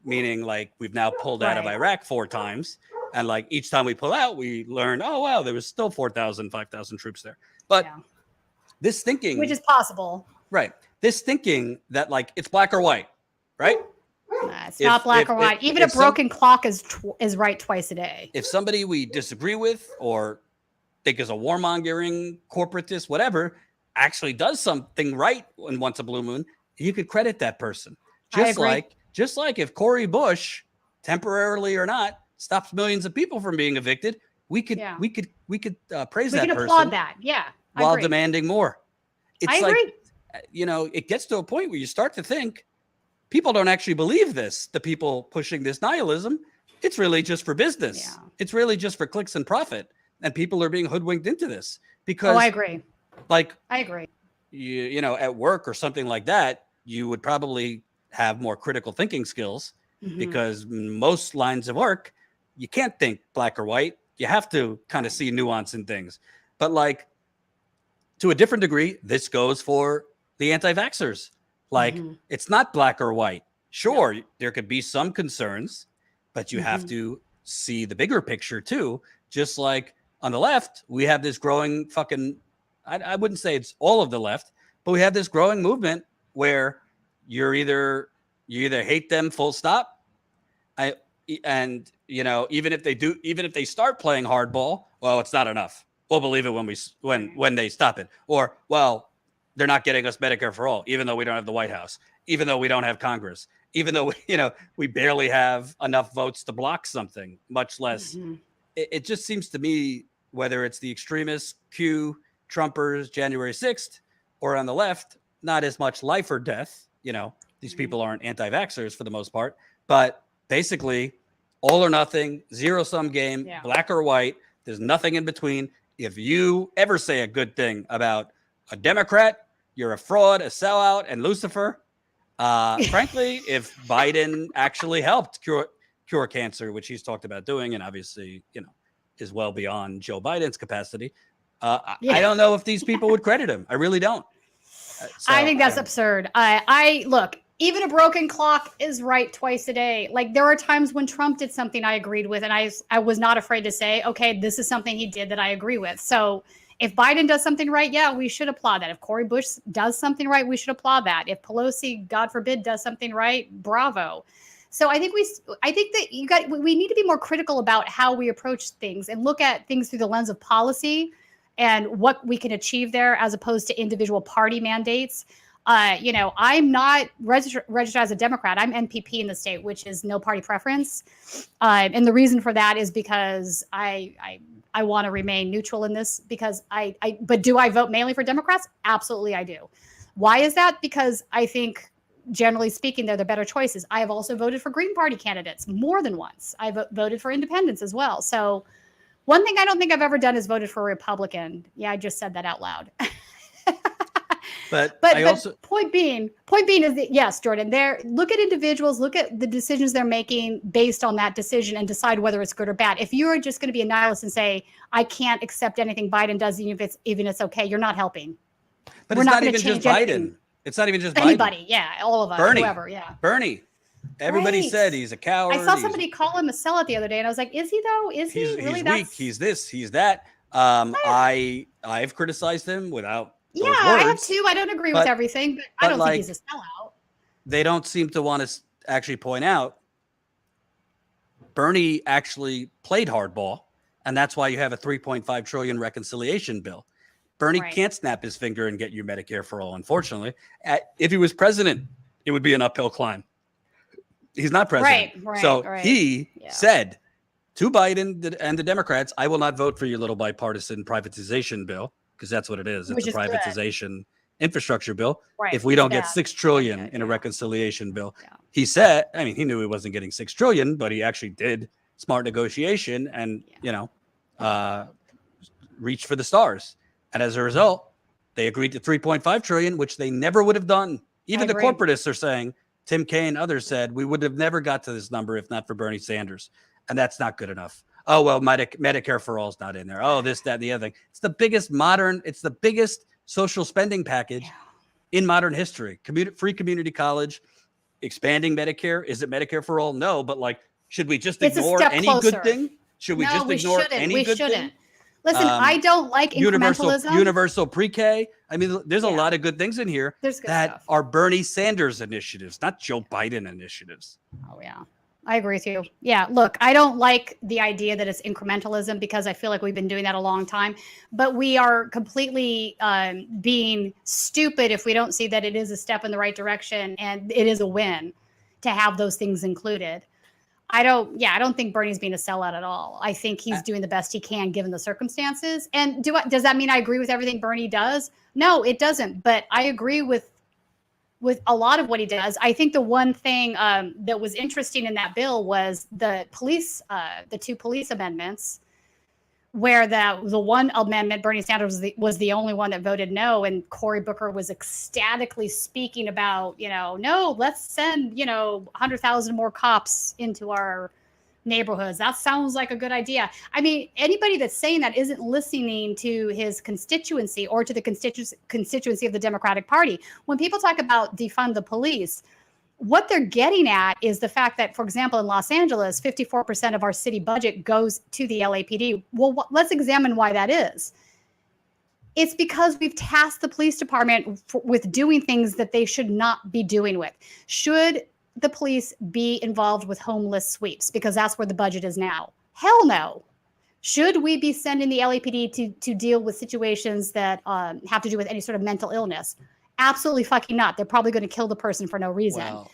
meaning like we've now pulled out of Iraq 4 times. And like each time we pull out, we learn, oh, wow, there was still 4,000, 5,000 troops there. But this thinking, which is possible. Right. This thinking that like it's black or white, right? It's not black or white. Even a broken clock is right twice a day. If somebody we disagree with or think is a warmongering, corporatist, whatever, actually does something right in once a blue moon, you could credit that person. Just like if Cory Bush, temporarily or not, stops millions of people from being evicted, we could praise We that can person applaud that. Yeah. I while agree. demanding more. It's I like, agree. it gets to a point where you start to think people don't actually believe this. The people pushing this nihilism, it's really just for business. Yeah. It's really just for clicks and profit. And people are being hoodwinked into this because I agree. Like, I agree. you know, at work or something like that, you would probably have more critical thinking skills because most lines of work, you can't think black or white. You have to kind of see nuance in things. But like, to a different degree, this goes for the anti-vaxxers. Like, it's not black or white. Sure, there could be some concerns, but you have to see the bigger picture too. Just like on the left, we have this growing I wouldn't say it's all of the left, but we have this growing movement where you either hate them full stop. Even if they start playing hardball, well, it's not enough. We'll believe it when they stop it. Or, well, they're not getting us Medicare for all, even though we don't have the White House, even though we don't have Congress, even though we barely have enough votes to block something, much less. It just seems to me, whether it's the extremists, Coup, Trumpers, January 6th, or on the left, not as much life or death. These people aren't anti-vaxxers for the most part, but basically all or nothing, zero-sum game, black or white. There's nothing in between. If you ever say a good thing about a Democrat, you're a fraud, a sellout, and Lucifer. Frankly, if Biden actually helped cure cancer, which he's talked about doing, and obviously, is well beyond Joe Biden's capacity, I don't know if these people would credit him. I really don't. I think that's absurd. I look, even a broken clock is right twice a day. Like, there are times when Trump did something I agreed with, and I was not afraid to say, okay, this is something he did that I agree with. So if Biden does something right, yeah, we should applaud that. If Cory Bush does something right, we should applaud that. If Pelosi, God forbid, does something right, bravo. So I think that we need to be more critical about how we approach things and look at things through the lens of policy and what we can achieve there, as opposed to individual party mandates. I'm not registered as a Democrat. I'm NPP in the state, which is no party preference. And the reason for that is because I want to remain neutral in this, because but do I vote mainly for Democrats? Absolutely, I do. Why is that? Because I think, generally speaking, they're the better choices. I have also voted for Green Party candidates more than once. I've voted for independents as well. So one thing I don't think I've ever done is voted for a Republican. Yeah, I just said that out loud. But point being is that, yes, Jordan, look at individuals, look at the decisions they're making based on that decision and decide whether it's good or bad. If you're just going to be a nihilist and say, I can't accept anything Biden does, even if it's okay, you're not helping. But it's not even just Biden. It's not even just anybody. Biden. Yeah, all of us, Bernie, whoever. Yeah, Bernie. Everybody said he's a coward. I saw somebody call him a sellout the other day, and I was like, is he though? Is he really? He's weak. He's this. He's that. I've criticized him without. Yeah, I have too. I don't agree with everything, but I don't think he's a sellout. They don't seem to want to actually point out Bernie actually played hardball, and that's why you have a $3.5 trillion reconciliation bill. Bernie can't snap his finger and get you Medicare for all, unfortunately. If he was president, it would be an uphill climb. He's not president. He said to Biden and the Democrats, I will not vote for your little bipartisan privatization bill, because that's what it is. It's a privatization infrastructure bill. If we don't get $6 trillion in a reconciliation bill, he said, he knew he wasn't getting $6 trillion, but he actually did smart negotiation and, reach for the stars. And as a result, they agreed to 3.5 trillion, which they never would have done. Even the corporatists are saying, Tim Kaine and others said, we would have never got to this number if not for Bernie Sanders. And that's not good enough. Oh, well, Medicare for all is not in there. Oh, this, that, and the other thing. It's the biggest social spending package in modern history. Free community college, expanding Medicare. Is it Medicare for all? No, but should we just ignore any good thing? Should we just ignore any good thing? Listen, I don't like incrementalism. Universal pre-K. There's a lot of good things in here that are Bernie Sanders initiatives, not Joe Biden initiatives. Oh, yeah. I agree with you. Yeah, look, I don't like the idea that it's incrementalism, because I feel like we've been doing that a long time. But we are completely being stupid if we don't see that it is a step in the right direction and it is a win to have those things included. I don't think Bernie's being a sellout at all. I think he's doing the best he can given the circumstances. And does that mean I agree with everything Bernie does? No, it doesn't. But I agree with a lot of what he does. I think the one thing that was interesting in that bill was the two police amendments, where the one amendment, Bernie Sanders was the only one that voted no, and Cory Booker was ecstatically speaking about, no, let's send, 100,000 more cops into our neighborhoods. That sounds like a good idea. I mean, anybody that's saying that isn't listening to his constituency or to the constituency of the Democratic Party. When people talk about defund the police, what they're getting at is the fact that, for example, in Los Angeles, 54% of our city budget goes to the LAPD. Well, let's examine why that is. It's because we've tasked the police department with doing things that they should not be doing with. Should the police be involved with homeless sweeps? Because that's where the budget is now. Hell no. Should we be sending the LAPD to deal with situations that have to do with any sort of mental illness? Absolutely fucking not. They're probably going to kill the person for no reason. Well,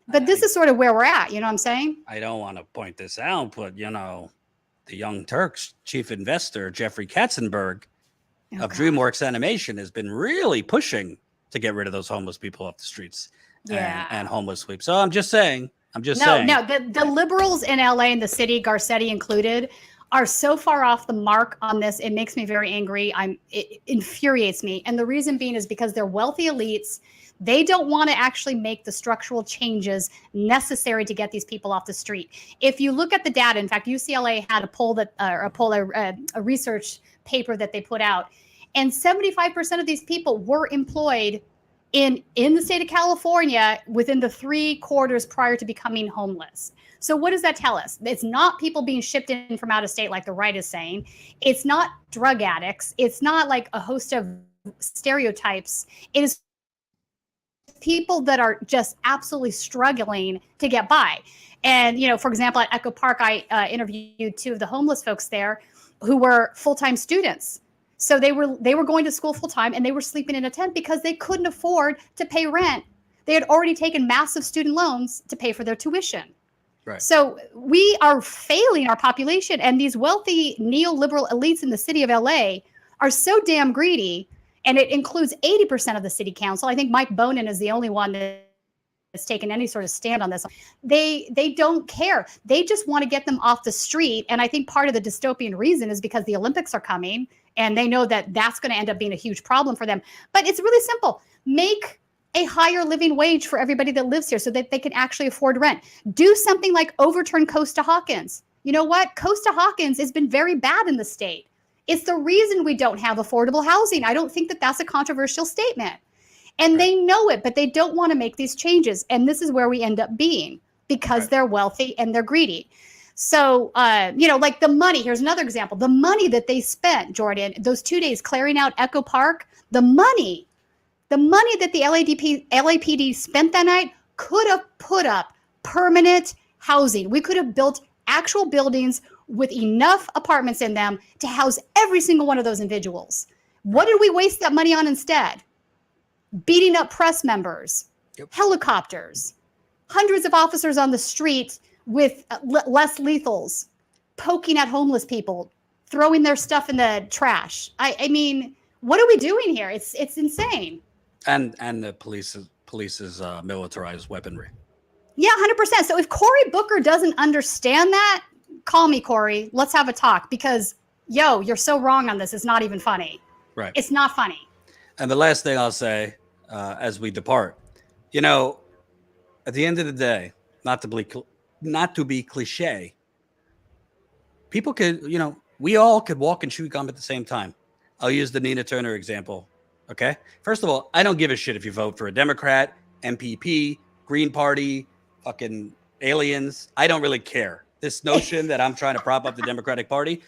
but this is sort of where we're at. You know what I'm saying? I don't want to point this out, but, the Young Turks chief investor, Jeffrey Katzenberg of DreamWorks Animation, has been really pushing to get rid of those homeless people off the streets and homeless sweeps. So I'm just saying. No, the liberals in LA and the city, Garcetti included, are so far off the mark on this. It makes me very angry. It infuriates me. And the reason being is because they're wealthy elites. They don't want to actually make the structural changes necessary to get these people off the street. If you look at the data, in fact, UCLA had a research paper that they put out, and 75% of these people were employed in the state of California within the 3 quarters prior to becoming homeless. So what does that tell us? It's not people being shipped in from out of state like the right is saying. It's not drug addicts. It's not like a host of stereotypes. It is people that are just absolutely struggling to get by. And, for example, at Echo Park, I interviewed 2 of the homeless folks there who were full-time students. So they were going to school full-time, and they were sleeping in a tent because they couldn't afford to pay rent. They had already taken massive student loans to pay for their tuition. Right. So we are failing our population, and these wealthy neoliberal elites in the city of LA are so damn greedy, and it includes 80% of the city council. I think Mike Bonin is the only one that's taken any sort of stand on this. They don't care. They just want to get them off the street, and I think part of the dystopian reason is because the Olympics are coming, and they know that that's going to end up being a huge problem for them. But it's really simple. Make a higher living wage for everybody that lives here so that they can actually afford rent. Do something like overturn Costa-Hawkins. You know what? Costa-Hawkins has been very bad in the state. It's the reason we don't have affordable housing. I don't think that that's a controversial statement. And they know it, but they don't want to make these changes. And this is where we end up being because they're wealthy and they're greedy. So, like the money, here's another example. The money that they spent, Jordan, those 2 days clearing out Echo Park, the money that the LAPD spent that night could have put up permanent housing. We could have built actual buildings with enough apartments in them to house every single one of those individuals. What did we waste that money on instead? Beating up press members, helicopters, hundreds of officers on the street with less lethals, poking at homeless people, throwing their stuff in the trash. I mean, what are we doing here? It's insane. And the police's militarized weaponry. Yeah, 100%. So if Cory Booker doesn't understand that, call me, Cory. Let's have a talk because, you're so wrong on this. It's not even funny. Right. It's not funny. And the last thing I'll say as we depart, at the end of the day, not to be cliche, people could, we all could walk and chew gum at the same time. I'll use the Nina Turner example. Okay. First of all, I don't give a shit if you vote for a Democrat, MPP, Green Party, fucking aliens. I don't really care. This notion that I'm trying to prop up the Democratic Party,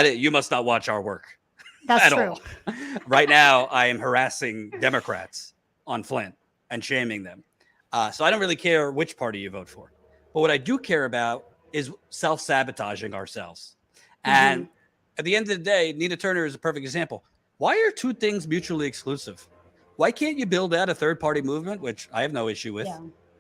you must not watch our work. That's true. All. Right now, I am harassing Democrats on Flint and shaming them. So I don't really care which party you vote for. But what I do care about is self-sabotaging ourselves. And at the end of the day, Nina Turner is a perfect example. Why are 2 things mutually exclusive? Why can't you build out a third-party movement, which I have no issue with,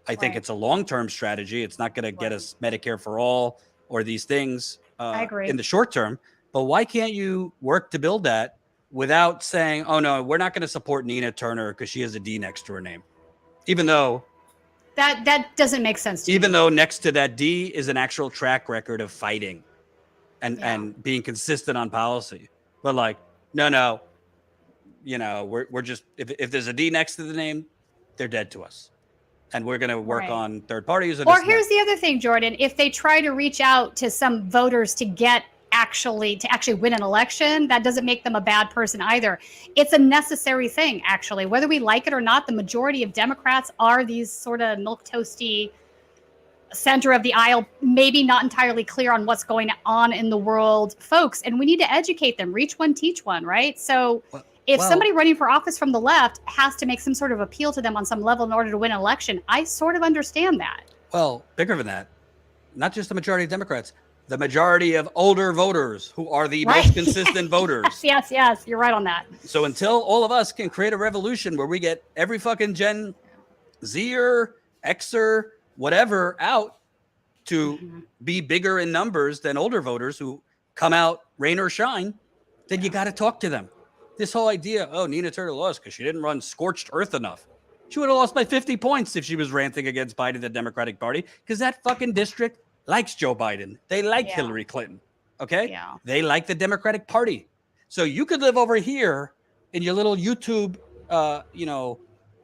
I think Right. it's a long-term strategy. It's not going to get us Medicare for all or these things I agree. in the short term. But why can't you work to build that without saying, oh, no, we're not going to support Nina Turner because she has a D next to her name, even though That doesn't make sense to even me. though next to that D is an actual track record of fighting and being consistent on policy. But like, no, we're just, if there's a D next to the name, they're dead to us. And we're going to work Right. on third parties. Or here's the other thing, Jordan. If they try to reach out to some voters to actually win an election, that doesn't make them a bad person either. It's a necessary thing, actually. Whether we like it or not, the majority of Democrats are these sort of milquetoasty center of the aisle, maybe not entirely clear on what's going on in the world folks. And we need to educate them. Reach one, teach one, right? So if somebody running for office from the left has to make some sort of appeal to them on some level in order to win an election, I sort of understand that. Well, bigger than that, not just the majority of Democrats, the majority of older voters who are the most consistent voters. Yes, you're right on that. So until all of us can create a revolution where we get every fucking Gen Zer, Xer, whatever out to be bigger in numbers than older voters who come out rain or shine, then you got to talk to them. This whole idea, oh, Nina Turner lost because she didn't run scorched earth enough. She would have lost by 50 points if she was ranting against Biden, the Democratic Party, because that fucking district likes Joe Biden. They like Hillary Clinton. Okay? Yeah. They like the Democratic Party. So you could live over here in your little YouTube,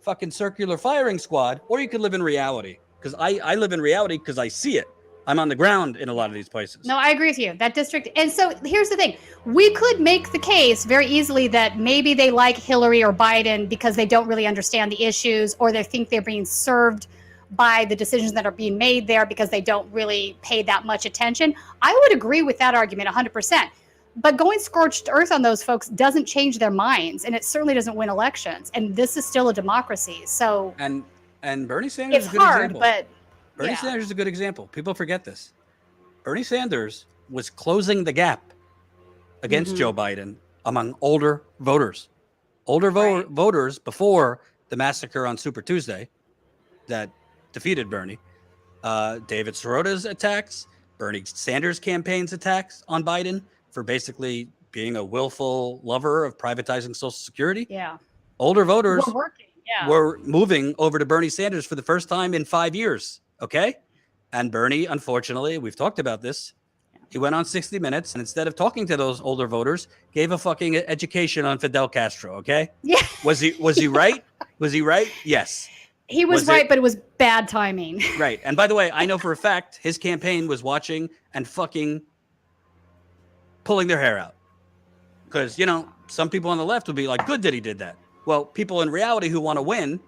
fucking circular firing squad, or you could live in reality. Because I live in reality because I see it. I'm on the ground in a lot of these places. No, I agree with you. That district. And so here's the thing. We could make the case very easily that maybe they like Hillary or Biden because they don't really understand the issues, or they think they're being served by the decisions that are being made there because they don't really pay that much attention. I would agree with that argument 100%. But going scorched earth on those folks doesn't change their minds, and it certainly doesn't win elections. And this is still a democracy. So and Bernie Sanders it's is a good hard, example. but Bernie Sanders is a good example. People forget this. Bernie Sanders was closing the gap against Joe Biden among older voters. Older voters before the massacre on Super Tuesday that defeated Bernie. David Sirota's attacks, Bernie Sanders' campaign's attacks on Biden for basically being a willful lover of privatizing Social Security. Yeah. Older voters We're working. Yeah. were moving over to Bernie Sanders for the first time in 5 years. Okay. And Bernie, unfortunately, we've talked about this. He went on 60 Minutes and instead of talking to those older voters, gave a fucking education on Fidel Castro. Okay. Yeah. Was he right? Was he right? Yes. He was right, but it was bad timing. Right. And by the way, I know for a fact his campaign was watching and fucking pulling their hair out. Because, some people on the left would be like, good that he did that. Well, people in reality who want to win,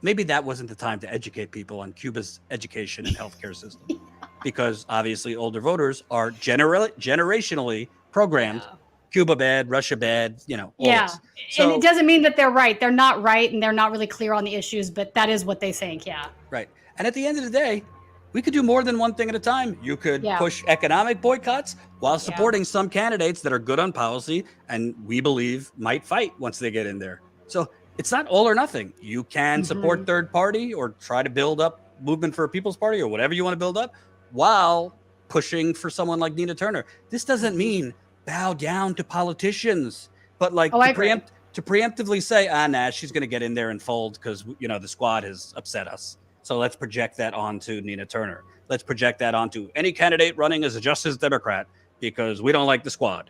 maybe that wasn't the time to educate people on Cuba's education and healthcare system. Because obviously older voters are generationally programmed. Yeah. Cuba bad, Russia bad, all this. So, and it doesn't mean that they're right. They're not right, and they're not really clear on the issues, but that is what they think, yeah. Right. And at the end of the day, we could do more than one thing at a time. You could push economic boycotts while supporting some candidates that are good on policy and we believe might fight once they get in there. So it's not all or nothing. You can support third party or try to build up movement for a people's party or whatever you want to build up while pushing for someone like Nina Turner. This doesn't mean bow down to politicians, but like to preemptively say, nah, she's going to get in there and fold because, the squad has upset us. So let's project that onto Nina Turner. Let's project that onto any candidate running as a Justice Democrat because we don't like the squad.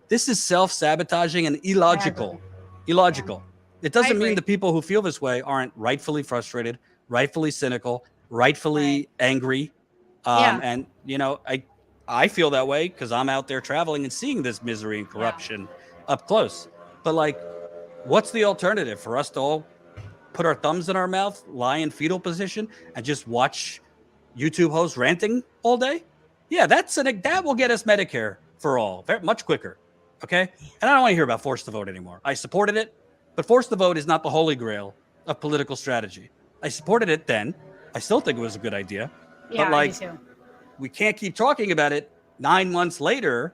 This is self-sabotaging and illogical. Illogical. It doesn't mean the people who feel this way aren't rightfully frustrated, rightfully cynical, rightfully angry. And, I feel that way because I'm out there traveling and seeing this misery and corruption up close. But what's the alternative for us to all put our thumbs in our mouth, lie in fetal position, and just watch YouTube hosts ranting all day? Yeah, that will get us Medicare for all much quicker. Okay. And I don't want to hear about forced to vote anymore. I supported it, but forced to vote is not the holy grail of political strategy. I supported it then. I still think it was a good idea. Yeah, but me too. we can't keep talking about it 9 months later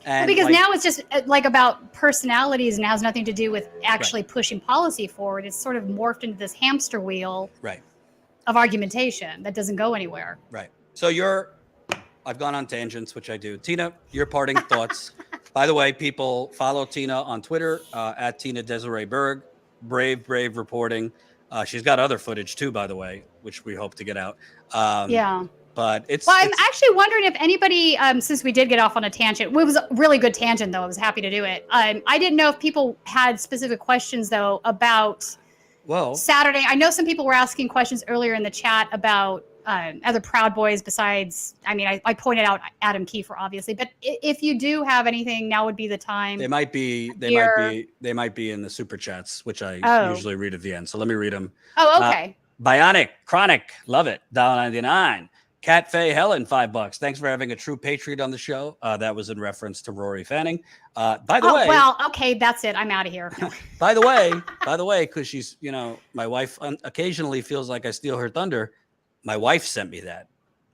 And because like, now it's just like about personalities and has nothing to do with actually pushing policy forward. It's sort of morphed into this hamster wheel of argumentation that doesn't go anywhere. Right. So I've gone on tangents, which I do. Tina, your parting thoughts. By the way, people follow Tina on Twitter at Tina Desiree Berg. Brave reporting. She's got other footage too, by the way, which we hope to get out. But I'm actually wondering if anybody, since we did get off on a tangent, it was a really good tangent though. I was happy to do it. I didn't know if people had specific questions though about Saturday. I know some people were asking questions earlier in the chat about other Proud Boys besides, I mean, I pointed out Adam Kiefer, obviously, but if you do have anything, now would be the time. They might be in the super chats, which I usually read at the end. So let me read them. Oh, okay. Bionic, Chronic, love it. $1.99. Cat Faye Helen, $5. Thanks for having a true patriot on the show. That was in reference to Rory Fanning. By the way, well, okay, that's it. I'm out of here. by the way, because she's, my wife occasionally feels like I steal her thunder. My wife sent me that.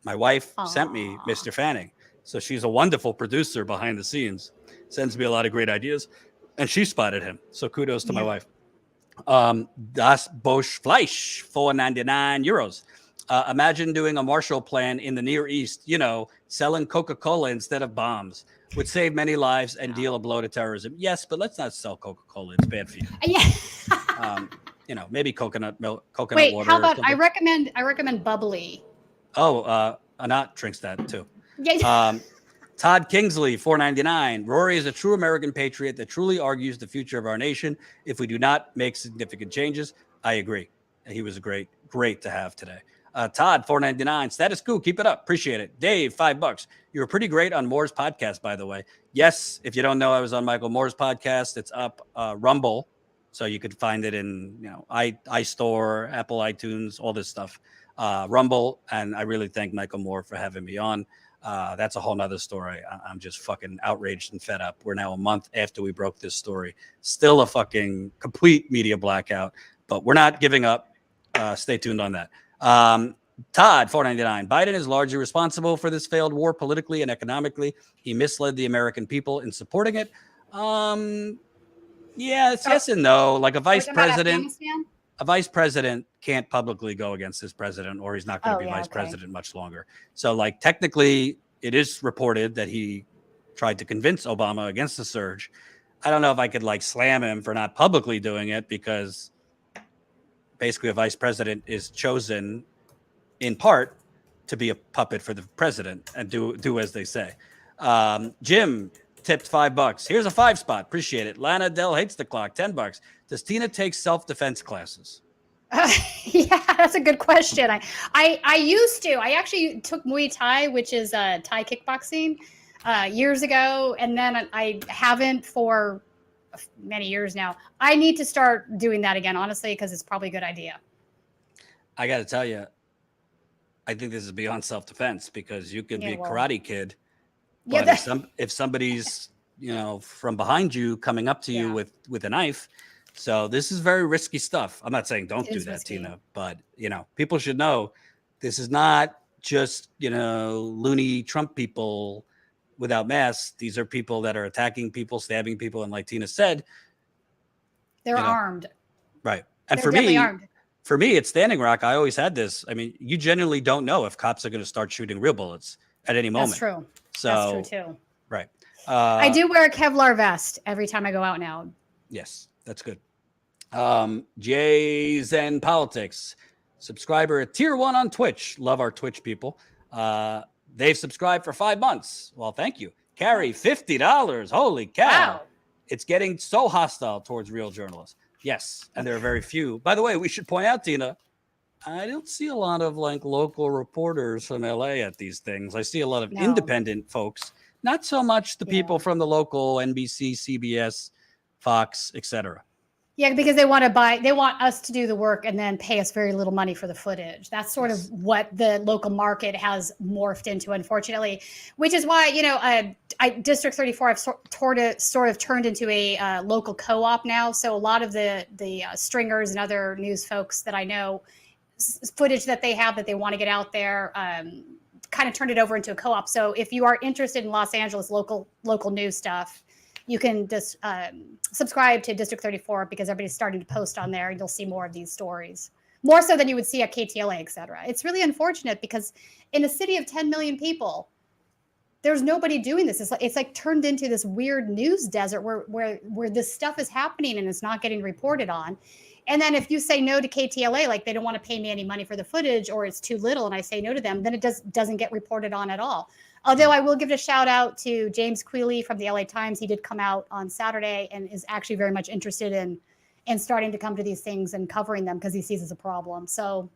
My wife sent me Mr. Fanning. So she's a wonderful producer behind the scenes. Sends me a lot of great ideas. And she spotted him. So kudos to my wife. Das Bosch Fleisch, €4.99. Imagine doing a Marshall Plan in the Near East, selling Coca-Cola instead of bombs. Would save many lives and deal a blow to terrorism. Yes, but let's not sell Coca-Cola. It's bad for you. Yeah. Maybe coconut milk, coconut Wait, water. how about I recommend bubbly. Oh, Anat drinks that too. Yeah. Todd Kingsley, $4.99. Rory is a true American patriot that truly argues the future of our nation. If we do not make significant changes, I agree. He was great to have today. Todd, $4.99. Status Coup, keep it up. Appreciate it. Dave, $5. You were pretty great on Moore's podcast, by the way. Yes, if you don't know, I was on Michael Moore's podcast. It's up Rumble, so you could find it in iStore, Apple iTunes, all this stuff. Rumble, and I really thank Michael Moore for having me on. That's a whole nother story. I'm just fucking outraged and fed up. We're now a month after we broke this story. Still a fucking complete media blackout, but we're not giving up. Stay tuned on that. Todd, $4.99. Biden is largely responsible for this failed war politically and economically. He misled the American people in supporting it. Yeah, it's yes and no. Like a vice president can't publicly go against his president, or he's not going to be vice president much longer. So, like, technically, it is reported that he tried to convince Obama against the surge. I don't know if I could slam him for not publicly doing it, because basically a vice president is chosen in part to be a puppet for the president and do as they say. Jim tipped $5. Here's a 5 spot. Appreciate it. Lana Dell hates the clock. $10. Does Tina take self-defense classes? Yeah, that's a good question. I used to. I actually took Muay Thai, which is Thai kickboxing, years ago, and then I haven't for many years now. I need to start doing that again, honestly, because it's probably a good idea. I got to tell you, I think this is beyond self-defense, because you could be a Karate Kid, but if somebody's from behind you coming up to you with a knife. So this is very risky stuff. I'm not saying don't do that, risky. Tina, but people should know this is not just loony Trump people without masks. These are people that are attacking people, stabbing people, and like Tina said, they're armed. Right. And they're for me, it's Standing Rock. I always had this. I mean, you genuinely don't know if cops are going to start shooting real bullets at any moment. That's true. So, that's true too. Right. I do wear a Kevlar vest every time I go out now. Yes, that's good. Jay Zen Politics, subscriber at Tier 1 on Twitch. Love our Twitch people. They've subscribed for 5 months. Well, thank you. Carrie, $50. Holy cow. Wow. It's getting so hostile towards real journalists. Yes, and there are very few. By the way, we should point out, Tina, I don't see a lot of local reporters from LA at these things. I see a lot of independent folks, not so much the people from the local NBC, CBS, Fox, etc. Yeah, because they want us to do the work and then pay us very little money for the footage. That's sort of what the local market has morphed into, unfortunately, which is why, District 34, I've sort of turned into a local co-op now. So a lot of the stringers and other news folks that I know, footage that they have that they want to get out there, kind of turned it over into a co-op. So if you are interested in Los Angeles local news stuff, you can just subscribe to District 34 because everybody's starting to post on there. You'll see more of these stories, more so than you would see at KTLA, et cetera. It's really unfortunate because in a city of 10 million people, there's nobody doing this. It's like turned into this weird news desert where this stuff is happening and it's not getting reported on. And then if you say no to KTLA, like they don't want to pay me any money for the footage or it's too little, and I say no to them, then it doesn't get reported on at all. Although I will give a shout out to James Quealy from the LA Times. He did come out on Saturday and is actually very much interested in starting to come to these things and covering them because he sees it as a problem. So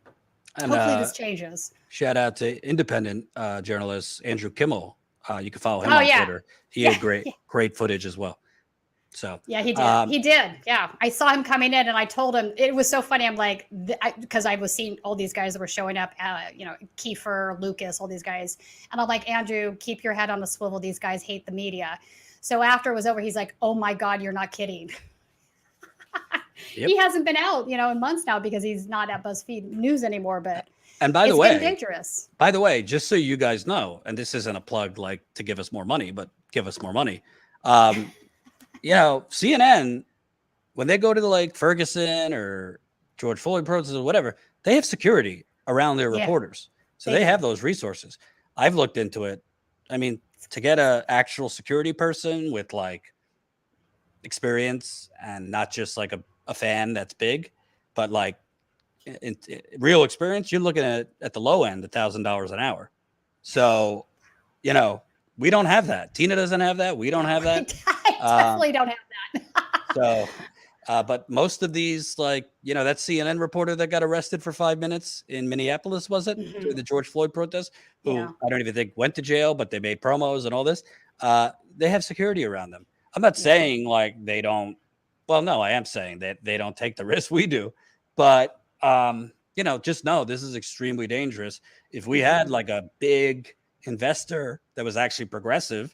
hopefully this changes. Shout out to independent journalist Andrew Kimmel. You can follow him on Twitter. He had great footage as well. So yeah, he did. He did. Yeah, I saw him coming in, and I told him it was so funny. I'm like, because I was seeing all these guys that were showing up. Kiefer, Lucas, all these guys, and I'm like, Andrew, keep your head on the swivel. These guys hate the media. So after it was over, he's like, oh my God, you're not kidding. Yep. He hasn't been out, in months now because he's not at BuzzFeed News anymore. But and by the way, it's dangerous. By the way, just so you guys know, and this isn't a plug like to give us more money, but give us more money. CNN, when they go to the Ferguson or George Floyd protests or whatever, they have security around their reporters. So they have those resources. I've looked into it. I mean, to get a actual security person with experience and not just a fan that's big, but in real experience, you're looking at the low end, $1,000 an hour. So, we don't have that. Tina doesn't have that. We don't have that. I definitely don't have that. So, but most of these, that CNN reporter that got arrested for 5 minutes in Minneapolis, was it? Mm-hmm. The George Floyd protest, who I don't even think went to jail, but they made promos and all this. They have security around them. I'm not saying they don't. Well, no, I am saying that they don't take the risk we do. But, just know this is extremely dangerous. If we had a big investor that was actually progressive,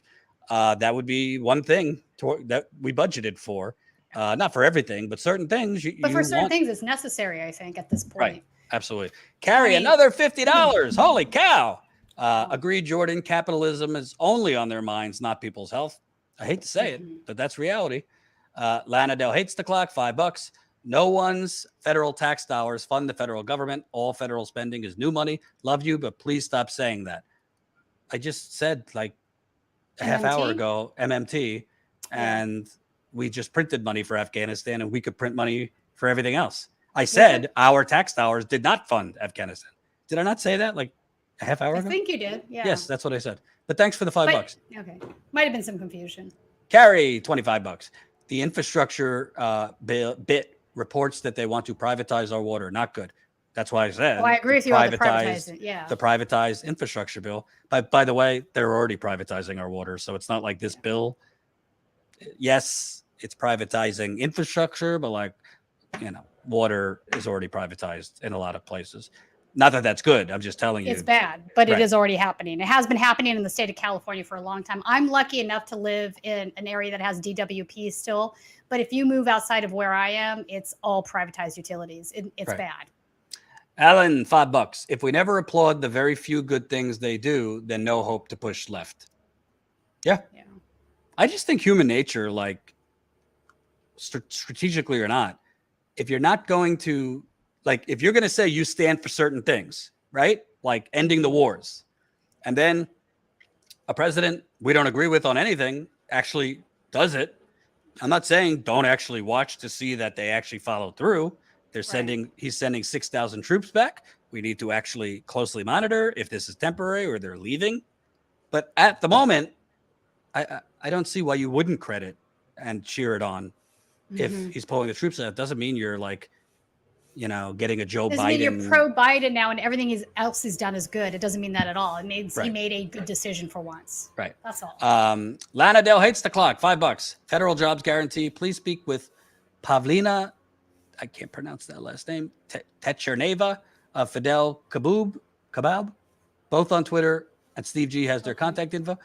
that would be one thing that we budgeted for. Not for everything, but certain things. But for certain things, it's necessary, I think, at this point. Right. Absolutely. Carrie, another $50. Holy cow. Agreed, Jordan. Capitalism is only on their minds, not people's health. I hate to say it, but that's reality. Lana Del hates the clock, $5. No one's federal tax dollars fund the federal government. All federal spending is new money. Love you, but please stop saying that. I just said a half hour ago, MMT, and we just printed money for Afghanistan, and we could print money for everything else. I said our tax dollars did not fund Afghanistan. Did I not say that a half hour ago? I think you did. Yeah. Yes, that's what I said. But thanks for the $5. Okay. Might have been some confusion. Carrie, $25. The infrastructure bit reports that they want to privatize our water. Not good. That's why I said. I agree with you on the privatizing. Yeah. The privatized infrastructure bill. By the way, they're already privatizing our water. So it's not like this bill. Yes, it's privatizing infrastructure, but water is already privatized in a lot of places. Not that that's good. I'm just telling you. It's bad, but it is already happening. It has been happening in the state of California for a long time. I'm lucky enough to live in an area that has DWP still. But if you move outside of where I am, it's all privatized utilities. It's bad. Alan, $5. If we never applaud the very few good things they do, then no hope to push left. Yeah. I just think human nature, strategically or not, if you're not going to, if you're going to say you stand for certain things, right? Like ending the wars, and then a president we don't agree with on anything actually does it. I'm not saying don't actually watch to see that they actually follow through. He's sending 6,000 troops back. We need to actually closely monitor if this is temporary or they're leaving. But at the moment, I don't see why you wouldn't credit and cheer it on if he's pulling the troops out. It doesn't mean you're getting a Joe Biden. Doesn't mean you're pro-Biden now and everything else he's done is good. It doesn't mean that at all. It means he made a good decision for once. Right. That's all. Lana Del hates the clock. $5. Federal jobs guarantee. Please speak with Pavlina. I can't pronounce that last name. Techerneva, Fidel Kabab, both on Twitter. And Steve G has their contact info.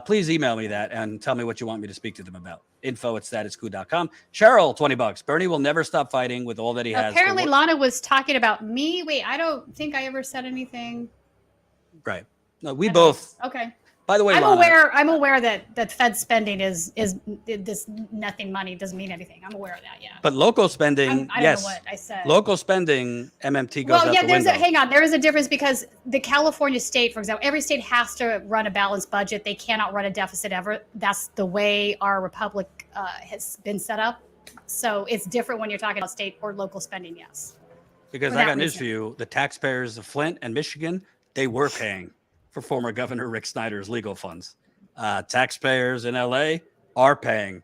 Please email me that and tell me what you want me to speak to them about. info@statuscoup.com. Cheryl, $20. Bernie will never stop fighting with all that he has. Apparently, Lana was talking about me. Wait, I don't think I ever said anything. Right. No, we both. Okay. By the way, I'm Lana, aware that Fed spending is this nothing money doesn't mean anything. I'm aware of that. Yeah. but local spending, I don't yes. know what I said. Local spending, MMT goes Well, out yeah, the there's window. hang on. There is a difference because the California state, for example, every state has to run a balanced budget. They cannot run a deficit ever. That's the way our republic has been set up. So it's different when you're talking about state or local spending. Yes. Because for I that got news reason. for you. The taxpayers of Flint and Michigan, they were paying for former Governor Rick Snyder's legal funds. Taxpayers in LA are paying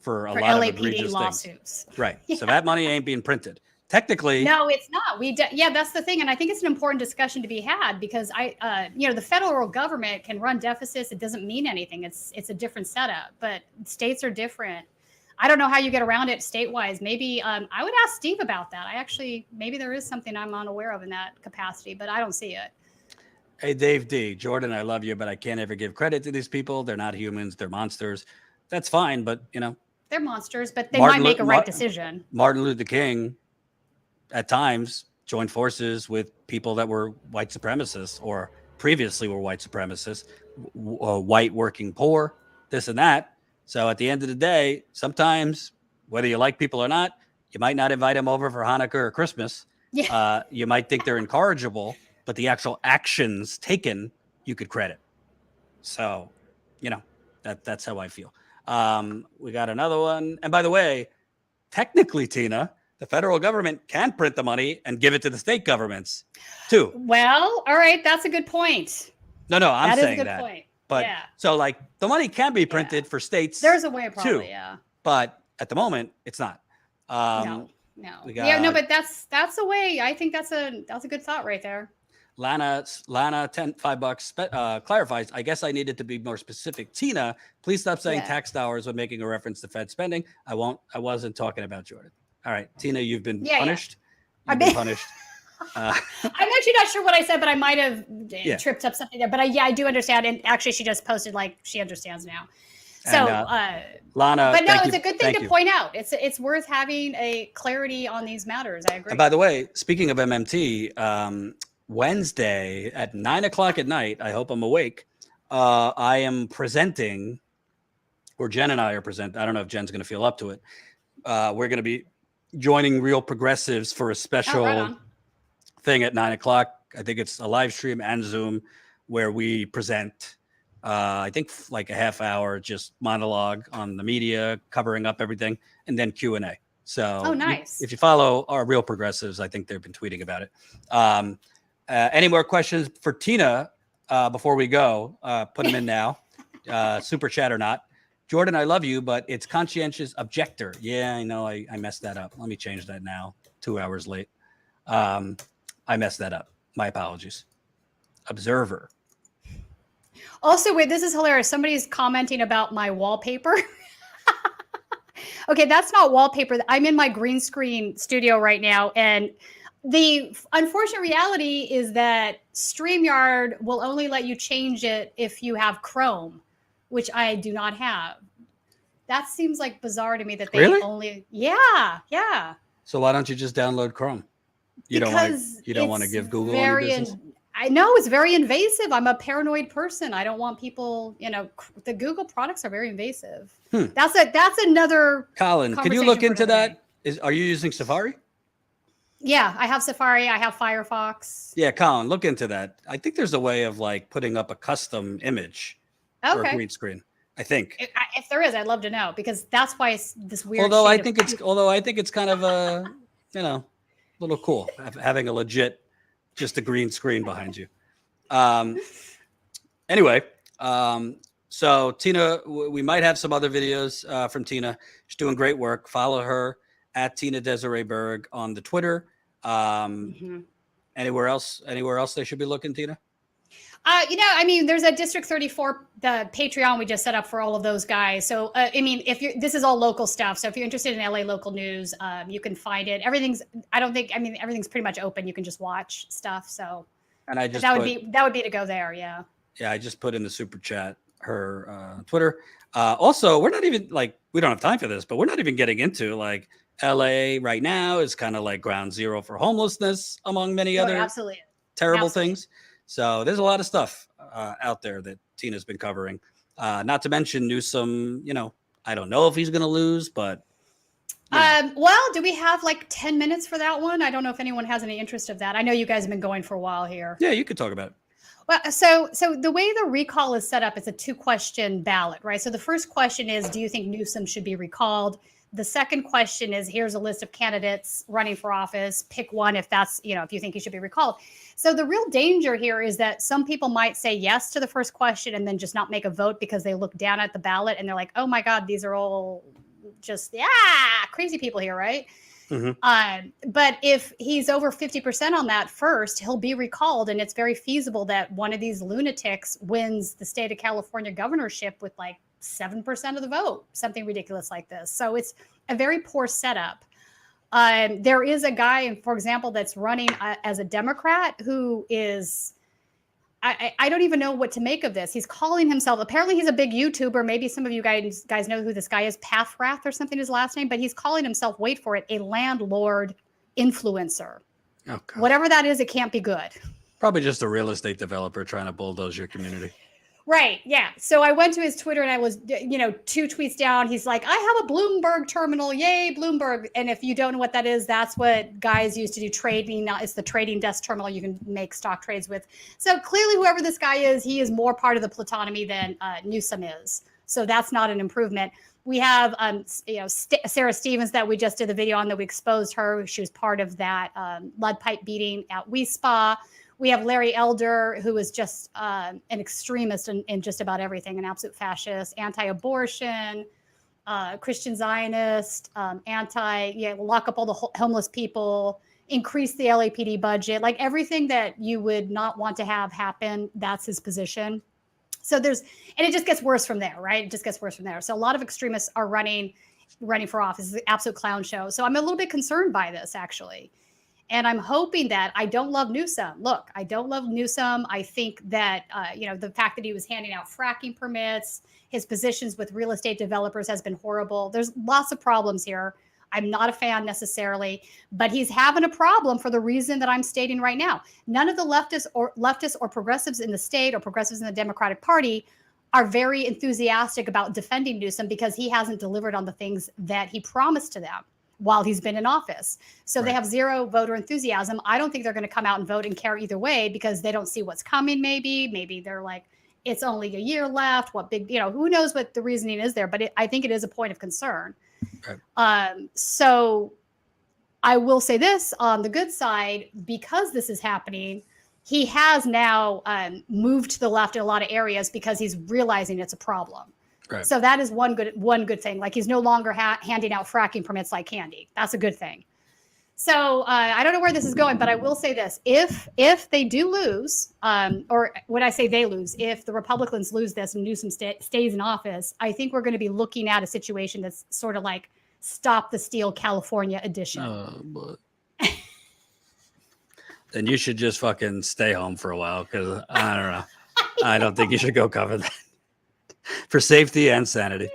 for a lot of LAPD egregious things. lawsuits. Right. So that money ain't being printed. Technically, No, it's not. Yeah, that's the thing, and I think it's an important discussion to be had because the federal government can run deficits. It doesn't mean anything. It's a different setup, but states are different. I don't know how you get around it state-wise. Maybe I would ask Steve about that. Maybe there is something I'm unaware of in that capacity, but I don't see it. hey, Dave D. Jordan, I love you, but I can't ever give credit to these people. They're not humans. They're monsters. That's fine, but They're monsters, but they might make a right decision. Martin Luther King, at times, joined forces with people that were white supremacists or previously were white supremacists, white working poor, this and that. So at the end of the day, sometimes, whether you like people or not, you might not invite them over for Hanukkah or Christmas. Yeah. You might think they're incorrigible, but the actual actions taken, you could credit. So, that's how I feel. We got another one. And by the way, technically, Tina, the federal government can print the money and give it to the state governments too. Well, all right. That's a good point. No, I'm That is a saying good that. point. But Yeah. so the money can be printed for states. There's a way, probably, too, yeah. But at the moment, it's not. No. We Yeah, no, got- but that's a way. I think that's a good thought right there. Lana, $5 clarifies. I guess I needed to be more specific. Tina, please stop saying Yeah. tax dollars when making a reference to Fed spending. I wasn't talking about Jordan. All right, Tina, you've been Yeah. punished. I've You've been been- punished. I'm actually not sure what I said, but I might have Yeah. tripped up something there. But I do understand. And actually, she just posted she understands now. So, And, Lana, but no, thank it's you- a good thing thank to you. point out. It's worth having a clarity on these matters. I agree. And by the way, speaking of MMT, Wednesday at 9:00 at night, I hope I'm awake. I am presenting, or Jen and I are presenting. I don't know if Jen's going to feel up to it. We're going to be joining Real Progressives for a special right on. thing at 9:00. I think it's a live stream and Zoom where we present. I think like a half hour, just monologue on the media, covering up everything, and then Q&A. So Oh, nice. if you follow our Real Progressives, I think they've been tweeting about it. Any more questions for Tina before we go? Put them in now, super chat or not. Jordan, I love you, but it's conscientious objector. Yeah, I know I messed that up. Let me change that now. 2 hours late. I messed that up. My apologies. Observer. Also, wait, this is hilarious. Somebody's commenting about my wallpaper. Okay, that's not wallpaper. I'm in my green screen studio right now. And the unfortunate reality is that StreamYard will only let you change it if you have Chrome, which I do not have. That seems like bizarre to me that they Really? only. Yeah. So why don't you just download Chrome? You don't want to it's give Google any business? I know it's very invasive. I'm a paranoid person. I don't want people, the Google products are very invasive. That's another Colin, can you conversation look for into another that? Are you using Safari? Yeah, I have Safari, I have Firefox. Yeah, Colin, look into that. I think there's a way of putting up a custom image or a Okay. green screen. I think. If there is, I'd love to know because that's why it's this weird. Although I shade think it's kind of a little cool having a legit just a green screen behind you. Anyway, so Tina, we might have some other videos from Tina. She's doing great work. Follow her at Tina Desiree Berg on the Twitter. Anywhere else they should be looking, Tina? There's a District 34, the Patreon we just set up for all of those guys. So, this is all local stuff. So if you're interested in LA local news, you can find it. Everything's pretty much open. You can just watch stuff. So, and that would be to go there. Yeah. Yeah. I just put in the super chat her Twitter. Also, we're not even we don't have time for this, but we're not even getting into LA right now is kind of like ground zero for homelessness among many other Absolutely. terrible things. So there's a lot of stuff out there that Tina's been covering. Not to mention Newsom, you know, I don't know if he's going to lose, but. Well, do we have like 10 minutes for that one? I don't know if anyone has any interest of that. I know you guys have been going for a while here. Yeah, you could talk about it. Well, so the way the recall is set up, it's a 2-question ballot, right? So the first question is, do you think Newsom should be recalled? The second question is, here's a list of candidates running for office. Pick one if that's, you know, if you think he should be recalled. So the real danger here is that some people might say yes to the first question and then just not make a vote because they look down at the ballot and they're like, oh my God, these are all just, crazy people here, right? But if he's over 50% on that first, he'll be recalled. And it's very feasible that one of these lunatics wins the state of California governorship with like 7% of the vote, something ridiculous like this. So it's a very poor setup. There is a guy, for example, that's running as a Democrat who is, I don't even know what to make of this. He's calling himself, apparently he's a big YouTuber. Maybe some of you guys know who this guy is, Pathrath or something, his last name, but he's calling himself, wait for it, a landlord influencer. Oh, God. Whatever that is, it can't be good. Probably just a real estate developer trying to bulldoze your community. Right. Yeah. So I went to his Twitter and I was, 2 tweets down. He's like, I have a Bloomberg terminal. Yay, Bloomberg. And if you don't know what that is, that's what guys use to do trading. It's the trading desk terminal you can make stock trades with. So clearly, whoever this guy is, he is more part of the plutonymy than Newsom is. So that's not an improvement. We have, Sarah Stevens that we just did the video on that we exposed her. She was part of that lead pipe beating at WeSpa. We have Larry Elder, who is just an extremist in just about everything, an absolute fascist, anti-abortion, Christian Zionist, lock up all the homeless people, increase the LAPD budget, like everything that you would not want to have happen. That's his position. So and it just gets worse from there, right? It just gets worse from there. So a lot of extremists are running for office. It's an absolute clown show. So I'm a little bit concerned by this, actually. And I'm hoping that I don't love Newsom. Look, I don't love Newsom. I think that, the fact that he was handing out fracking permits, his positions with real estate developers has been horrible. There's lots of problems here. I'm not a fan necessarily, but he's having a problem for the reason that I'm stating right now. None of the leftists or progressives in the state or progressives in the Democratic Party are very enthusiastic about defending Newsom because he hasn't delivered on the things that he promised to them while he's been in office. So They have zero voter enthusiasm. I don't think they're going to come out and vote and care either way because they don't see what's coming. Maybe they're like, it's only a year left. What big, who knows what the reasoning is there, but I think it is a point of concern. Right. So I will say this on the good side, because this is happening, he has now moved to the left in a lot of areas because he's realizing it's a problem. Right. So that is one good thing. Like he's no longer handing out fracking permits like candy. That's a good thing. So I don't know where this is going, but I will say this: if they do lose, or when I say they lose, if the Republicans lose this and Newsom stays in office, I think we're going to be looking at a situation that's sort of like Stop the Steal California edition. Then you should just fucking stay home for a while because I don't know. I don't think you should go cover that. For safety and sanity.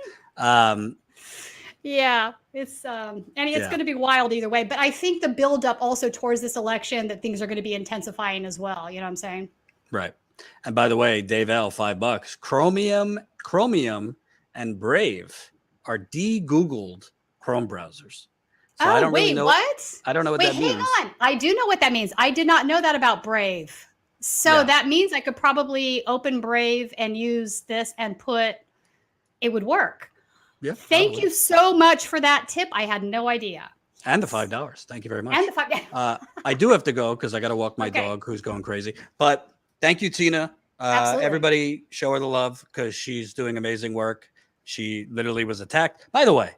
Yeah, it's going to be wild either way. But I think the buildup also towards this election that things are going to be intensifying as well. You know what I'm saying? Right. And by the way, Dave L, $5. Chromium and Brave are de-Googled Chrome browsers. So I don't really know, what? I don't know what that means. Hang on. I do know what that means. I did not know that about Brave. So that means I could probably open Brave and use this and it would work. Yeah. Thank you so much for that tip. I had no idea. And the $5. Thank you very much. And the $5. I do have to go because I got to walk my dog who's going crazy. But thank you, Tina. Everybody show her the love because she's doing amazing work. She literally was attacked. By the way,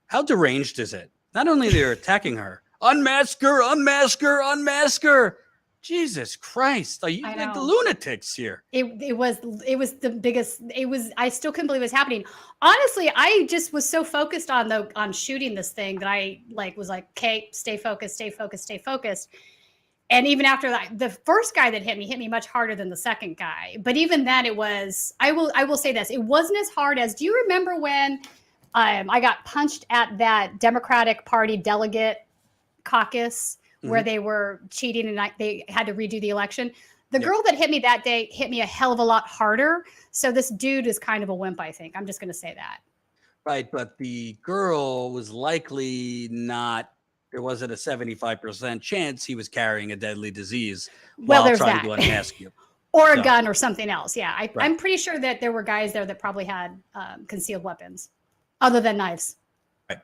how deranged is it? Not only they're attacking her, unmask her, unmask her, unmask her. Jesus Christ. Are you like the lunatics here? It was the biggest, I still couldn't believe it was happening. Honestly, I just was so focused on shooting this thing that I was like, okay, stay focused. And even after that, the first guy that hit me much harder than the second guy. But even then I will say this, it wasn't as hard as, do you remember when I got punched at that Democratic Party delegate caucus where they were cheating and they had to redo the election. The Yeah. girl that hit me that day hit me a hell of a lot harder. So this dude is kind of a wimp, I think. I'm just going to say that. Right, but the girl was likely not. There wasn't a 75% chance he was carrying a deadly disease Well, while there's trying that. to unmask you. Or a So- gun or something else. Yeah, Right. I'm pretty sure that there were guys there that probably had concealed weapons other than knives. Right.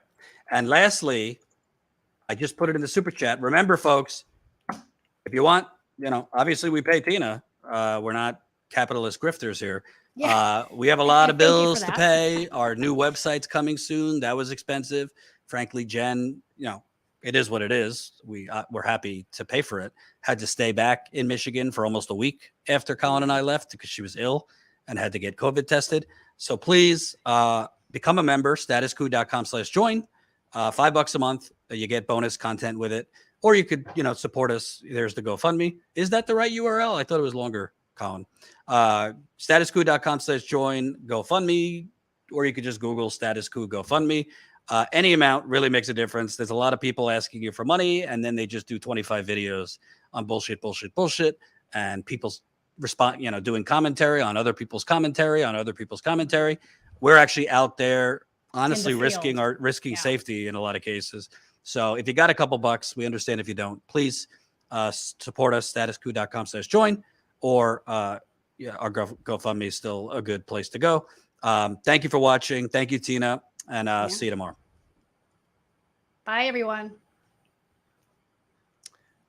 And lastly, I just put it in the super chat. Remember, folks, if you want, obviously we pay Tina. We're not capitalist grifters here. Yeah. We have a lot of Thank you for bills to that. pay. Our new website's coming soon. That was expensive. Frankly, Jen, it is what it is. We're happy to pay for it. Had to stay back in Michigan for almost a week after Colin and I left because she was ill and had to get COVID tested. So please become a member, statuscoup.com/join. $5 a month. You get bonus content with it. Or you could, support us. There's the GoFundMe. Is that the right URL? I thought it was longer, Colin. Statuscoup.com/join GoFundMe, or you could just Google Status Coup GoFundMe. Any amount really makes a difference. There's a lot of people asking you for money, and then they just do 25 videos on bullshit, and people's doing commentary on other people's commentary on other people's commentary. We're actually out there, honestly, risking safety in a lot of cases. So if you got a couple bucks, we understand if you don't. Please support us, statuscoup.com/join, or our GoFundMe is still a good place to go. Thank you for watching. Thank you, Tina, and see you tomorrow. Bye, everyone.